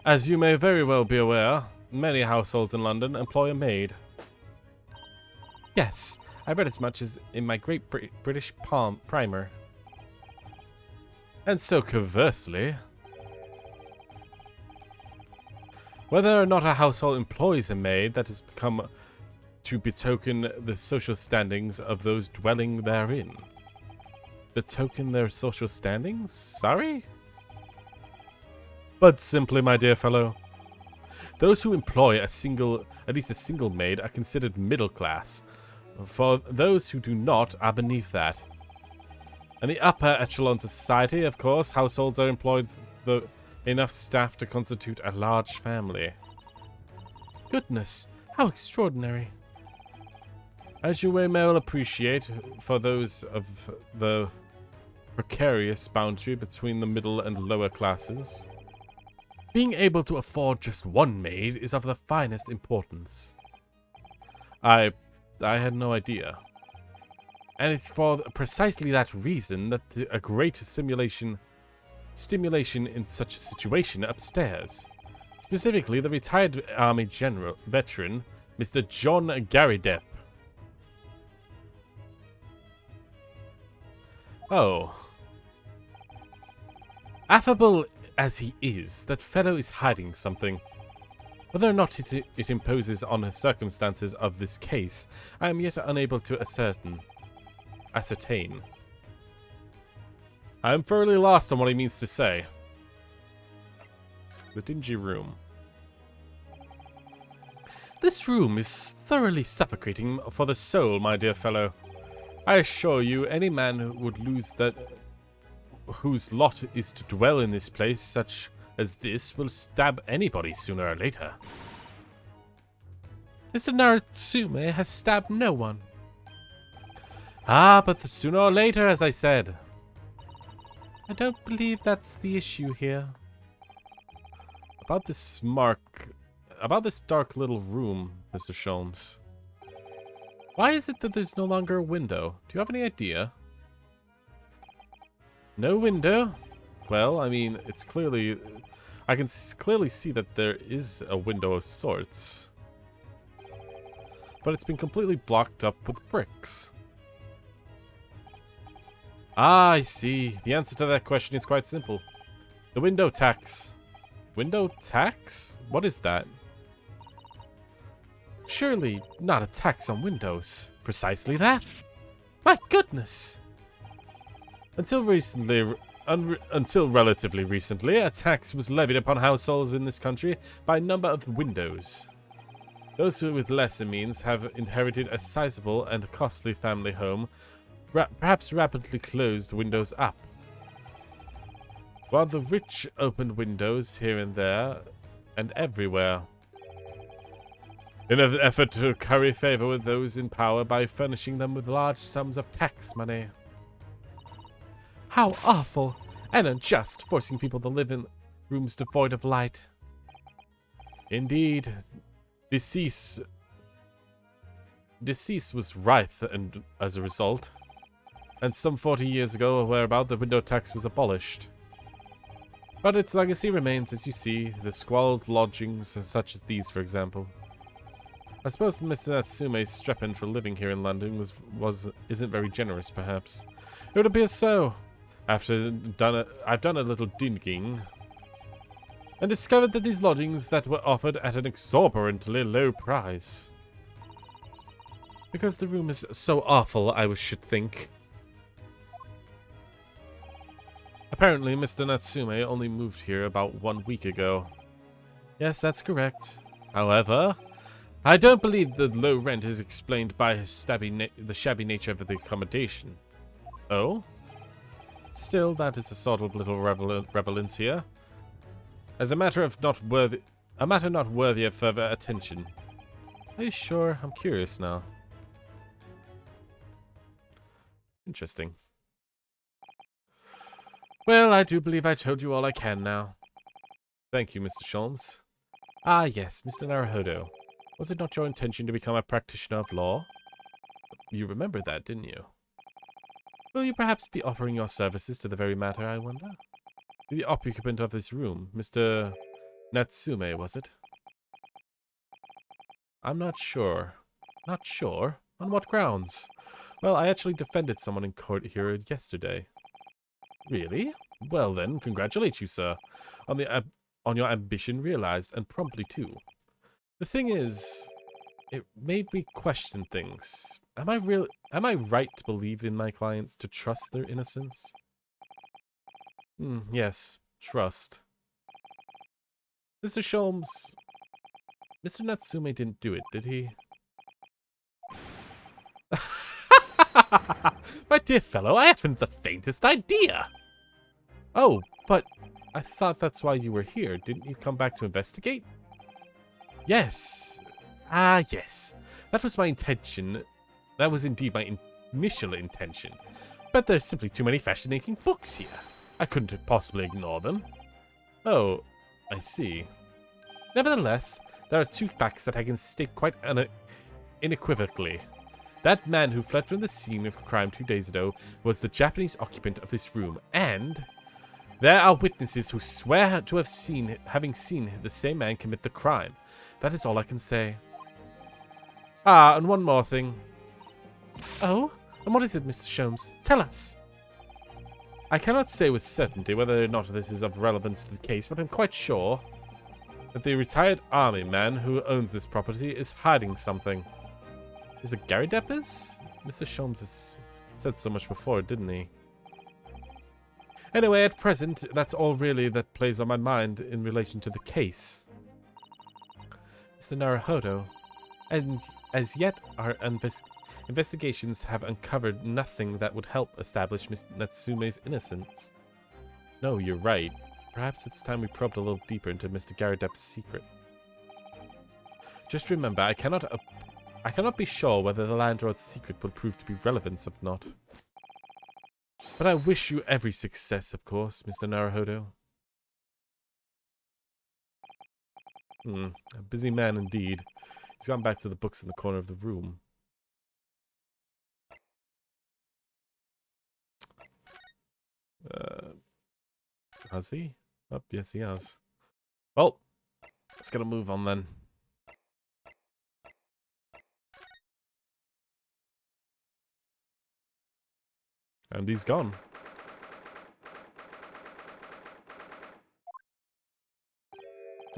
Speaker 1: As you may very well be aware, many households in London employ a maid. Yes, I read as much as in my Great British Primer. And so conversely, whether or not a household employs a maid, that has become to betoken the social standings of those dwelling therein. Betoken their social standings? Sorry? But simply, my dear fellow, those who employ at least a single maid are considered middle class. For those who do not are beneath that. In the upper echelons of society, of course, households are employed enough staff to constitute a large family. Goodness, how extraordinary. As you may well appreciate, for those of the precarious boundary between the middle and lower classes, being able to afford just one maid is of the finest importance. I had no idea. And it's for precisely that reason that a great stimulation in such a situation upstairs. Specifically, the retired army veteran, Mr. John Garrydepp. Oh. Affable as he is, that fellow is hiding something. Whether or not it imposes on the circumstances of this case, I am yet unable to ascertain. I am thoroughly lost on what he means to say. The dingy room. This room is thoroughly suffocating for the soul, my dear fellow. I assure you, any man who would lose that, whose lot is to dwell in this place such as this, will stab anybody sooner or later. Mr. Naratsume has stabbed no one. Ah, but sooner or later, as I said. I don't believe that's the issue here. About this dark little room, Mr. Sholmes. Why is it that there's no longer a window? Do you have any idea? No window? Well, I mean, it's clearly... I can clearly see that there is a window of sorts. But it's been completely blocked up with bricks. Ah, I see. The answer to that question is quite simple. The window tax. Window tax? What is that? Surely not a tax on windows. Precisely that? My goodness! Until relatively recently, a tax was levied upon households in this country by a number of windows. Those with lesser means have inherited a sizable and costly family home, perhaps rapidly closed windows up, while the rich opened windows here and there and everywhere, in an effort to curry favor with those in power by furnishing them with large sums of tax money. How awful and unjust, forcing people to live in rooms devoid of light. Indeed, decease was rife and as a result, and some 40 years ago or whereabout the window tax was abolished. But its legacy remains, as you see, the squalid lodgings such as these, for example. I suppose Mr. Natsume's stipend for living here in London isn't very generous, perhaps. It would appear so. I've done a little digging and discovered that these lodgings that were offered at an exorbitantly low price. Because the room is so awful, I should think. Apparently, Mr. Natsume only moved here about 1 week ago. Yes, that's correct. However, I don't believe the low rent is explained by the shabby nature of the accommodation. Oh? Still, that is a sort of little relevance here. As a matter of
Speaker 3: a matter not worthy of further attention. Are you sure? I'm curious now. Interesting. Well, I do believe I told you all I can now. Thank you, Mr. Sholmes. Ah, yes, Mr. Naruhodo. Was it not your intention to become a practitioner of law? You remember that, didn't you? Will you perhaps be offering your services to the very matter, I wonder? The occupant of this room, Mr. Natsume, was it? I'm not sure. Not sure? On what grounds? Well, I actually defended someone in court here yesterday. Really? Well then, congratulate you, sir, on your ambition realized, and promptly too. The thing is, it made me question things. Am I right to believe in my clients, to trust their innocence? Yes, trust. Mr. Sholmes, Mr. Natsume didn't do it, did he? My dear fellow, I haven't the faintest idea. Oh, but I thought that's why you were here. Didn't you come back to investigate? Yes. Ah, yes. That was my intention. That was indeed my initial intention. But there's simply too many fascinating books here. I couldn't possibly ignore them. Oh, I see. Nevertheless, there are two facts that I can state quite unequivocally. That man who fled from the scene of crime 2 days ago was the Japanese occupant of this room, and there are witnesses who swear to have having seen the same man commit the crime. That is all I can say. Ah, and one more thing. Oh, and what is it, Mr. Sholmes? Tell us. I cannot say with certainty whether or not this is of relevance to the case, but I'm quite sure that the retired army man who owns this property is hiding something. Is it Gary Deppers? Mr. Sholmes has said so much before, didn't he? Anyway, at present, that's all really that plays on my mind in relation to the case. Mr. Naruhodo, and as yet our investigations have uncovered nothing that would help establish Miss Natsume's innocence. No, you're right. Perhaps it's time we probed a little deeper into Mr. Garadep's secret. Just remember, I cannot be sure whether the landlord's secret will prove to be relevant or not. But I wish you every success, of course, Mr. Naruhodo. A busy man indeed. He's gone back to the books in the corner of the room. Has he? Oh, yes, he has. Well, let's get a move on then. And he's gone.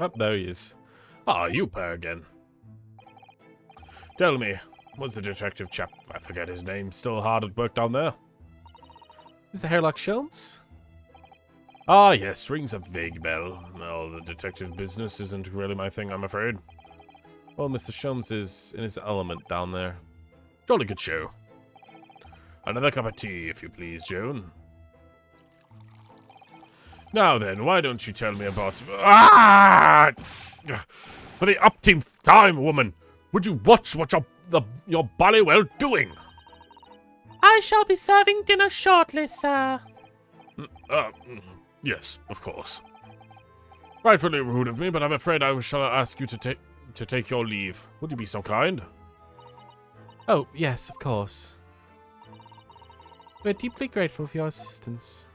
Speaker 3: Oh, there he is. Ah, you pair again. Tell me, was the detective chap, I forget his name, still hard at work down there? Is the Hairlock Sholmes? Ah, yes, rings a vague bell. No, the detective business isn't really my thing, I'm afraid. Well, Mr. Sholmes is in his element down there. Jolly good show. Another cup of tea, if you please, Joan. Now then, why don't you tell me about... Ah! For the upteenth time, woman, would you watch what your bally well doing?
Speaker 5: I shall be serving dinner shortly, sir.
Speaker 3: Yes, of course. Rightfully rude of me, but I'm afraid I shall ask you to take your leave. Would you be so kind?
Speaker 5: Oh, yes, of course. We're deeply grateful for your assistance.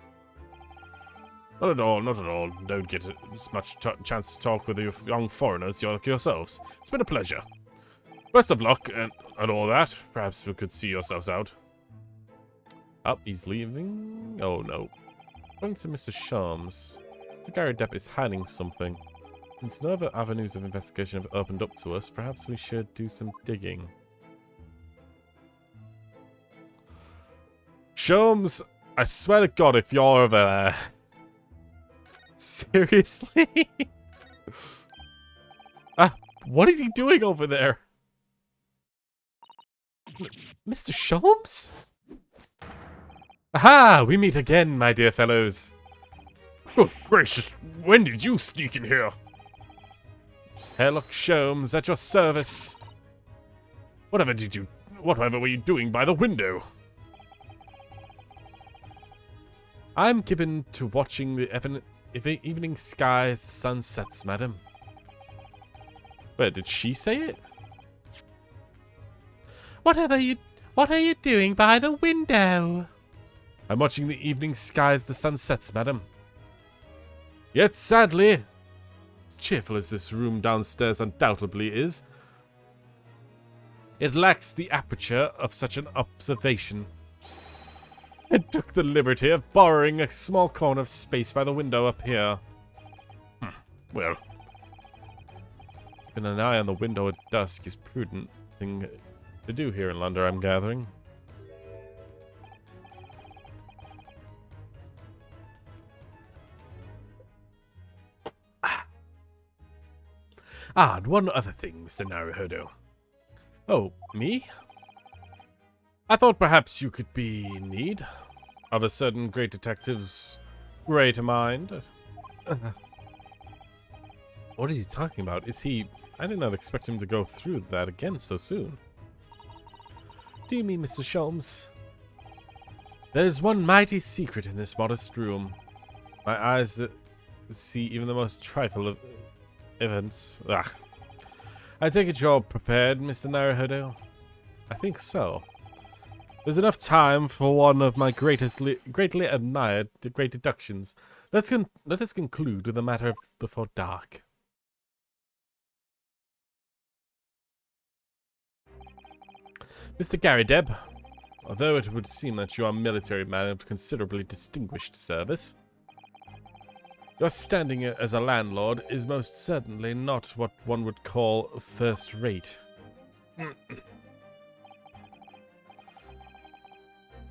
Speaker 3: Not at all, not at all. Don't get as much chance to talk with you young foreigners like yourselves. It's been a pleasure. Best of luck and all that. Perhaps we could see yourselves out. Oh, he's leaving? Oh, no. According to Mr. Sholmes, Mr. Gary Depp is hiding something. Since no other avenues of investigation have opened up to us, perhaps we should do some digging. Sholmes, I swear to God, if you're over there... Seriously? What is he doing over there?
Speaker 5: Mr. Sholmes?
Speaker 3: Aha! We meet again, my dear fellows. Good gracious, when did you sneak in here?
Speaker 1: Herlock Sholmes at your service. Whatever were you doing by the window?
Speaker 3: I'm given to watching the evening sky as the sun sets, madam. Wait, did she say it? What are you doing by the window? I'm watching the evening sky as the sun sets, madam. Yet sadly, as cheerful as this room downstairs undoubtedly is, it lacks the aperture of such an observation. I took the liberty of borrowing a small corner of space by the window up here.
Speaker 1: Well,
Speaker 3: keeping an eye on the window at dusk is a prudent thing to do here in London, I'm gathering.
Speaker 1: and one other thing, Mr. Naruhodo.
Speaker 3: Oh, me?
Speaker 1: I thought perhaps you could be in need of a certain great detective's greater mind.
Speaker 3: What is he talking about? I did not expect him to go through that again so soon. Do you mean Mr. Sholmes? There is one mighty secret in this modest room. My eyes see even the most trifle of events. Ugh. I take it you're prepared, Mr. Naruhodo? I think so. There's enough time for one of my greatly admired great deductions. Let us conclude with the matter before dark. Mr. Garrideb, although it would seem that you are a military man of considerably distinguished service, your standing as a landlord is most certainly not what one would call first-rate.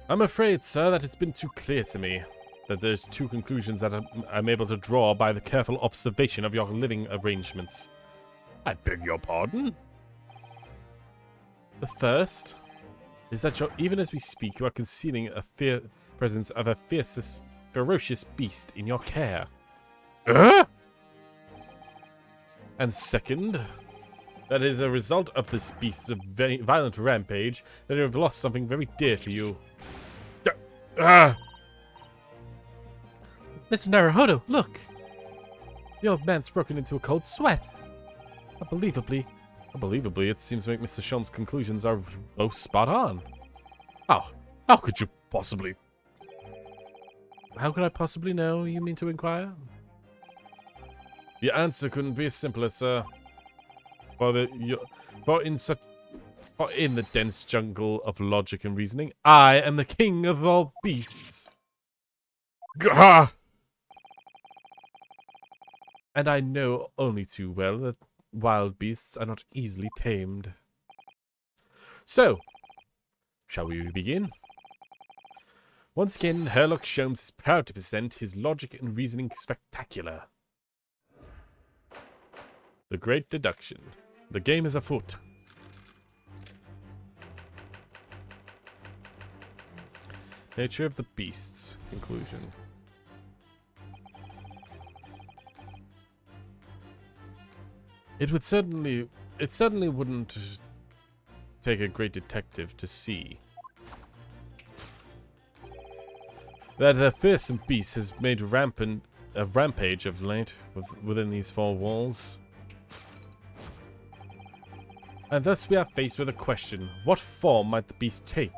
Speaker 3: I'm afraid, sir, that it's been too clear to me that there's two conclusions that I'm able to draw by the careful observation of your living arrangements.
Speaker 1: I beg your pardon?
Speaker 3: The first is that even as we speak, you are concealing a presence of a ferocious beast in your care. And second, that is a result of this beast's violent rampage that you have lost something very dear to you. Mr. Naruhodo, look! The old man's broken into a cold sweat. Unbelievably, it seems to make Mr. Sholmes' conclusions are both spot on.
Speaker 1: How could you possibly?
Speaker 3: How could I possibly know, you mean to inquire?
Speaker 1: The answer couldn't be simpler, sir. For in the dense jungle of logic and reasoning, I am the king of all beasts. Gah!
Speaker 3: And I know only too well that wild beasts are not easily tamed. So, shall we begin? Once again, Herlock Sholmes is proud to present his logic and reasoning spectacular. The Great Deduction. The game is afoot. Nature of the beasts. Conclusion. It certainly wouldn't take a great detective to see that the fearsome beast has made a rampage of late within these four walls. And thus we are faced with a question: what form might the beast take?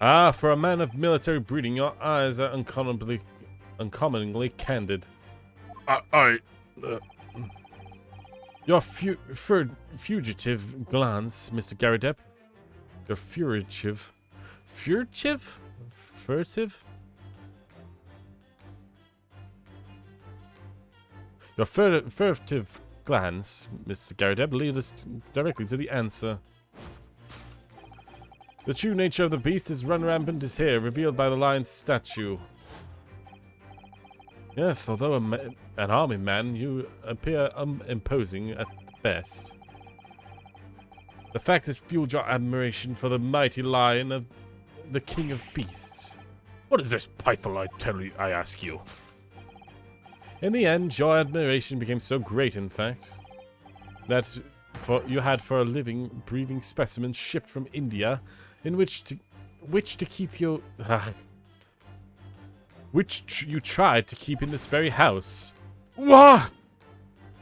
Speaker 3: For a man of military breeding, your eyes are uncommonly candid. Your fugitive glance, Mr. Garrideb. Your furtive? Your furtive glance, Mr. Garrideb, leads us directly to the answer. The true nature of the beast is run rampant is here, revealed by the lion's statue. Yes, although an army man, you appear imposing at best. The fact has fueled your admiration for the mighty lion of the king of beasts.
Speaker 1: What is this piffle I ask you?
Speaker 3: In the end, your admiration became so great, in fact, that you had for a living, breathing specimen shipped from India, in which to keep you, you tried to keep in this very house. Wah!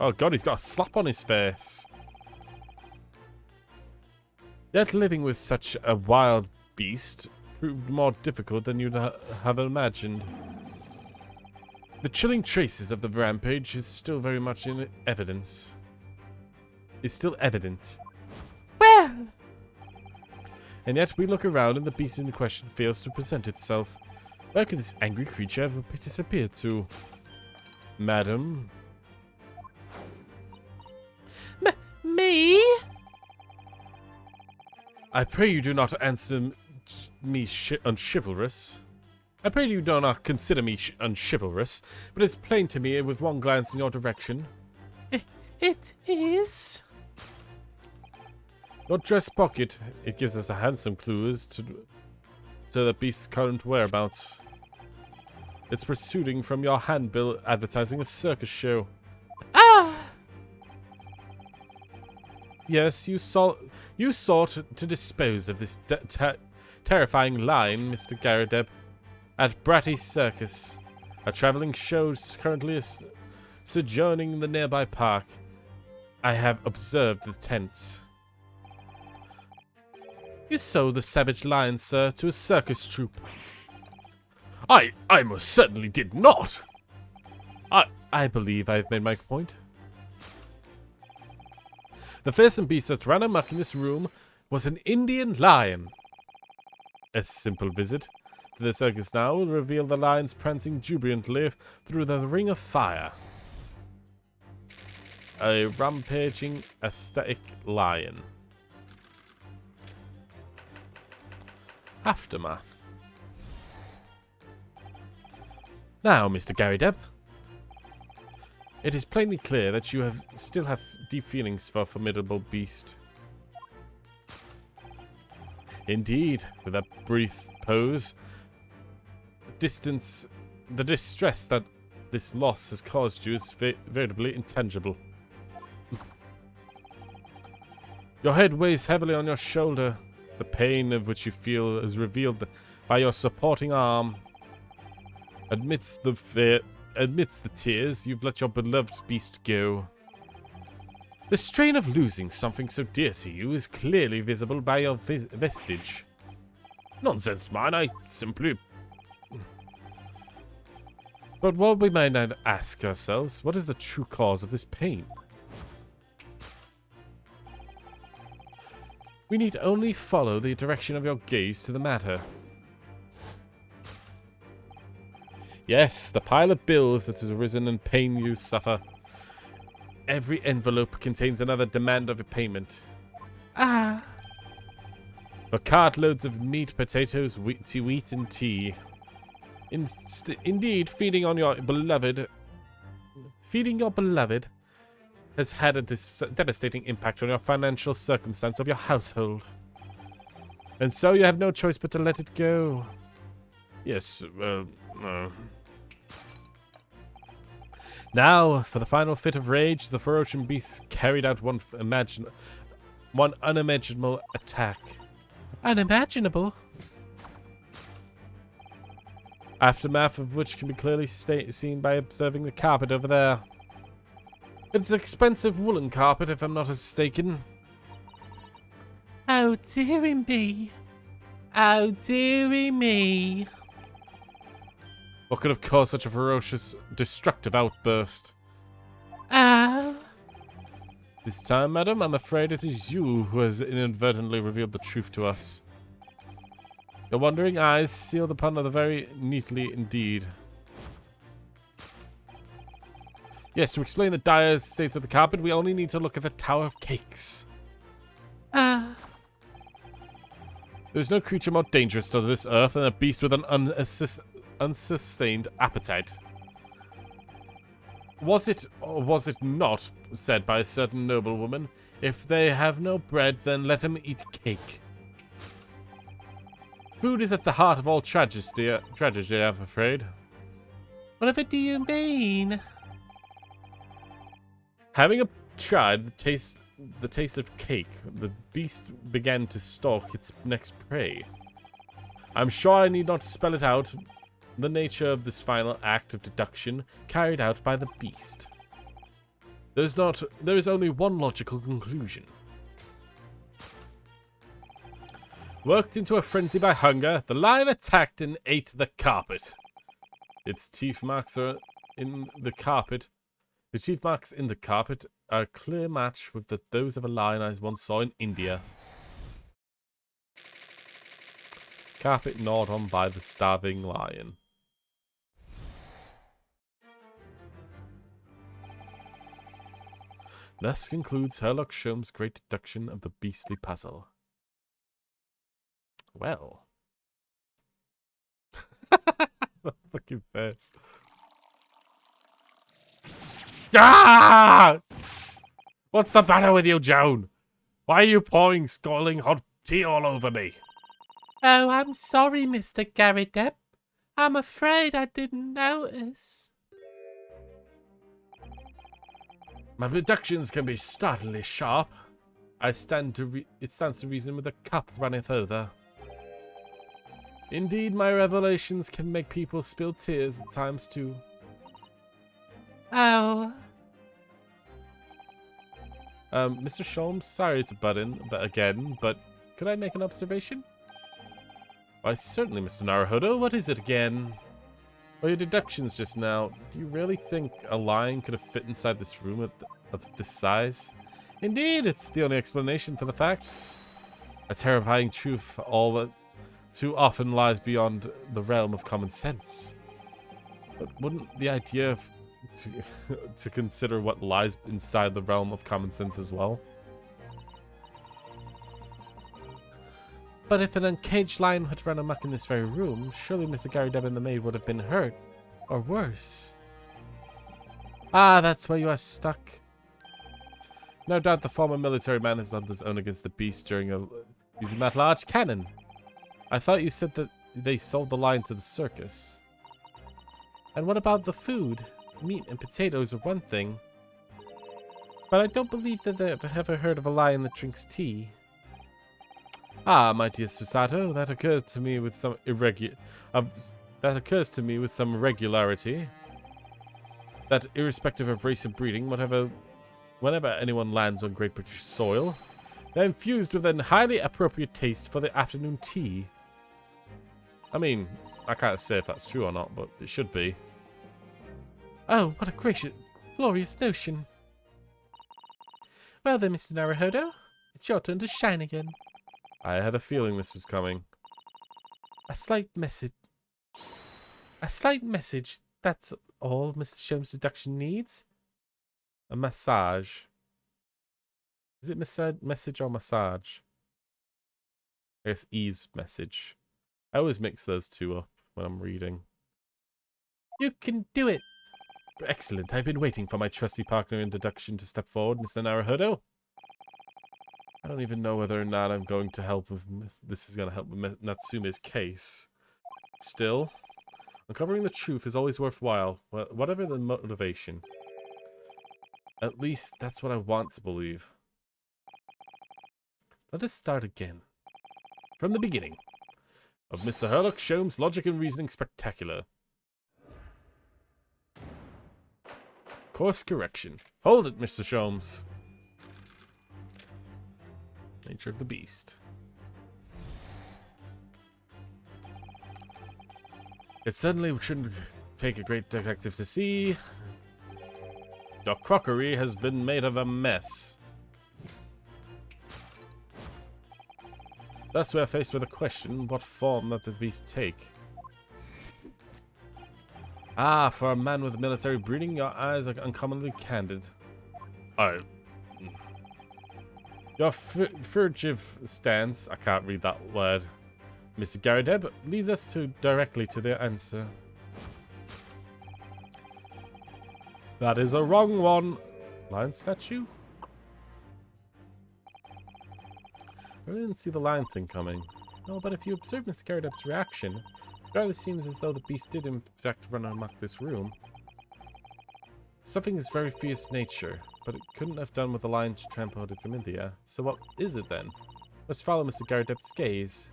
Speaker 3: Oh god, he's got a slap on his face. Yet living with such a wild beast proved more difficult than you'd have imagined. The chilling traces of the rampage is still very much in evidence. It's still evident.
Speaker 5: Well,
Speaker 3: And yet we look around and the beast in question fails to present itself. Where could this angry creature ever disappear to? Madam?
Speaker 5: me?
Speaker 3: I pray you do not answer me unchivalrous. I pray you do not consider me unchivalrous, but it's plain to me with one glance in your direction.
Speaker 5: It is.
Speaker 3: Your dress pocket, it gives us a handsome clue as to the beast's current whereabouts. It's protruding from your handbill advertising a circus show.
Speaker 5: Ah!
Speaker 3: Yes, you sought to dispose of this terrifying lion, Mr. Garadeb, at Bratty's Circus. A traveling show currently sojourning in the nearby park. I have observed the tents. You sold the savage lion, sir, to a circus troupe. I most certainly did not. I believe I've made my point. The fearsome beast that ran amok in this room was an Indian lion. A simple visit to the circus now will reveal the lions prancing jubilantly through the ring of fire. A rampaging aesthetic lion. Aftermath. Now, Mr. Garadeb, it is plainly clear that you still have deep feelings for a formidable beast. Indeed, with that brief pose, the distress that this loss has caused you is veritably intangible. Your head weighs heavily on your shoulder. The pain of which you feel is revealed by your supporting arm. Amidst the tears, you've let your beloved beast go. The strain of losing something so dear to you is clearly visible by your vestige. Nonsense, man, I simply... But what we might not ask ourselves, what is the true cause of this pain? We need only follow the direction of your gaze to the matter. Yes, the pile of bills that has arisen and pain you suffer. Every envelope contains another demand of a payment.
Speaker 5: Ah!
Speaker 3: For cartloads of meat, potatoes, wheat, and tea. Indeed, feeding your beloved has had a devastating impact on your financial circumstance of your household. And so you have no choice but to let it go. Yes, Now, for the final fit of rage, the ferocious beast carried out one unimaginable attack.
Speaker 5: Unimaginable?
Speaker 3: Aftermath of which can be clearly seen by observing the carpet over there. It's an expensive woolen carpet, if I'm not mistaken.
Speaker 5: Oh, dearie me. Oh, dearie me.
Speaker 3: What could have caused such a ferocious, destructive outburst?
Speaker 5: Oh.
Speaker 3: This time, madam, I'm afraid it is you who has inadvertently revealed the truth to us. Your wandering eyes sealed upon the very neatly indeed. Yes, to explain the dire state of the carpet, we only need to look at the Tower of Cakes. There's no creature more dangerous to this earth than a beast with an unsustained appetite. Was it or was it not said by a certain noblewoman, if they have no bread, then let them eat cake? Food is at the heart of all tragedy, I'm afraid.
Speaker 5: Whatever do you mean?
Speaker 1: Having tried the taste of cake, the beast began to stalk its next prey. I'm sure I need not spell it out, the nature of this final act of deduction carried out by the beast. There is only one logical conclusion. Worked into a frenzy by hunger, the lion attacked and ate the carpet. Its teeth marks are in the carpet. The teeth marks in the carpet are a clear match with those of a lion I once saw in India. Carpet gnawed on by the starving lion. Thus concludes Herlock Sholmes' great deduction of the beastly puzzle. Well. Fucking face. Ah! What's the matter with you, Joan? Why are you pouring scalding hot tea all over me?
Speaker 5: Oh, I'm sorry, Mr. Gary Depp. I'm afraid I didn't notice.
Speaker 1: My deductions can be startlingly sharp. It stands to reason with a cup runneth over. Indeed, my revelations can make people spill tears at times too.
Speaker 5: Oh.
Speaker 1: Mr. Sholmes, sorry to butt in again, but could I make an observation? Why, certainly, Mr. Naruhodo. What is it again? Well, your deductions just now. Do you really think a lion could have fit inside this room of this size? Indeed, it's the only explanation for the facts. A terrifying truth, all that too often lies beyond the realm of common sense. But wouldn't the idea of to consider what lies inside the realm of common sense as well?
Speaker 5: But if an uncaged lion had run amok in this very room, surely Mr. Gary Depp and the maid would have been hurt. Or worse. Ah, that's where you are stuck.
Speaker 1: No doubt the former military man has held his own against the beast during using that large cannon. I thought you said that they sold the lion to the circus.
Speaker 5: And what about the food? Meat and potatoes are one thing. But I don't believe that they've ever heard of a lion that drinks tea.
Speaker 1: Ah, my dear Susato, that occurs to me with some regularity. That irrespective of race and breeding, whenever anyone lands on Great British soil, they're infused with a highly appropriate taste for the afternoon tea. I mean, I can't say if that's true or not, but it should be.
Speaker 5: Oh, what a glorious notion. Well then, Mr. Naruhodo, it's your turn to shine again.
Speaker 1: I had a feeling this was coming.
Speaker 5: A slight message. That's all Mr. Sholmes' deduction needs.
Speaker 1: A massage. Is it message or massage? I guess ease message. I always mix those two up when I'm reading.
Speaker 5: You can do it.
Speaker 1: Excellent. I've been waiting for my trusty partner in deduction to step forward, Mr. Naruhodo. I don't even know whether or not I'm going to help with this is going to help with Natsume's case. Still, uncovering the truth is always worthwhile, whatever the motivation. At least that's what I want to believe. Let us start again. From the beginning. Of Mr. Herlock Sholmes' Logic and Reasoning Spectacular. Course correction. Hold it, Mr. Sholmes. Nature of the beast. It certainly shouldn't take a great detective to see. Your crockery has been made of a mess. Thus we are faced with a question, what form does the beast take? Ah, for a man with military breeding, your eyes are uncommonly candid. Your furtive stance, I can't read that word, Mr. Gary Depp, leads us directly to the answer. That is a wrong one. Lion statue? I really didn't see the lion thing coming. No, but if you observe Mr. Gary Depp's reaction, it rather seems as though the beast did in fact run amok this room. Something is very fierce nature.
Speaker 5: but it couldn't have done what the lion transported from India. So what is it then? Let's follow Mr. Garadep's gaze.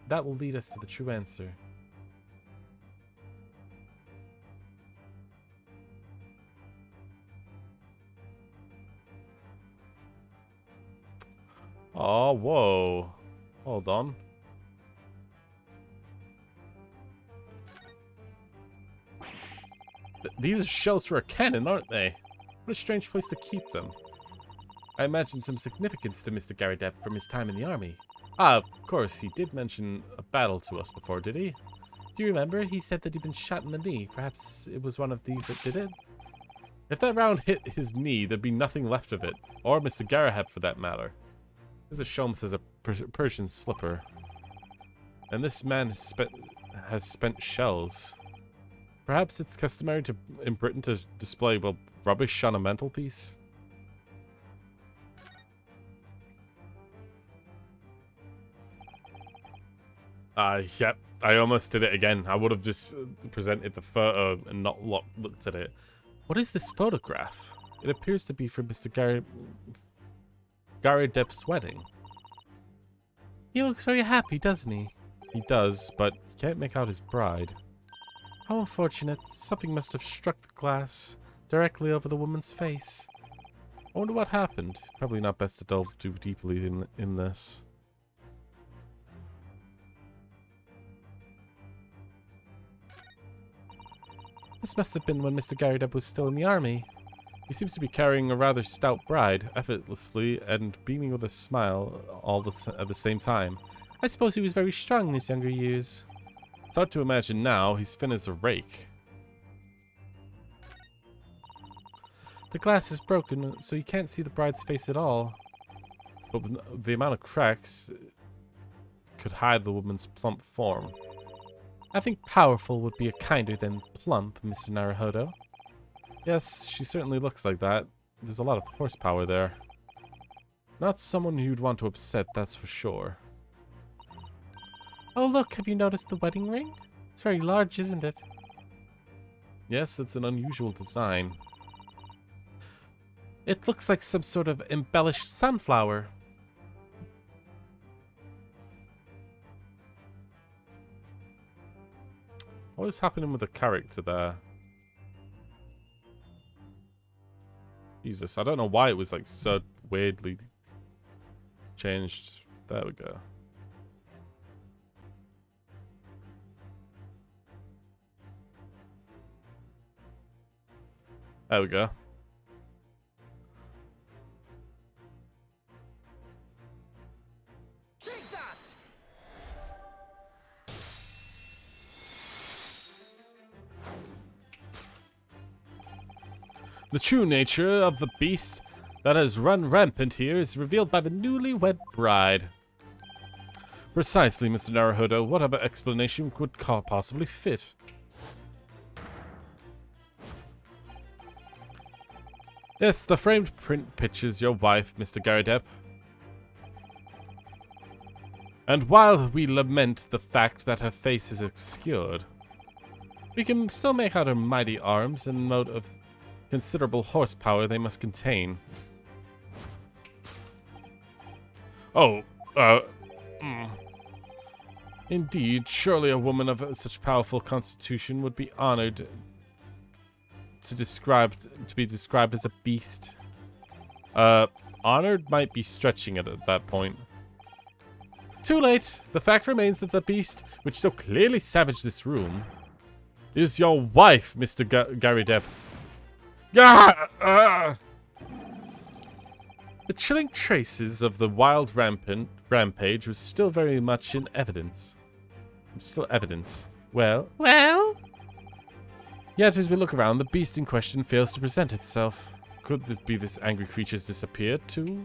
Speaker 5: That will lead us to the true answer. Oh, whoa. Hold on. These are shells for a cannon, aren't they? What a strange place to keep them. I imagine some significance to Mr. Garadep from his time in the army. Ah, of course, he did mention a battle to us before, did he? Do you remember? He said that he'd been shot in the knee. Perhaps it was one of these that did it? If that round hit his knee, there'd be nothing left of it. Or Mr. Garahep, for that matter. This is shown as a Persian slipper. And this man has spent shells. Perhaps it's customary in Britain to display, well, rubbish on a mantelpiece? Yep. I almost did it again. I would have just presented the photo and not looked at it. What is this photograph? It appears to be from Mr. Garadep's wedding. He looks very happy, doesn't he? He does, but you can't make out his bride. How unfortunate. Something must have struck the glass directly over the woman's face. I wonder what happened. Probably not best to delve too deeply in this. This must have been when Mr. Garadep was still in the army. He seems to be carrying a rather stout bride, effortlessly and beaming with a smile at the same time. I suppose he was very strong in his younger years. It's hard to imagine now. He's thin as a rake. The glass is broken, so you can't see the bride's face at all. But with the amount of cracks could hide the woman's plump form. I think powerful would be a kinder than plump, Mr. Naruhodo. Yes, she certainly looks like that. There's a lot of horsepower there. Not someone you'd want to upset, that's for sure. Oh look, have you noticed the wedding ring? It's very large, isn't it? Yes, it's an unusual design. It looks like some sort of embellished sunflower. What is happening with the character there? Jesus, I don't know why it was like so weirdly changed. There we go. There we go.
Speaker 4: Take that!
Speaker 5: The true nature of the beast that has run rampant here is revealed by the newlywed bride. Precisely, Mr. Naruhodo. What other explanation could possibly fit? Yes, the framed print pictures your wife, Mr. Garadep. And while we lament the fact that her face is obscured, we can still make out her mighty arms and note of considerable horsepower they must contain. Oh, Indeed, surely a woman of such powerful constitution would be honored to be described as a beast. Honored might be stretching it at that point. Too late. The fact remains that the beast, which so clearly savaged this room, is your wife, Mr. Garadep. The chilling traces of the wild rampage was still very much in evidence. Still evident. Well? Yet as we look around, the beast in question fails to present itself. Could it be this angry creature's disappeared too?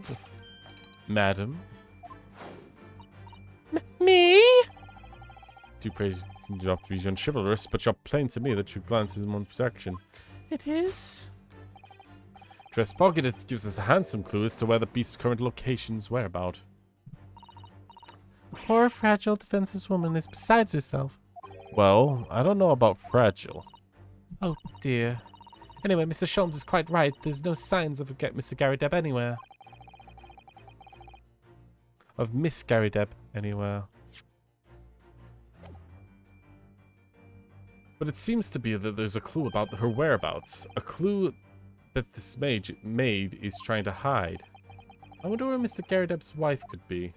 Speaker 5: Madam? Me? Do not be unchivalrous, but you're plain to me that your glance is in one direction. It is? Dress pocket, it gives us a handsome clue as to where the beast's current location's whereabout. The poor, fragile, defenseless woman is beside herself. Well, I don't know about fragile. Oh dear. Anyway, Mr. Sholmes is quite right. There's no signs of Mr. Garrideb anywhere. Of Miss Garrideb anywhere. But it seems to be that there's a clue about her whereabouts. A clue that this maid is trying to hide. I wonder where Mr. Garrideb's wife could be.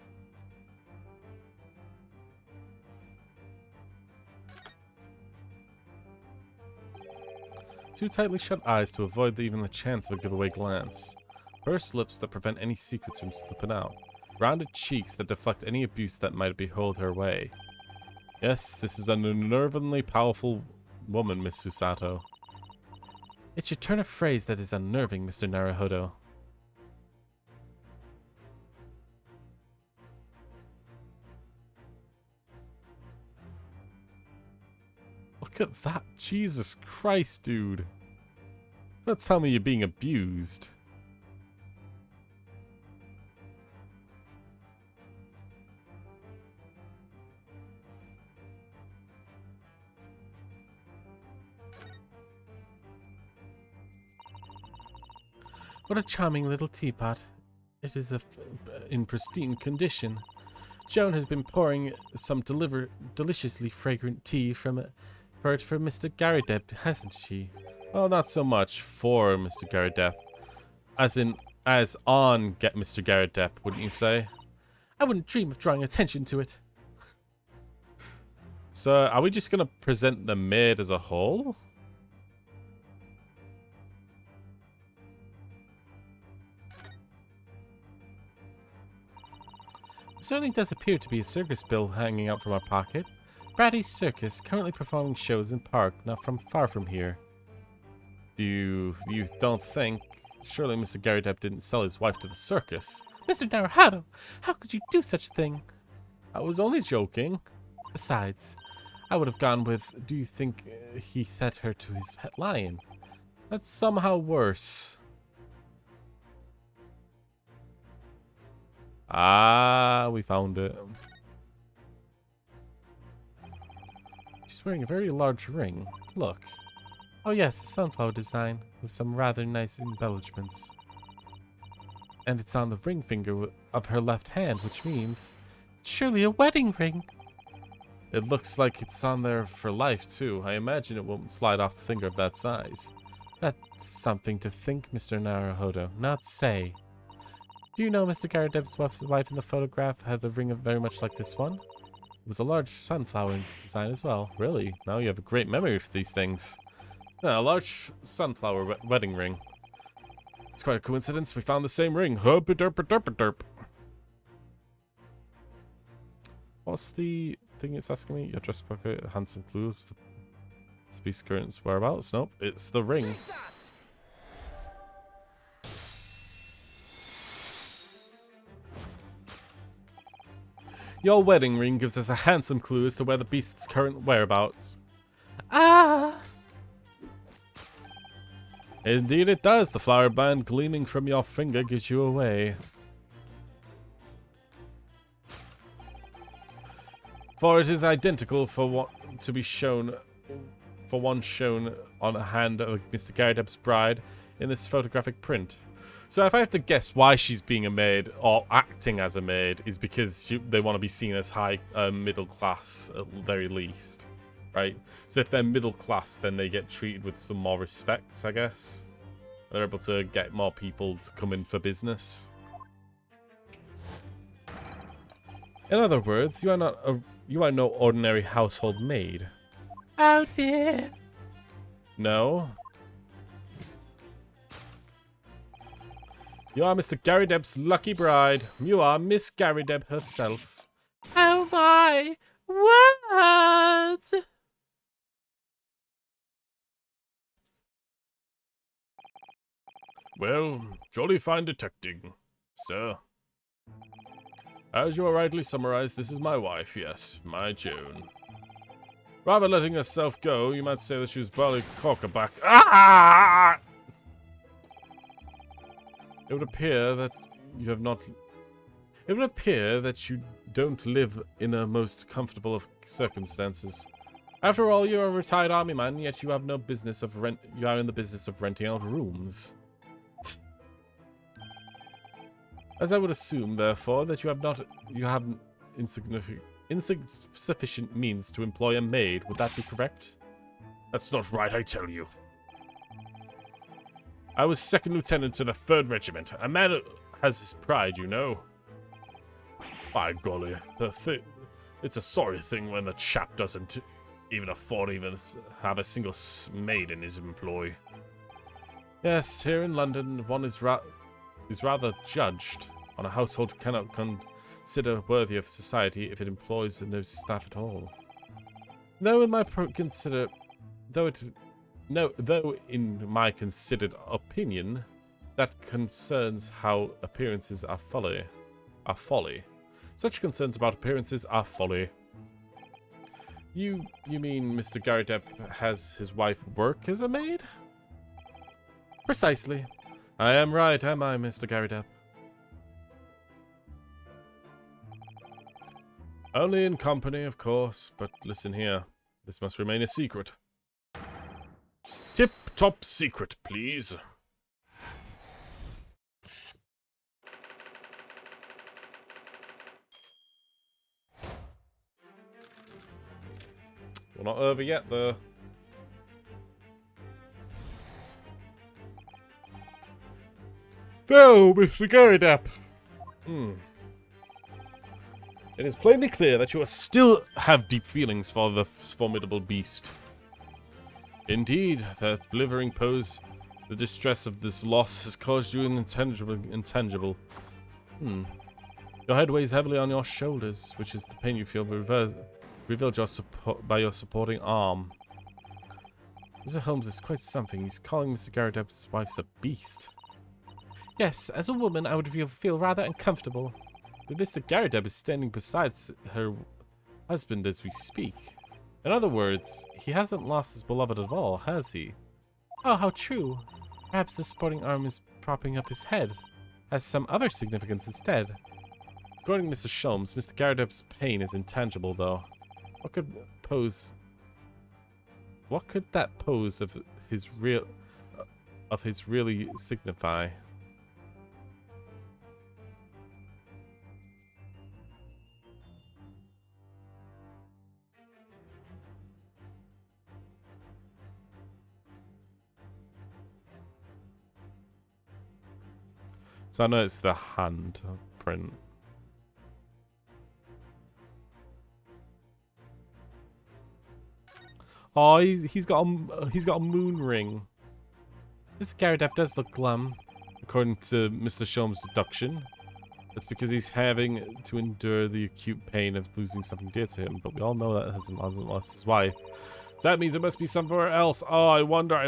Speaker 5: Two tightly shut eyes to avoid even the chance of a giveaway glance. Pursed lips that prevent any secrets from slipping out. Rounded cheeks that deflect any abuse that might behold her way. Yes, this is an unnervingly powerful woman, Miss Susato. It's your turn of phrase that is unnerving, Mr. Naruhodo. Look at that. Jesus Christ, dude. Don't tell me you're being abused. What a charming little teapot. It is in pristine condition. Joan has been pouring some deliciously fragrant tea for Mr. Garrideb, hasn't she? Well, not so much for Mr. Garrideb. As on get Mr. Garrideb, wouldn't you say? I wouldn't dream of drawing attention to it. So, are we just going to present the maid as a whole? There certainly does appear to be a circus bill hanging out from our pocket. Brady's Circus, currently performing shows in park not far from here. You don't think? Surely Mr. Garrideb didn't sell his wife to the circus. Mr. Naruhodo, how could you do such a thing? I was only joking. Besides, I would have gone with, do you think he fed her to his pet lion? That's somehow worse. Ah, we found it. She's wearing a very large ring. Look. Oh yes, a sunflower design with some rather nice embellishments. And it's on the ring finger of her left hand, which means it's surely a wedding ring. It looks like it's on there for life too. I imagine it won't slide off the finger of that size. That's something to think, Mr. Naruhodo, not say. Do you know Mr. Garrideb's wife in the photograph had the ring very much like this one? It was a large sunflower design as well. Really? Now you have a great memory for these things. A large sunflower wedding ring. It's quite a coincidence. We found the same ring. Herp-a-derp-a-derp-a-derp. What's the thing it's asking me? Your dress pocket, handsome clues. The beast current's whereabouts? Nope, it's the ring. Your wedding ring gives us a handsome clue as to where the beast's current whereabouts. Ah! Indeed it does. The flower band gleaming from your finger gives you away. For it is identical for what to be shown, for one shown on a hand of Mr. Garrideb's bride in this photographic print. So if I have to guess why she's being a maid or acting as a maid is because they want to be seen as high middle class at the very least. Right? So if they're middle class, then they get treated with some more respect, I guess. They're able to get more people to come in for business. In other words, you are no ordinary household maid. Oh dear. No. You are Mr. Garrideb's lucky bride. You are Miss Garrideb herself. Oh my! What? Well, jolly fine detecting, sir. As you are rightly summarized, this is my wife, yes, my Joan. Rather letting herself go, you might say that she was barely corkerback. Ah! It would appear that you have not... It would appear that you don't live in a most comfortable of circumstances. After all, you're a retired army man, yet you have no business of you are in the business of renting out rooms. As I would assume, therefore, that you have insufficient means to employ a maid. Would that be correct?
Speaker 1: That's not right, I tell you.
Speaker 5: I was second lieutenant to the 3rd Regiment. A man has his pride, you know.
Speaker 1: By golly, it's a sorry thing when the chap doesn't even afford have a single maid in his employ.
Speaker 5: Yes, here in London, one is rather judged on a household cannot consider worthy of society if it employs no staff at all. Though in my considered opinion, that concerns how appearances are folly. Such concerns about appearances are folly. You mean Mr. Garidep has his wife work as a maid? Precisely. I am right, am I, Mr. Garidep?
Speaker 1: Only in company, of course, but listen here. This must remain a secret. Tip-top secret, please.
Speaker 5: We're not over yet, though.
Speaker 1: Oh, Mr. Garidep.
Speaker 5: It is plainly clear that you still have deep feelings for the formidable beast. Indeed, that blithering pose, the distress of this loss has caused you an intangible. Your head weighs heavily on your shoulders, which is the pain you feel revealed by your supporting arm. Mr. Holmes is quite something. He's calling Mr. Garidep's wife a beast. Yes, as a woman, I would feel rather uncomfortable. But Mr. Garidep is standing beside her husband as we speak. In other words, he hasn't lost his beloved at all, has he? Oh, how true. Perhaps the sporting arm is propping up his head. Has some other significance instead. According to Mr. Sholmes, Mr. Garidep's pain is intangible, though. What could that pose of his really signify? So I know it's the hand print. Oh, he's got a moon ring. This Garidep does look glum, according to Mr. Sholmes' deduction. That's because he's having to endure the acute pain of losing something dear to him. But we all know that hasn't lost his wife. So that means it must be somewhere else. Oh, I wonder. I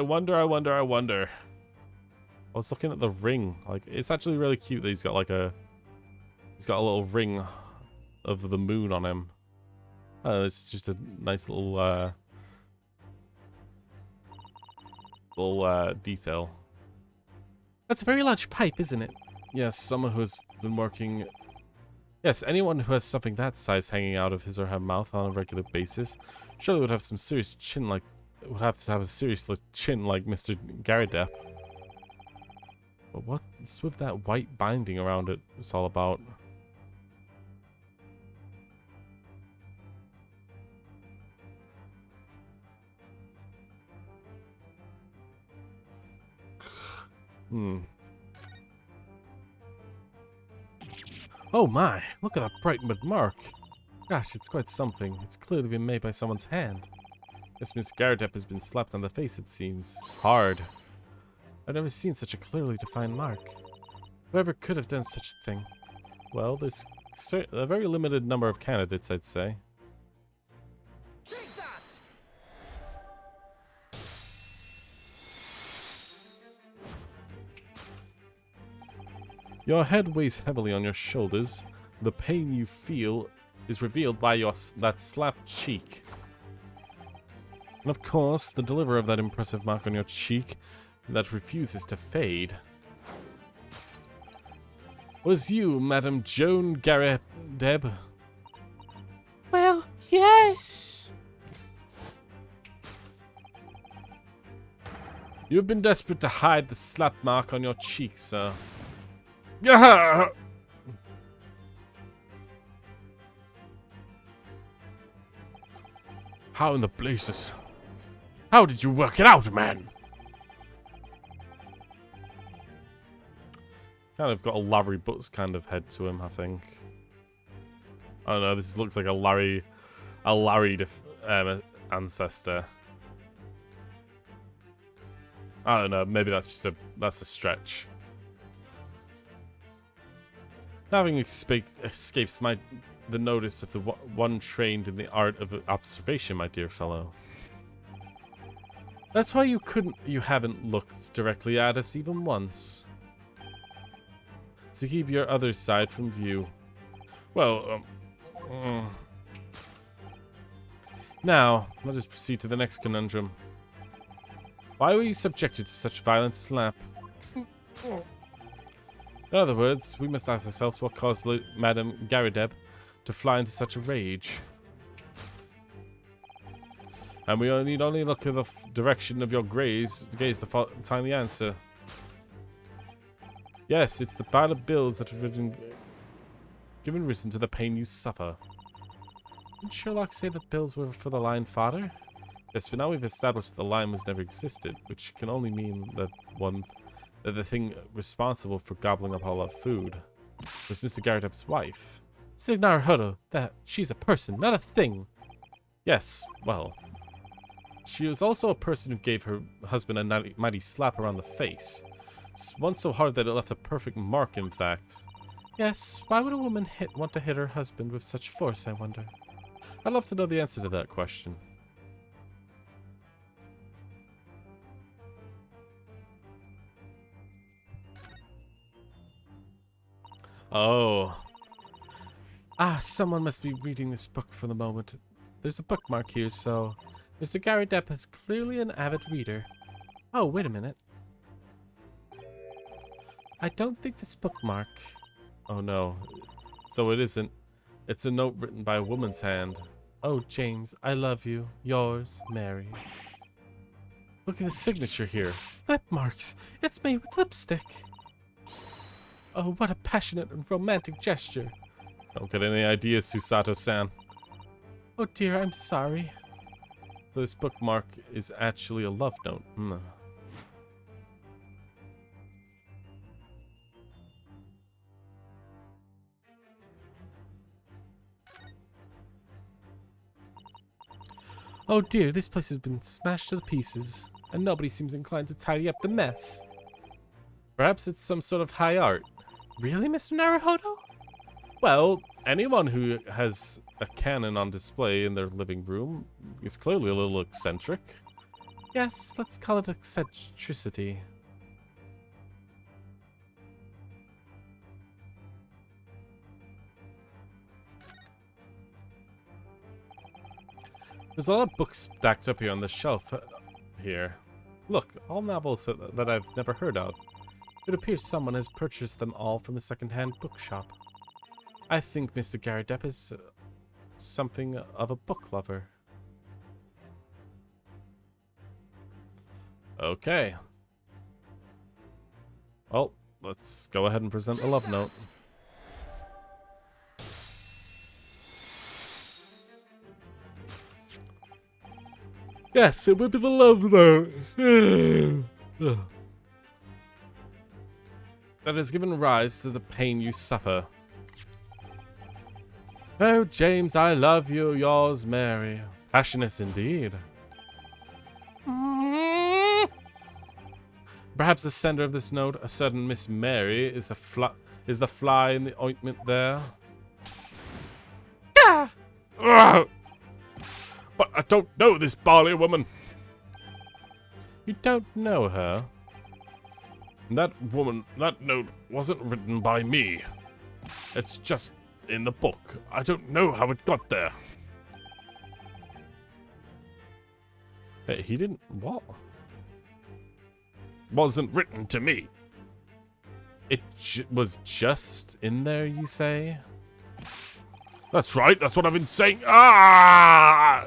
Speaker 5: was looking at the ring. Like, it's actually really cute that he's got a little ring of the moon on him. Oh, it's just a nice little detail. That's a very large pipe, isn't it? Yes, someone who has been working... Yes, anyone who has something that size hanging out of his or her mouth on a regular basis surely would have some serious chin like... Would have to have a serious chin like Mr. Garidep. But what's with that white binding around it? It's all about... Oh my, look at that bright red mark. Gosh, it's quite something. It's clearly been made by someone's hand. Yes, Miss Garidep has been slapped on the face, it seems. Hard. I've never seen such a clearly defined mark. Whoever could have done such a thing? Well, there's a very limited number of candidates, I'd say.
Speaker 4: Take that!
Speaker 5: Your head weighs heavily on your shoulders. The pain you feel is revealed by that slapped cheek. And of course, the deliverer of that impressive mark on your cheek that refuses to fade was you, Madame Joan Garidep. Well, yes.
Speaker 3: You have been desperate to hide the slap mark on your cheek, sir. Gah! How in the blazes? How did you work it out, man? Kind of got a Larry Butts kind of head to him, I think. I don't know. This looks like a Larry ancestor. I don't know. Maybe that's just that's a stretch. Having escapes the notice of the one trained in the art of observation, my dear fellow. That's why you haven't looked directly at us even once. To keep your other side from view. Well, now, let us proceed to the next conundrum. Why were you subjected to such violent slap? In other words, we must ask ourselves what caused Madame Garideb to fly into such a rage. And we need only look at the direction of your gaze to find the answer. Yes, it's the pile of bills that have given reason to the pain you suffer. Didn't Sherlock say the bills were for the lion fodder? Yes, but now we've established the lion was never existed, which can only mean that the thing responsible for gobbling up all our food was Mr. Garideb's wife. Mr. Naruhodo, that she's a person, not a thing. Yes, well, she was also a person who gave her husband a mighty slap around the face. One so hard that it left a perfect mark, in fact. Yes, why would a woman want to hit her husband with such force, I wonder? I'd love to know the answer to that question. Oh. Ah, someone must be reading this book for the moment. There's a bookmark here, so Mr. Garideb is clearly an avid reader. Oh, wait a minute. I don't think this bookmark... Oh no. So it isn't. It's a note written by a woman's hand. Oh, James, I love you. Yours, Mary. Look at the signature here. Lip marks. It's made with lipstick. Oh, what a passionate and romantic gesture. Don't get any ideas, Susato-san. Oh dear, I'm sorry. This bookmark is actually a love note. Oh dear, this place has been smashed to pieces, and nobody seems inclined to tidy up the mess. Perhaps it's some sort of high art. Really, Mr. Naruhodo? Well, anyone who has a cannon on display in their living room is clearly a little eccentric. Yes, let's call it eccentricity. There's a lot of books stacked up here on the shelf here. Look, all novels that I've never heard of. It appears someone has purchased them all from a second-hand bookshop. I think Mr. Garideb is something of a book lover. Okay. Well, let's go ahead and present the love note. Yes, it would be the love note. That has given rise to the pain you suffer. Oh, James, I love you. Yours, Mary. Passionate indeed. Perhaps the sender of this note, a certain Miss Mary, is the fly in the ointment there. But I don't know this Barley woman. You don't know her? That note wasn't written by me. It's just in the book. I don't know how it got there. Hey, he didn't... What? Wasn't written to me. It was just in there, you say? That's right. That's what I've been saying. Ah!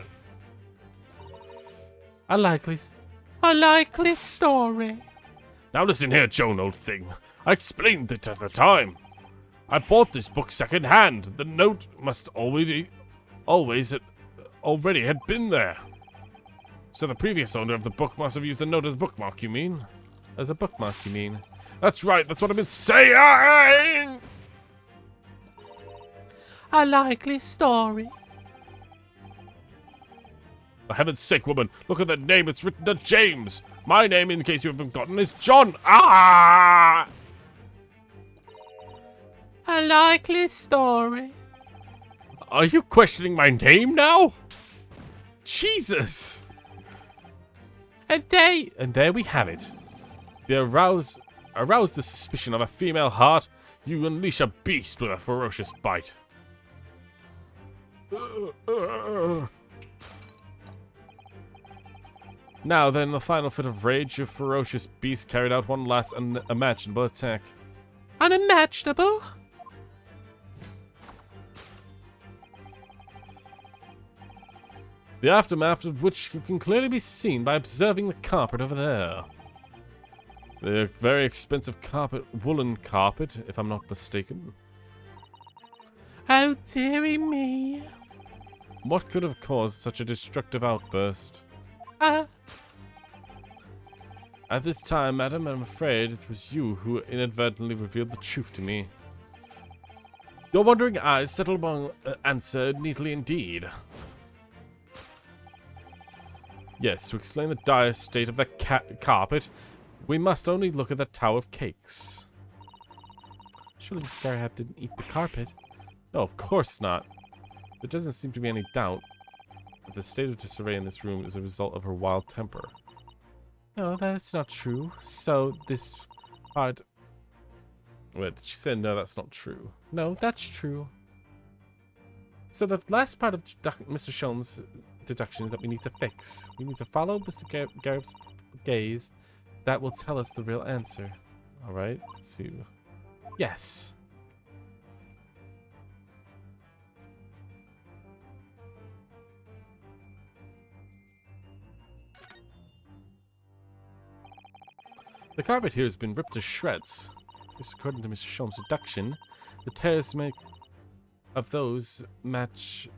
Speaker 5: A likely story.
Speaker 1: Now listen here, Joan, old thing. I explained it at the time. I bought this book second-hand. The note must already had been there. So the previous owner of the book must have used the note as a bookmark, you mean?
Speaker 5: As a bookmark, you mean?
Speaker 1: That's right, that's what I've been saying!
Speaker 5: A likely story.
Speaker 1: For heaven's sake, woman, look at the name. It's written to James. My name, in case you haven't forgotten, is John. Ah!
Speaker 5: A likely story.
Speaker 1: Are you questioning my name now? Jesus!
Speaker 5: And there we have it.
Speaker 1: To arouse the suspicion of a female heart, you unleash a beast with a ferocious bite. Now then, in the final fit of rage, your ferocious beast carried out one last unimaginable attack.
Speaker 5: Unimaginable?
Speaker 1: The aftermath of which can clearly be seen by observing the carpet over there. The very expensive carpet, woolen carpet, if I'm not mistaken.
Speaker 5: Oh, dearie me.
Speaker 1: What could have caused such a destructive outburst? At this time, madam, I'm afraid it was you who inadvertently revealed the truth to me. Your wondering eyes settled upon answer neatly indeed. Yes, to explain the dire state of the carpet, we must only look at the Tower of Cakes.
Speaker 5: Surely Mr. Garahab didn't eat the carpet.
Speaker 1: No, of course not. There doesn't seem to be any doubt that the state of disarray in this room is a result of her wild temper.
Speaker 5: No, that's not true. So this part...
Speaker 1: Wait, she said no, that's not true.
Speaker 5: No, that's true. So the last part of Mr. Sholmes' deduction that we need to fix. We need to follow Mr. Garab's gaze. That will tell us the real answer.
Speaker 1: Alright, let's see.
Speaker 5: Yes.
Speaker 1: The carpet here has been ripped to shreds. This, according to Mr. Sholmes' deduction, the tears of those match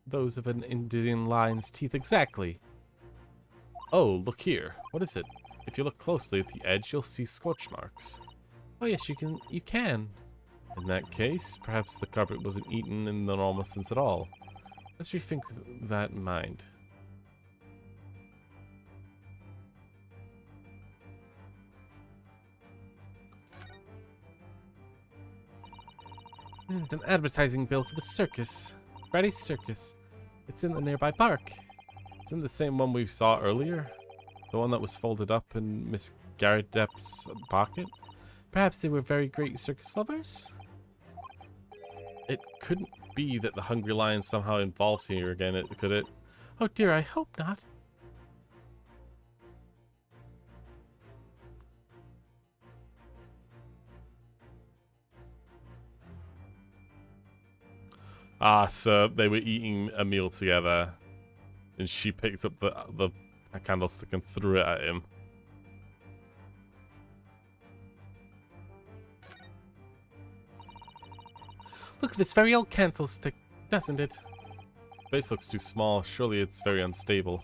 Speaker 1: those of an Indian lion's teeth exactly. Oh, look here. What is it? If you look closely at the edge, you'll see scorch marks.
Speaker 5: Oh yes, you can.
Speaker 1: In that case, perhaps the carpet wasn't eaten in the normal sense at all. Let's rethink that in mind.
Speaker 5: Isn't it an advertising bill for the circus? Freddy's Circus. It's in the nearby park.
Speaker 1: Isn't the same one we saw earlier? The one that was folded up in Miss Gardepp's pocket?
Speaker 5: Perhaps they were very great circus lovers?
Speaker 1: It couldn't be that the Hungry Lion's somehow involved here again, could it?
Speaker 5: Oh dear, I hope not.
Speaker 1: Ah, so they were eating a meal together, and she picked up the candlestick and threw it at him.
Speaker 5: Look at this very old candlestick, doesn't it?
Speaker 1: Base looks too small. Surely it's very unstable.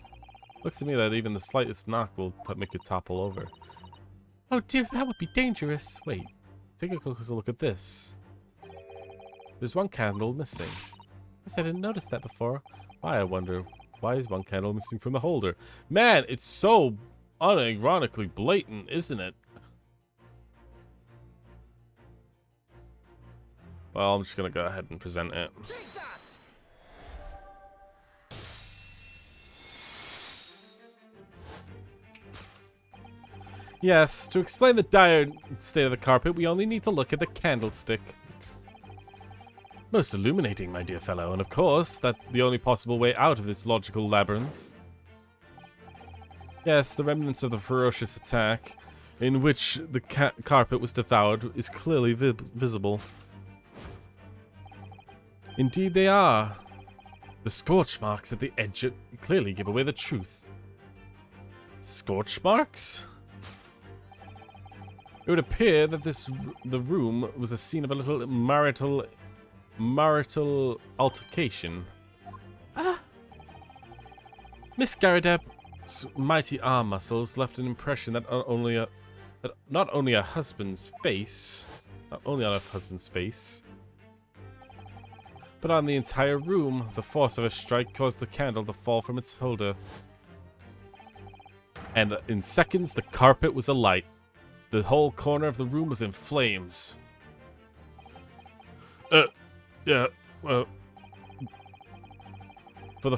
Speaker 1: Looks to me that even the slightest knock will make it topple over.
Speaker 5: Oh dear, that would be dangerous.
Speaker 1: Wait, take a closer look at this. There's one candle missing.
Speaker 5: Yes, I didn't notice that before.
Speaker 1: Why, I wonder? Why is one candle missing from the holder? Man, it's so unironically blatant, isn't it? Well, I'm just gonna go ahead and present it.
Speaker 4: Take that!
Speaker 1: Yes, to explain the dire state of the carpet, we only need to look at the candlestick. Most illuminating, my dear fellow, and of course, that's the only possible way out of this logical labyrinth. Yes, the remnants of the ferocious attack, in which the carpet was devoured, is clearly visible. Indeed they are. The scorch marks at the edge clearly give away the truth.
Speaker 3: Scorch marks? It would appear that the room was the scene of a little marital altercation. Miss Garadeb's mighty arm muscles left an impression that not only on her husband's face, but on the entire room. The force of a strike caused the candle to fall from its holder. And in seconds, the carpet was alight. The whole corner of the room was in flames. Yeah, well... For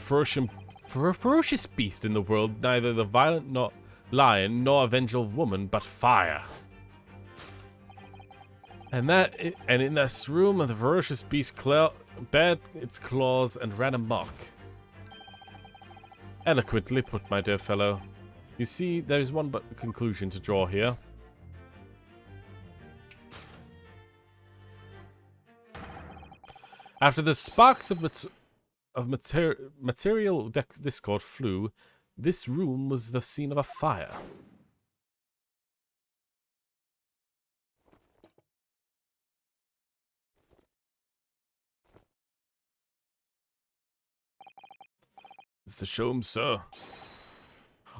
Speaker 3: a ferocious beast in the world, neither the violent lion nor a vengeful woman, but fire. And in this room, the ferocious beast bared its claws and ran amok. Eloquently put, my dear fellow. You see, there is one but conclusion to draw here. After the sparks of material discord flew, this room was the scene of a fire. Mr. Sholmes, sir.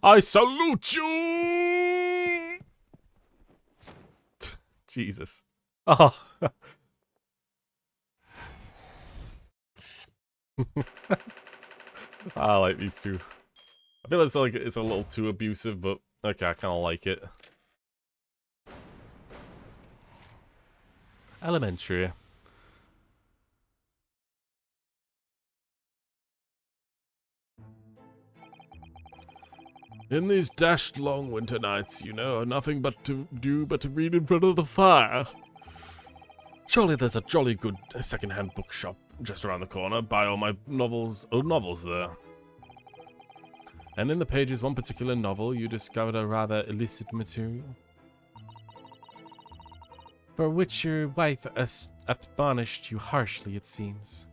Speaker 3: I salute you! Jesus. Oh. I like these two. I feel it's like it's a little too abusive, but okay, I kind of like it. Elementary. In these dashed long winter nights, you know, nothing but to read in front of the fire. Surely there's a jolly good second-hand bookshop just around the corner. Buy all my novels there. And in the pages, one particular novel, you discovered a rather illicit material, for which your wife admonished you harshly, it seems.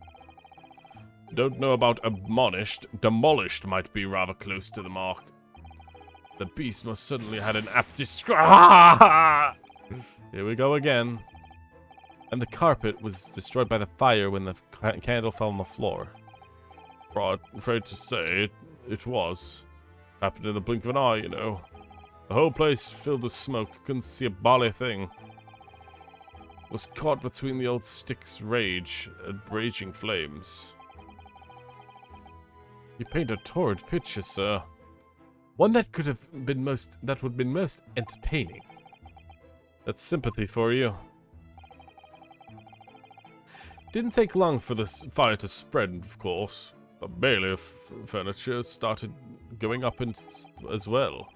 Speaker 3: Don't know about admonished. Demolished might be rather close to the mark. The beast most certainly had an apt description. Here we go again. And the carpet was destroyed by the fire when the candle fell on the floor. I'm afraid to say it was. Happened in the blink of an eye, you know. The whole place filled with smoke. Couldn't see a bally thing. Was caught between the old stick's rage and raging flames. You paint a torrid picture, sir. One that would have been most entertaining. That's sympathy for you. Didn't take long for the fire to spread, of course. The bailiff furniture started going up as well.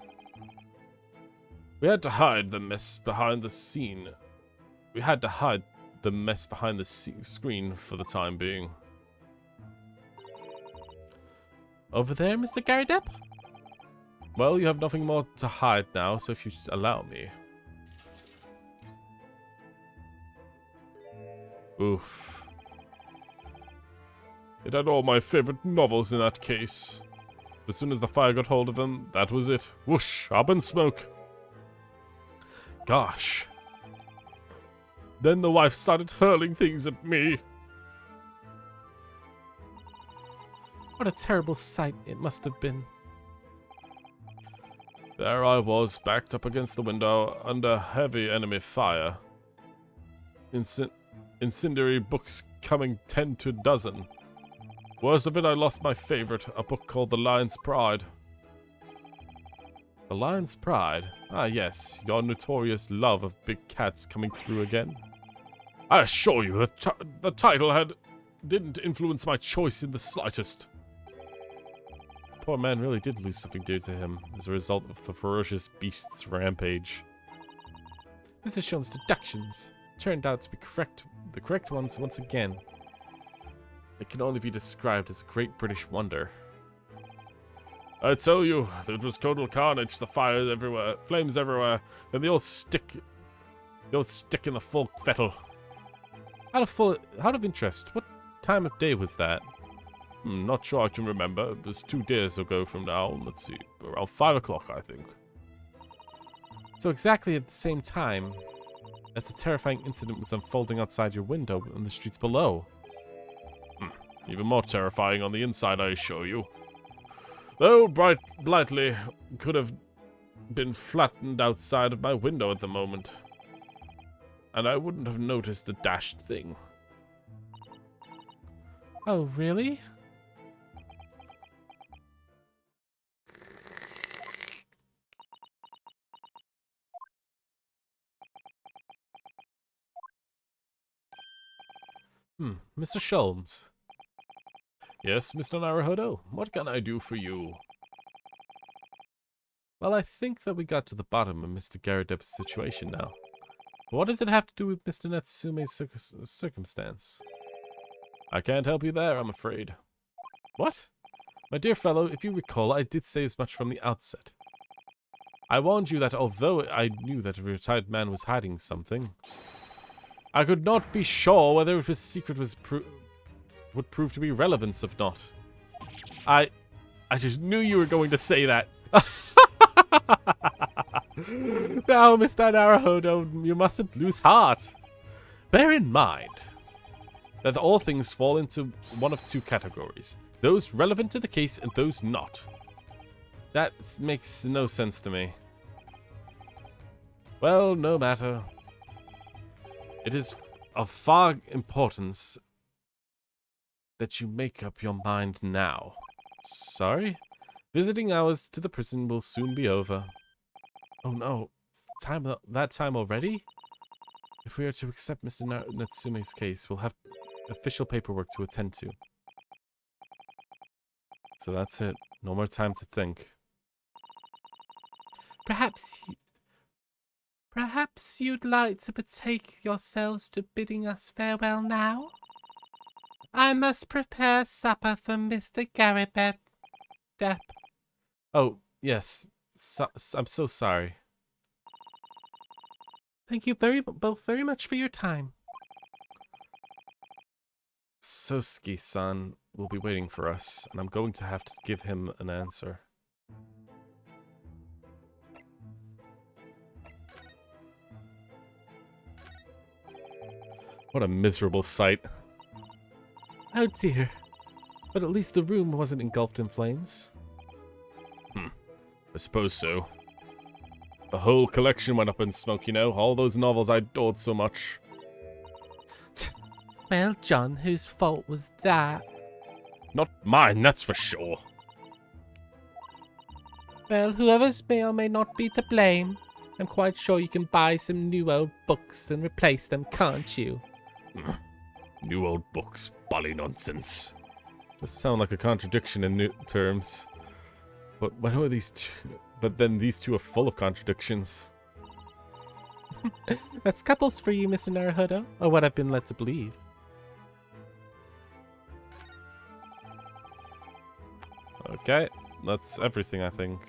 Speaker 3: We had to hide the mess behind the scene. We had to hide the mess behind the screen for the time being. Over there, Mr. Garadeb? Well, you have nothing more to hide now, so if you allow me. Oof. It had all my favorite novels in that case. As soon as the fire got hold of them, that was it. Whoosh, up in smoke. Gosh. Then the wife started hurling things at me. What a terrible sight it must have been. There I was, backed up against the window, under heavy enemy fire. Incendiary books coming 10 to a dozen. Worst of it, I lost my favorite, a book called The Lion's Pride. The Lion's Pride? Ah yes, your notorious love of big cats coming through again. I assure you, the title didn't influence my choice in the slightest. The poor man really did lose something dear to him as a result of the ferocious beast's rampage. Mr. Sholmes' deductions turned out to be the correct ones once again. It can only be described as a great British wonder. I tell you, it was total carnage, the fire everywhere, flames everywhere, and the old stick in the full fettle. Out of interest, what time of day was that?
Speaker 1: Not sure I can remember. It was 2 days ago from now. Let's see. Around 5 o'clock, I think.
Speaker 5: So exactly at the same time as the terrifying incident was unfolding outside your window in the streets below.
Speaker 1: Even more terrifying on the inside, I assure you. Though Blightly could have been flattened outside of my window at the moment. And I wouldn't have noticed the dashed thing.
Speaker 5: Oh, really?
Speaker 1: Mr. Sholmes. Yes, Mr. Naruhodo, what can I do for you?
Speaker 5: Well, I think that we got to the bottom of Mr. Garadeb's situation now. But what does it have to do with Mr. Natsume's circumstance?
Speaker 1: I can't help you there, I'm afraid.
Speaker 5: What? My dear fellow, if you recall, I did say as much from the outset. I warned you that although I knew that a retired man was hiding something, I could not be sure whether his secret would prove to be relevant or not.
Speaker 1: I just knew you were going to say that.
Speaker 5: Now, Mr. Naruhodo, you mustn't lose heart. Bear in mind that all things fall into one of 2 categories. Those relevant to the case and those not. That makes no sense to me. Well, no matter. It is of far importance that you make up your mind now. Sorry? Visiting hours to the prison will soon be over. Oh no, that time already? If we are to accept Mr. Natsume's case, we'll have official paperwork to attend to. So that's it. No more time to think. Perhaps you'd like to betake yourselves to bidding us farewell now? I must prepare supper for Mr. Garibet. Oh, yes. I'm so sorry. Thank you both very much for your time. Sosuke-san will be waiting for us, and I'm going to have to give him an answer. What a miserable sight. Oh dear. But at least the room wasn't engulfed in flames.
Speaker 1: I suppose so. The whole collection went up in smoke, you know. All those novels I adored so much.
Speaker 5: Well, John, whose fault was that?
Speaker 1: Not mine, that's for sure.
Speaker 5: Well, whoever's may or may not be to blame. I'm quite sure you can buy some new old books and replace them, can't you?
Speaker 1: New old books, bally nonsense.
Speaker 5: Does sound like a contradiction in new terms. But when are these two? But then these two are full of contradictions. That's couples for you, Mr. Naruhodo, or what I've been led to believe. Okay, that's everything, I think.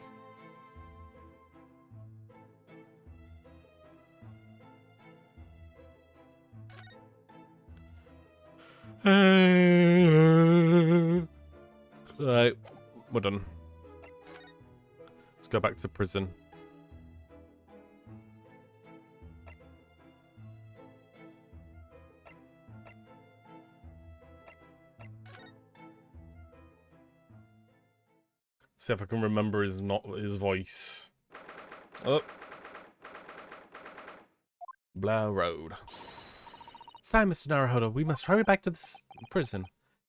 Speaker 5: Alright, we're done. Let's go back to prison. See if I can remember his voice. Oh. Blah Road. It's time, Mr. Naruhodo. We must hurry back to this prison.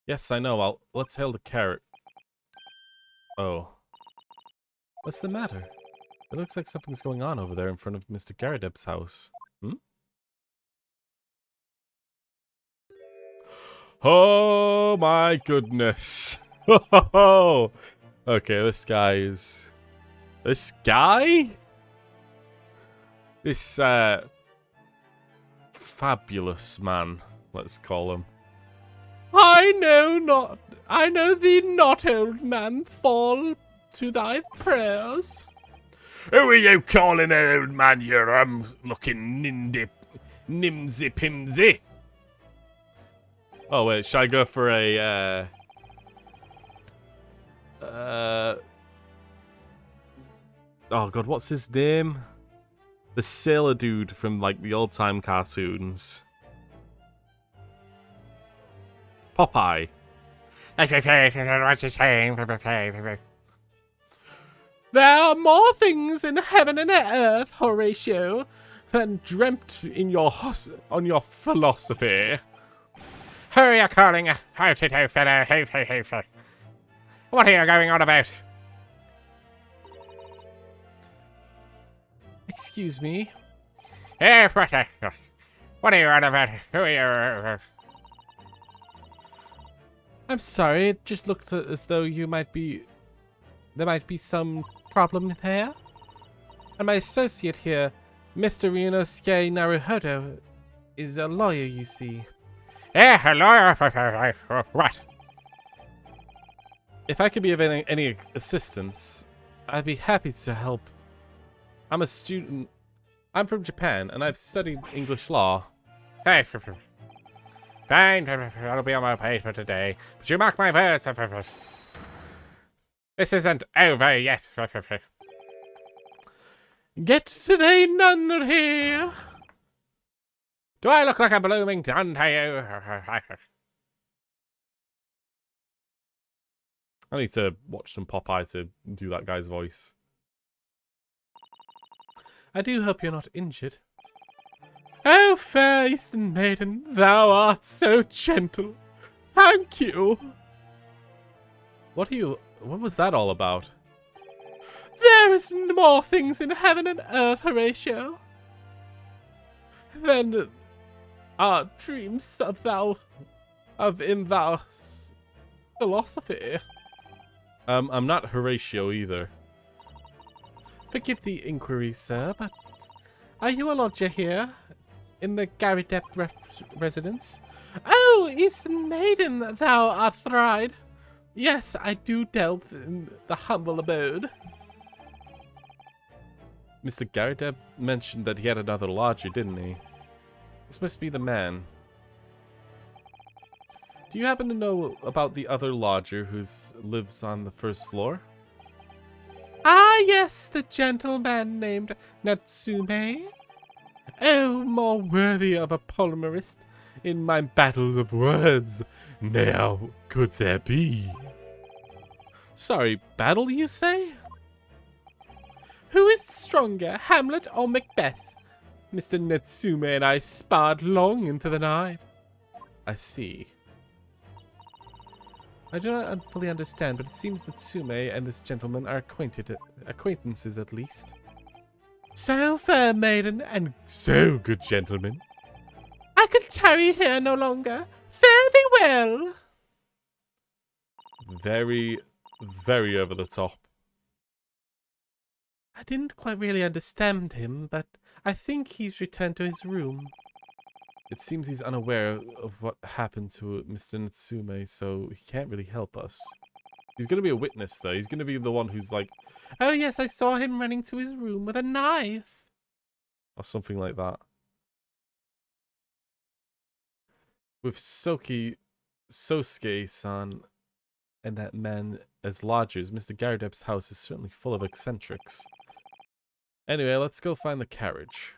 Speaker 5: Yes, I know. Let's hail the carrot. Oh. What's the matter? It looks like something's going on over there in front of Mr. Garadeb's house.
Speaker 1: Oh my goodness. Okay, this guy? This fabulous man, let's call him. I know thee not, old man, fall to thy prayers. Who are you calling an old man, you looking nimsy-pimsy?
Speaker 5: Oh wait, should I go for a
Speaker 1: Oh god, what's his name? The sailor dude from like the old time cartoons. Popeye. There are more things in heaven and earth, Horatio, than dreamt in your on your philosophy.
Speaker 3: Who are you calling a ho-to-to fellow? What are you going on about?
Speaker 5: Excuse me.
Speaker 3: What are you on about? Who are you?
Speaker 5: I'm sorry, it just looked as though there might be some problem there. And my associate here, Mr. Ryunosuke Naruhodo, is a lawyer, you see.
Speaker 3: A lawyer? What?
Speaker 1: If I could be of any assistance, I'd be happy to help. I'm a student. I'm from Japan, and I've studied English law.
Speaker 3: Hey, fine, that'll be on my page for today. But you mark my words. This isn't over yet.
Speaker 1: Get to the nunnery.
Speaker 3: Do I look like a blooming dun to you?
Speaker 1: I need to watch some Popeye to do that guy's voice.
Speaker 5: I do hope you're not injured.
Speaker 1: Oh, fair Eastern maiden, thou art so gentle. Thank you. What was that all about? There is more things in heaven and earth, Horatio, than our dreams of in thou philosophy. I'm not Horatio either.
Speaker 5: Forgive the inquiry, sir, but are you a lodger here in the Gary Depp residence? Oh, Eastern maiden, thou art thride. Yes, I do delve in the humble abode.
Speaker 1: Mr. Garadeb mentioned that he had another lodger, didn't he? This must be the man. Do you happen to know about the other lodger who lives on the first floor?
Speaker 5: Ah, yes, the gentleman named Natsume.
Speaker 1: Oh, more worthy of a polymerist in my battles of words. Now, could there be? Sorry, battle, you say?
Speaker 5: Who is the stronger, Hamlet or Macbeth? Mr. Natsume and I sparred long into the night.
Speaker 1: I see.
Speaker 5: I do not fully understand, but it seems that Sume and this gentleman are acquaintances at least. So fair maiden, and so good gentleman. I can tarry here no longer. Fare thee well.
Speaker 1: Very, very over the top.
Speaker 5: I didn't quite really understand him, but I think he's returned to his room.
Speaker 1: It seems he's unaware of what happened to Mr. Natsume, so he can't really help us. He's going to be a witness, though. He's going to be the one who's like,
Speaker 5: oh yes, I saw him running to his room with a knife.
Speaker 1: Or something like that. With Sosuke-san and that man as lodgers, Mr. Garadeb's house is certainly full of eccentrics. Anyway, let's go find the carriage.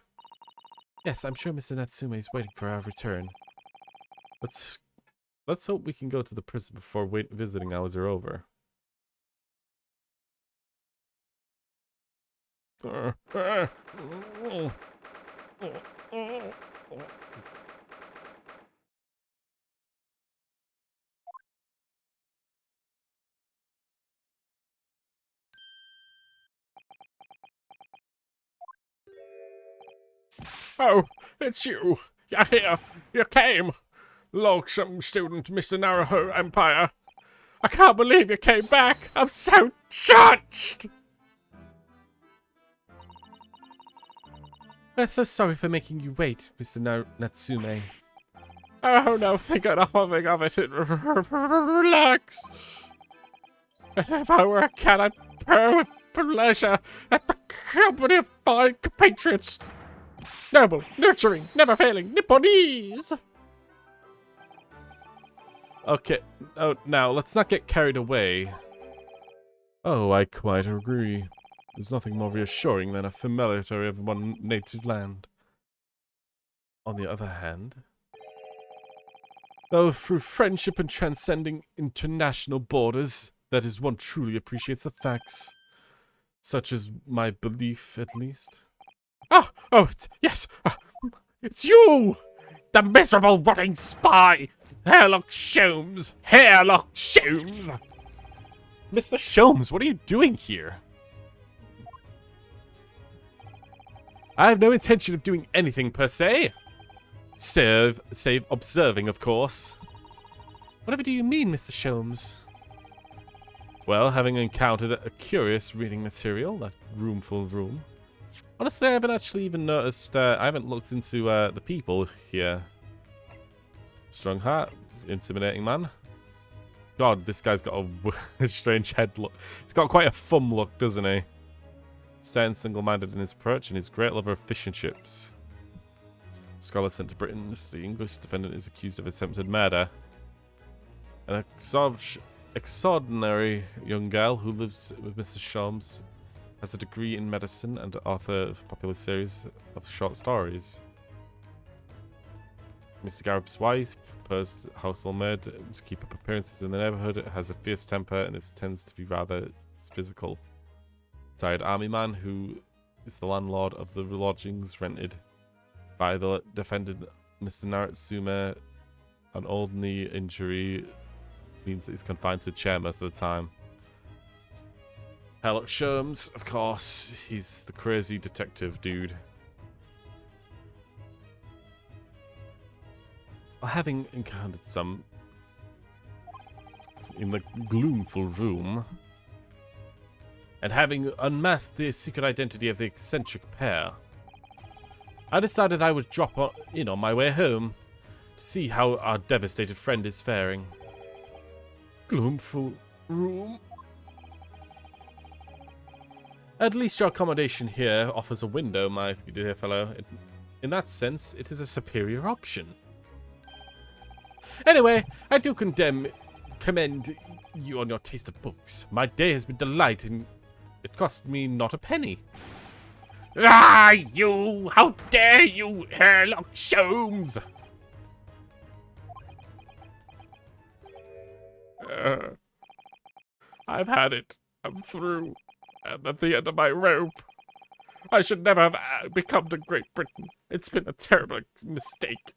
Speaker 5: Yes, I'm sure Mr. Natsume is waiting for our return.
Speaker 1: Let's hope we can go to the prison before visiting hours are over. Oh, it's you. You're here. You came. Loathsome student, Mr. Naruho Empire. I can't believe you came back. I'm so judged.
Speaker 5: We're so sorry for making you wait, Mr. Natsume.
Speaker 1: Oh no, think nothing of it. Relax. If I were a cat, I'd purr with pleasure at the company of fine compatriots. Noble, nurturing, never failing Nipponese. Okay, now let's not get carried away.
Speaker 3: Oh, I quite agree. There's nothing more reassuring than a familiarity of one native land. On the other hand, though through friendship and transcending international borders, that is one truly appreciates the facts. Such as my belief, at least.
Speaker 5: Yes, it's you! The miserable, rotting spy! Hairlock Sholmes! Hairlock Sholmes!
Speaker 3: Mr. Sholmes, what are you doing here? I have no intention of doing anything per se. Save observing, of course.
Speaker 5: Whatever do you mean, Mr. Sholmes?
Speaker 3: Well, having encountered a curious reading material, that roomful room. Honestly, I haven't actually even noticed, I haven't looked into the people here. Strong heart, intimidating man. God, this guy's got a strange head look. He's got quite a thumb look, doesn't he? Stern single-minded in his approach and his great love of fish and chips. Scholar sent to Britain, the English defendant is accused of attempted murder. An extraordinary young girl who lives with Mr. Sholmes has a degree in medicine and author of a popular series of short stories. Mr. Garib's wife, proposed household maid to keep up appearances in the neighborhood, has a fierce temper and tends to be rather physical. Tired army man who is the landlord of the lodgings rented by the defendant, Mr. Naratsume. An old knee injury means that he's confined to a chair most of the time. Hairlock Sholmes, of course, he's the crazy detective dude. Having encountered some in the gloomful room, and having unmasked the secret identity of the eccentric pair, I decided I would drop in on my way home to see how our devastated friend is faring. Gloomful room? At least your accommodation here offers a window, my dear fellow. In that sense, it is a superior option. Anyway, I do commend you on your taste of books. My day has been delightful. It cost me not a penny.
Speaker 5: Ah, you! How dare you, Hairlock Sholmes!
Speaker 3: I've had it. I'm through. I'm at the end of my rope. I should never have become to Great Britain. It's been a terrible mistake.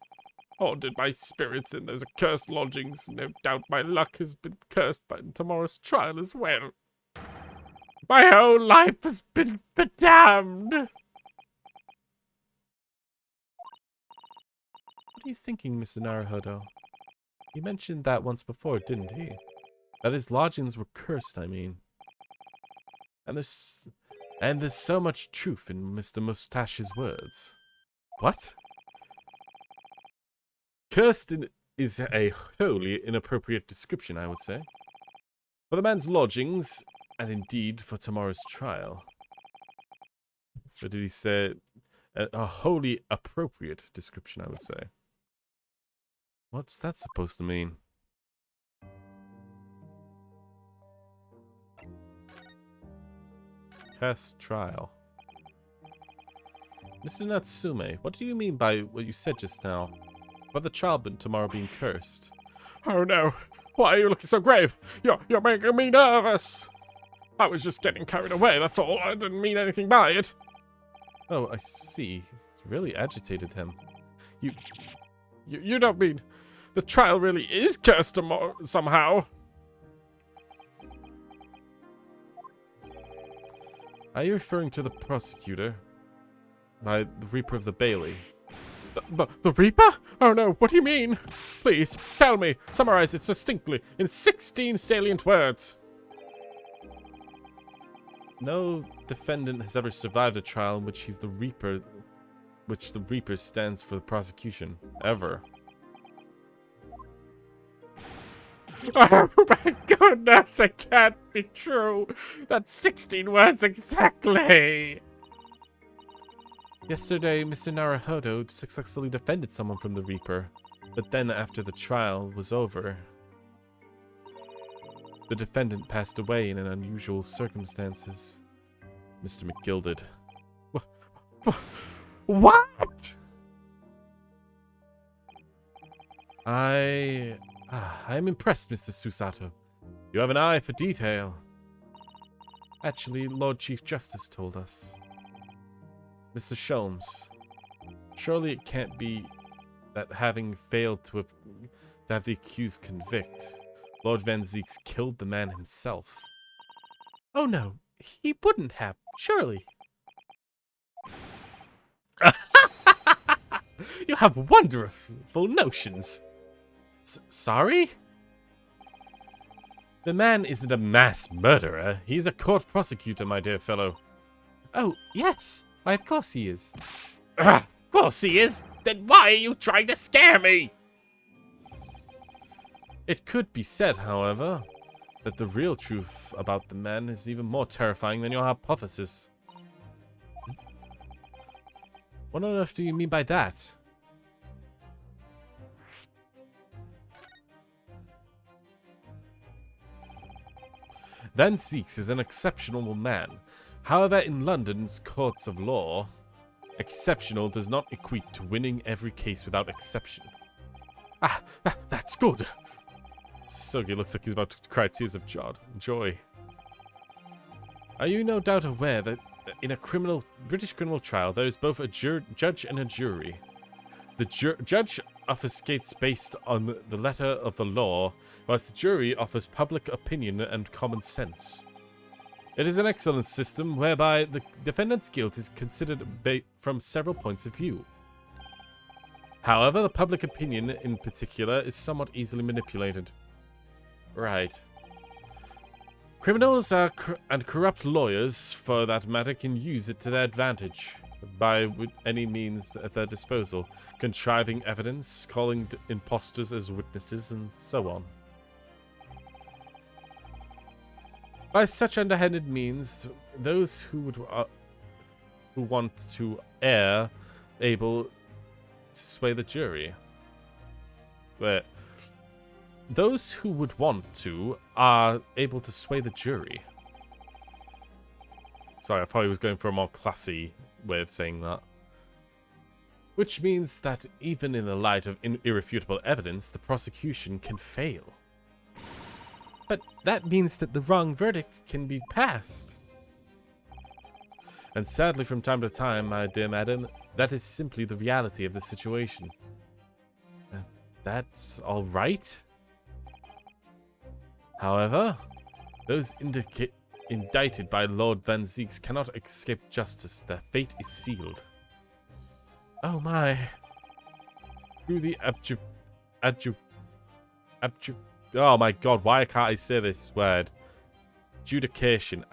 Speaker 3: Haunted by spirits in those accursed lodgings. No doubt my luck has been cursed by tomorrow's trial as well. My whole life has been bedamned. What are you thinking, Mr. Naruhodo? He mentioned that once before, didn't he? That his lodgings were cursed, I mean. And there's so much truth in Mr. Mustache's words. What? Cursed is a wholly inappropriate description, I would say. For the man's lodgings, and indeed for tomorrow's trial. Or did he say a wholly appropriate description, I would say. What's that supposed to mean? Cursed trial. Mr. Natsume, what do you mean by what you said just now? About the trial tomorrow being cursed? Oh no! Why are you looking so grave? You're making me nervous! I was just getting carried away, that's all. I didn't mean anything by it. Oh, I see. It's really agitated him. You don't mean the trial really is cursed tomorrow somehow? Are you referring to the prosecutor? By the Reaper of the Bailey? The Reaper? Oh no, what do you mean? Please, tell me, summarize it succinctly in 16 salient words. No defendant has ever survived a trial in which he's the Reaper, which the Reaper stands for the prosecution, ever. Oh my goodness, it can't be true. That's 16 words exactly. Yesterday, Mr. Naruhodo successfully defended someone from the Reaper, but then after the trial was over, The defendant passed away in unusual circumstances. Mr. McGilded.
Speaker 5: What?
Speaker 3: I am impressed, Mr. Susato. You have an eye for detail. Actually, Lord Chief Justice told us. Mr. Sholmes, surely it can't be that having failed to have the accused convict, Lord Van Zeeks killed the man himself.
Speaker 5: Oh no, he wouldn't have, surely.
Speaker 3: You have wonderful notions.
Speaker 5: Sorry?
Speaker 3: The man isn't a mass murderer. He's a court prosecutor, my dear fellow.
Speaker 5: Oh, yes. Why, of course he is.
Speaker 3: Of course he is. Then why are you trying to scare me? It could be said, however, that the real truth about the man is even more terrifying than your hypothesis.
Speaker 5: What on earth do you mean by that?
Speaker 3: Van Zeeks is an exceptional man. However, in London's courts of law, exceptional does not equate to winning every case without exception.
Speaker 5: That's good.
Speaker 3: Sogi looks like he's about to cry tears of joy. Are you no doubt aware that in a British criminal trial, there is both a judge and a jury? The judge obfuscates based on the letter of the law, whilst the jury offers public opinion and common sense. It is an excellent system whereby the defendant's guilt is considered from several points of view. However, the public opinion in particular is somewhat easily manipulated. Right. Criminals and corrupt lawyers, for that matter, can use it to their advantage by any means at their disposal, contriving evidence, calling impostors as witnesses, and so on. By such underhanded means, those who want to err able to sway the jury. But those who would want to are able to sway the jury. Sorry, I thought he was going for a more classy way of saying that. Which means that even in the light of irrefutable evidence, the prosecution can fail.
Speaker 5: But that means that the wrong verdict can be passed.
Speaker 3: And sadly, from time to time, my dear madam, that is simply the reality of the situation. That's all right. However, those indicted by Lord Van Zeeks cannot escape justice. Their fate is sealed.
Speaker 5: Oh my.
Speaker 3: Through the oh my god, why can't I say this word? Adjudication.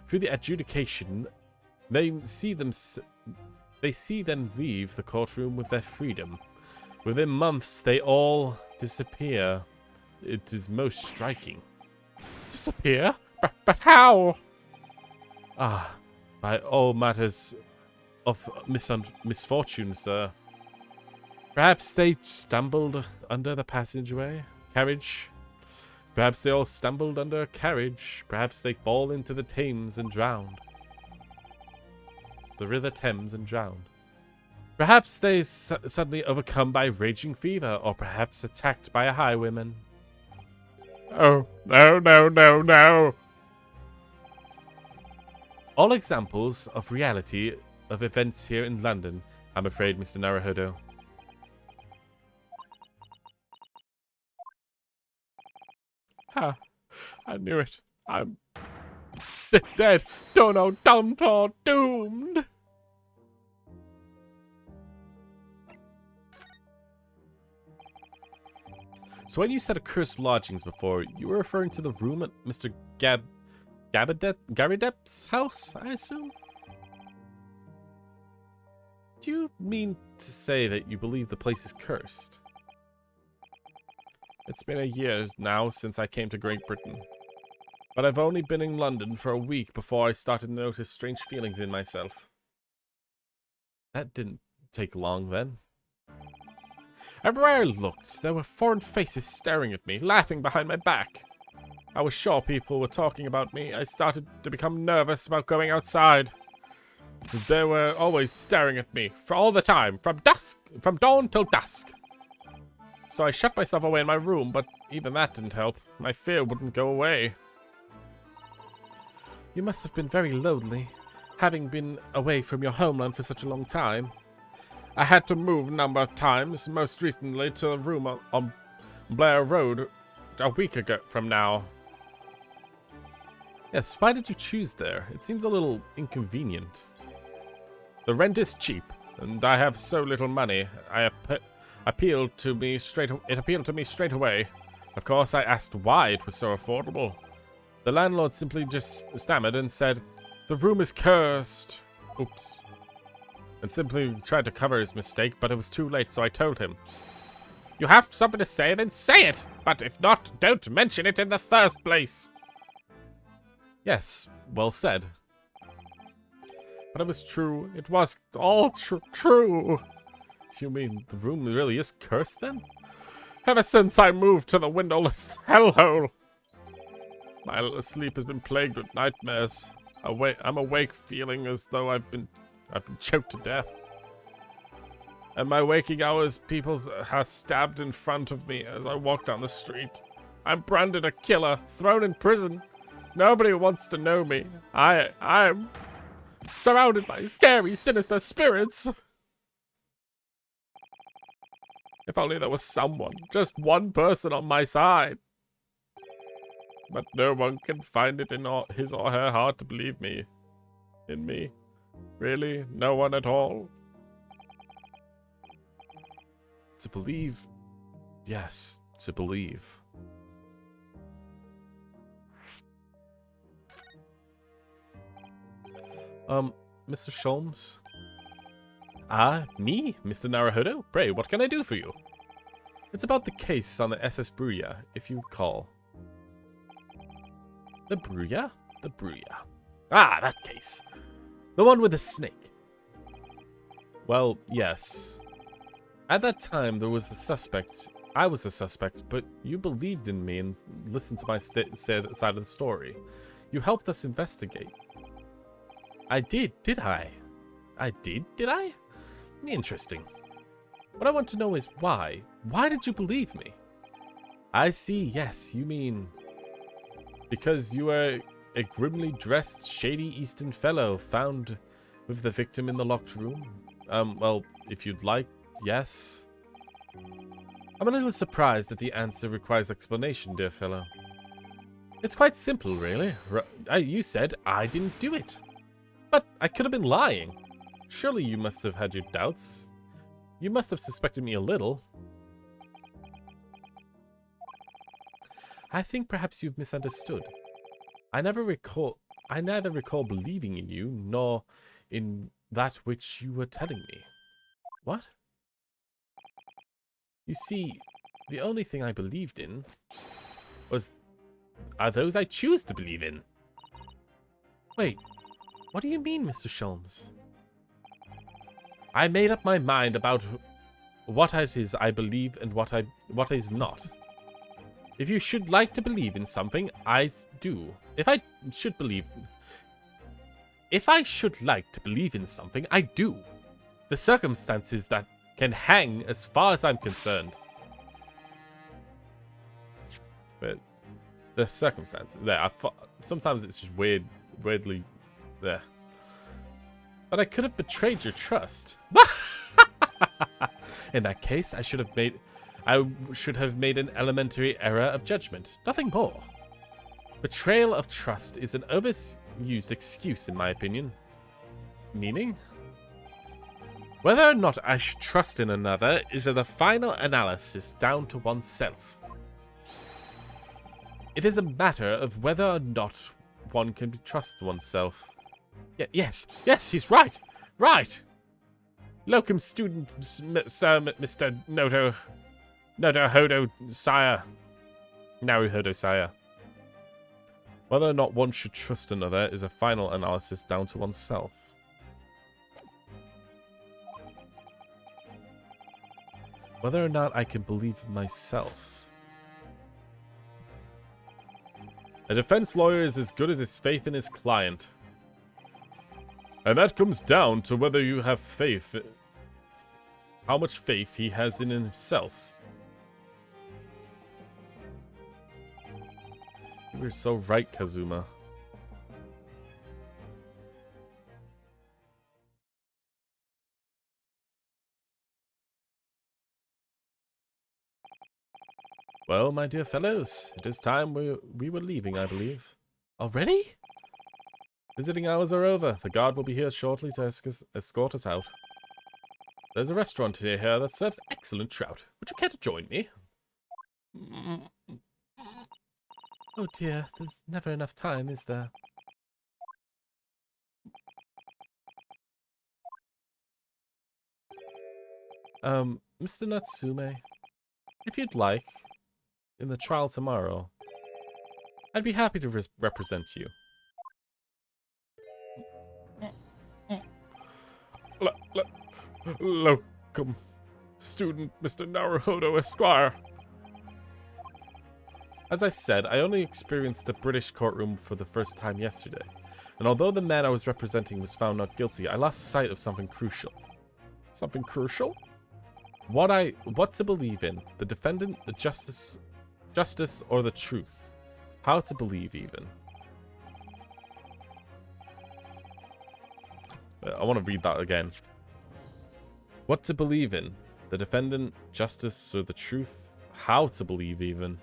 Speaker 3: Through the adjudication, they see them leave the courtroom with their freedom. Within months, they all disappear. It is most striking.
Speaker 5: Disappear? But how?
Speaker 3: By all matters of misfortune, sir.
Speaker 5: Perhaps they stumbled under the carriage.
Speaker 3: Perhaps they all stumbled under a carriage. Perhaps they fall into the Thames and drowned. The River Thames and drowned. Perhaps they suddenly overcome by raging fever, or perhaps attacked by a highwayman.
Speaker 5: Oh, no.
Speaker 3: All examples of reality of events here in London, I'm afraid, Mr. Naruhodo.
Speaker 5: I knew it. I'm dead. Done or doomed.
Speaker 3: So when you said accursed lodgings before, you were referring to the room at Mr. Garidep's house, I assume? Do you mean to say that you believe the place is cursed? It's been a year now since I came to Great Britain. But I've only been in London for a week before I started to notice strange feelings in myself. That didn't take long then. Everywhere I looked, there were foreign faces staring at me, laughing behind my back.
Speaker 5: I was sure people were talking about me. I started to become nervous about going outside. They were always staring at me for all the time, from dawn till dusk. So I shut myself away in my room, but even that didn't help. My fear wouldn't go away. You must have been very lonely, having been away from your homeland for such a long time. I had to move a number of times, most recently to a room on Blair Road a week ago from now. Yes, why did you choose there? It seems a little inconvenient. The rent is cheap, and I have so little money. It appealed to me straight away. Of course, I asked why it was so affordable. The landlord simply just stammered and said, "The room is cursed." Oops. And simply tried to cover his mistake, but it was too late, so I told him. You have something to say, then say it! But if not, don't mention it in the first place! Yes, well said. But it was true. It was all true. You mean the room really is cursed then? Ever since I moved to the windowless hellhole, my sleep has been plagued with nightmares. I'm awake feeling as though I've been choked to death. And my waking hours, people are stabbed in front of me as I walk down the street. I'm branded a killer, thrown in prison. Nobody wants to know me. I'm surrounded by scary, sinister spirits. If only there was someone, just one person on my side. But no one can find it in his or her heart to believe in me. Really? No one at all? To believe? Yes, to believe. Mr. Sholmes? Ah, me? Mr. Naruhodo? Pray, what can I do for you? It's about the case on the SS Bruya, if you recall. The Bruya? The Bruya. Ah, that case. The one with the snake. Well, yes. At that time, there was the suspect. I was the suspect, but you believed in me and listened to my side of the story. You helped us investigate. I did I? I did I? Interesting. What I want to know is why. Why did you believe me? I see, yes, you mean... Because you were a grimly dressed, shady Eastern fellow found with the victim in the locked room? Well, if you'd like, yes. I'm a little surprised that the answer requires explanation, dear fellow. It's quite simple, really. You said I didn't do it. But I could have been lying. Surely you must have had your doubts. You must have suspected me a little. I think perhaps you've misunderstood. I neither recall believing in you, nor in that which you were telling me. What? You see, the only thing I believed in are those I choose to believe in. Wait, what do you mean, Mr. Sholmes? I made up my mind about what it is I believe and what is not. If you should like to believe in something, I do. If I should like to believe in something, I do. The circumstances that can hang as far as I'm concerned. But the circumstances there, sometimes it's just weirdly there. But I could have betrayed your trust. In that case, I should have made an elementary error of judgment. Nothing more. Betrayal of trust is an overused excuse, in my opinion. Meaning? Whether or not I should trust in another is the final analysis down to oneself. It is a matter of whether or not one can trust oneself. Yes, he's right. Right. Locum student, Sir Mr. Naruhodo Sire. Naruhodo Sire. Whether or not one should trust another is a final analysis down to oneself. Whether or not I can believe myself.
Speaker 1: A defense lawyer is as good as his faith in his client. And that comes down to whether you have faith. How much faith he has in himself. You were so right, Kazuma. Well, my dear fellows, it is time we were leaving, I believe. Already? Visiting hours are over. The guard will be here shortly to escort us out. There's a restaurant here that serves excellent trout. Would you care to join me?
Speaker 5: Oh dear, there's never enough time, is there? Mr. Natsume, if you'd like, in the trial tomorrow, I'd be happy to represent you.
Speaker 1: Locum student Mr. Naruhodo Esquire.
Speaker 5: As I said, I only experienced the British courtroom for the first time yesterday, and although the man I was representing was found not guilty, I lost sight of something crucial.
Speaker 1: Something crucial?
Speaker 5: What to believe in, the defendant, the justice, or the truth. How to believe, even.
Speaker 1: I want to read that again.
Speaker 5: What to believe in, the defendant, justice, or the truth. How to believe, even.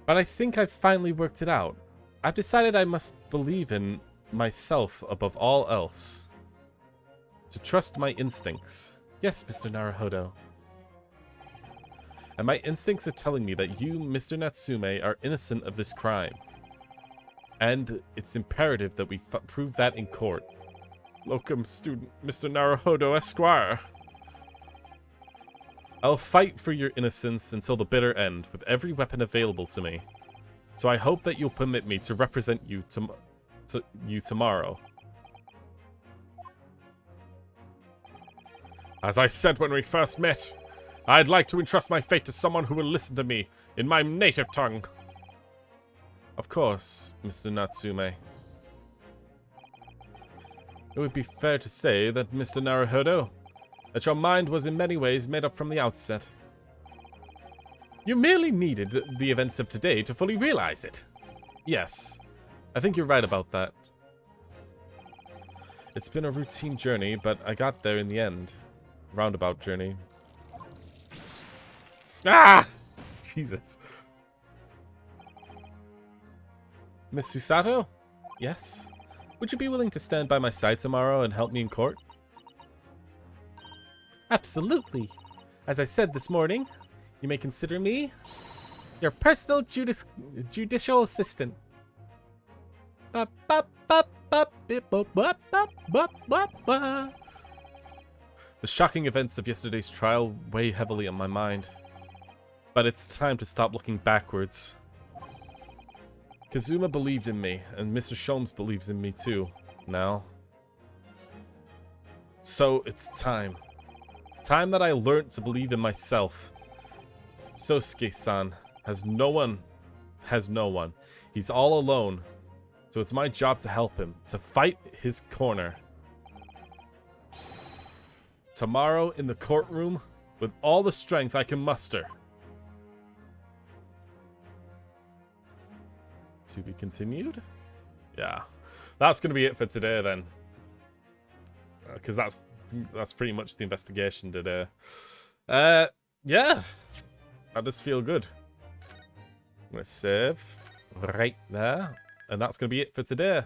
Speaker 5: But I think I've finally worked it out. I've decided I must believe in myself above all else. To trust my instincts. Yes, Mr. Naruhodo. And my instincts are telling me that you, Mr. Natsume, are innocent of this crime. And it's imperative that we prove that in court.
Speaker 1: Locum student Mr. Naruhodo Esquire.
Speaker 5: I'll fight for your innocence until the bitter end, with every weapon available to me. So I hope that you'll permit me to represent you tomorrow.
Speaker 1: As I said when we first met, I'd like to entrust my fate to someone who will listen to me in my native tongue.
Speaker 5: Of course, Mr. Natsume. It would be fair to say that, Mr. Naruhodo, that your mind was in many ways made up from the outset. You merely needed the events of today to fully realize it. Yes, I think you're right about that. It's been a routine journey, but I got there in the end. Roundabout journey.
Speaker 1: Ah! Jesus.
Speaker 5: Miss Susato? Yes? Would you be willing to stand by my side tomorrow and help me in court? Absolutely. As I said this morning, you may consider me your personal judicial assistant. The shocking events of yesterday's trial weigh heavily on my mind. But it's time to stop looking backwards. Kazuma believed in me, and Mr. Sholmes believes in me too, now. So it's time. Time that I learned to believe in myself. Sosuke-san has no one. He's all alone. So it's my job to help him, to fight his corner. Tomorrow in the courtroom, with all the strength I can muster. To be continued?
Speaker 1: Yeah. That's going to be it for today then. Because that's pretty much the investigation today. Yeah. I just feel good. I'm going to save right there. And that's going to be it for today.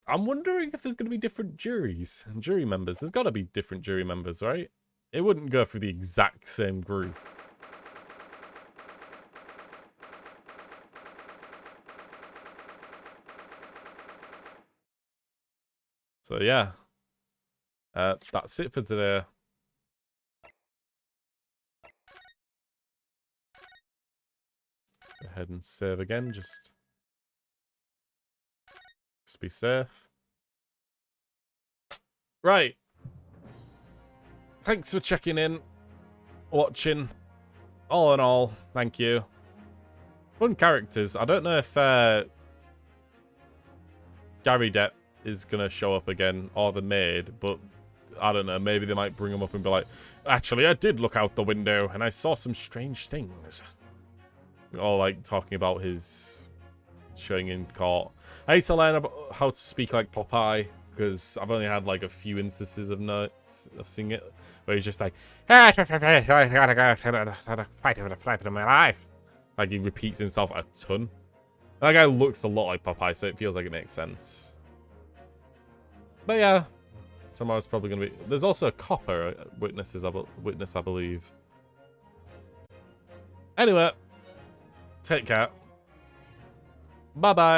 Speaker 1: I'm wondering if there's going to be different juries and jury members. There's got to be different jury members, right? It wouldn't go through the exact same group. So yeah, that's it for today. Go ahead and save again, just be safe. Right. Thanks for checking in, watching. all in all, thank you. Fun characters. I don't know if Gary Depp is going to show up again, or the maid, but I don't know. Maybe they might bring him up and be like, actually, I did look out the window and I saw some strange things. Or like talking about his showing in court. I need to learn about how to speak like Popeye, because I've only had like a few instances of seeing it where he's just like, fight over the flight of my life. Like he repeats himself a ton. That guy looks a lot like Popeye, so it feels like it makes sense. But yeah, tomorrow's probably gonna be. There's also a copper witness, I believe. Anyway, take care. Bye bye.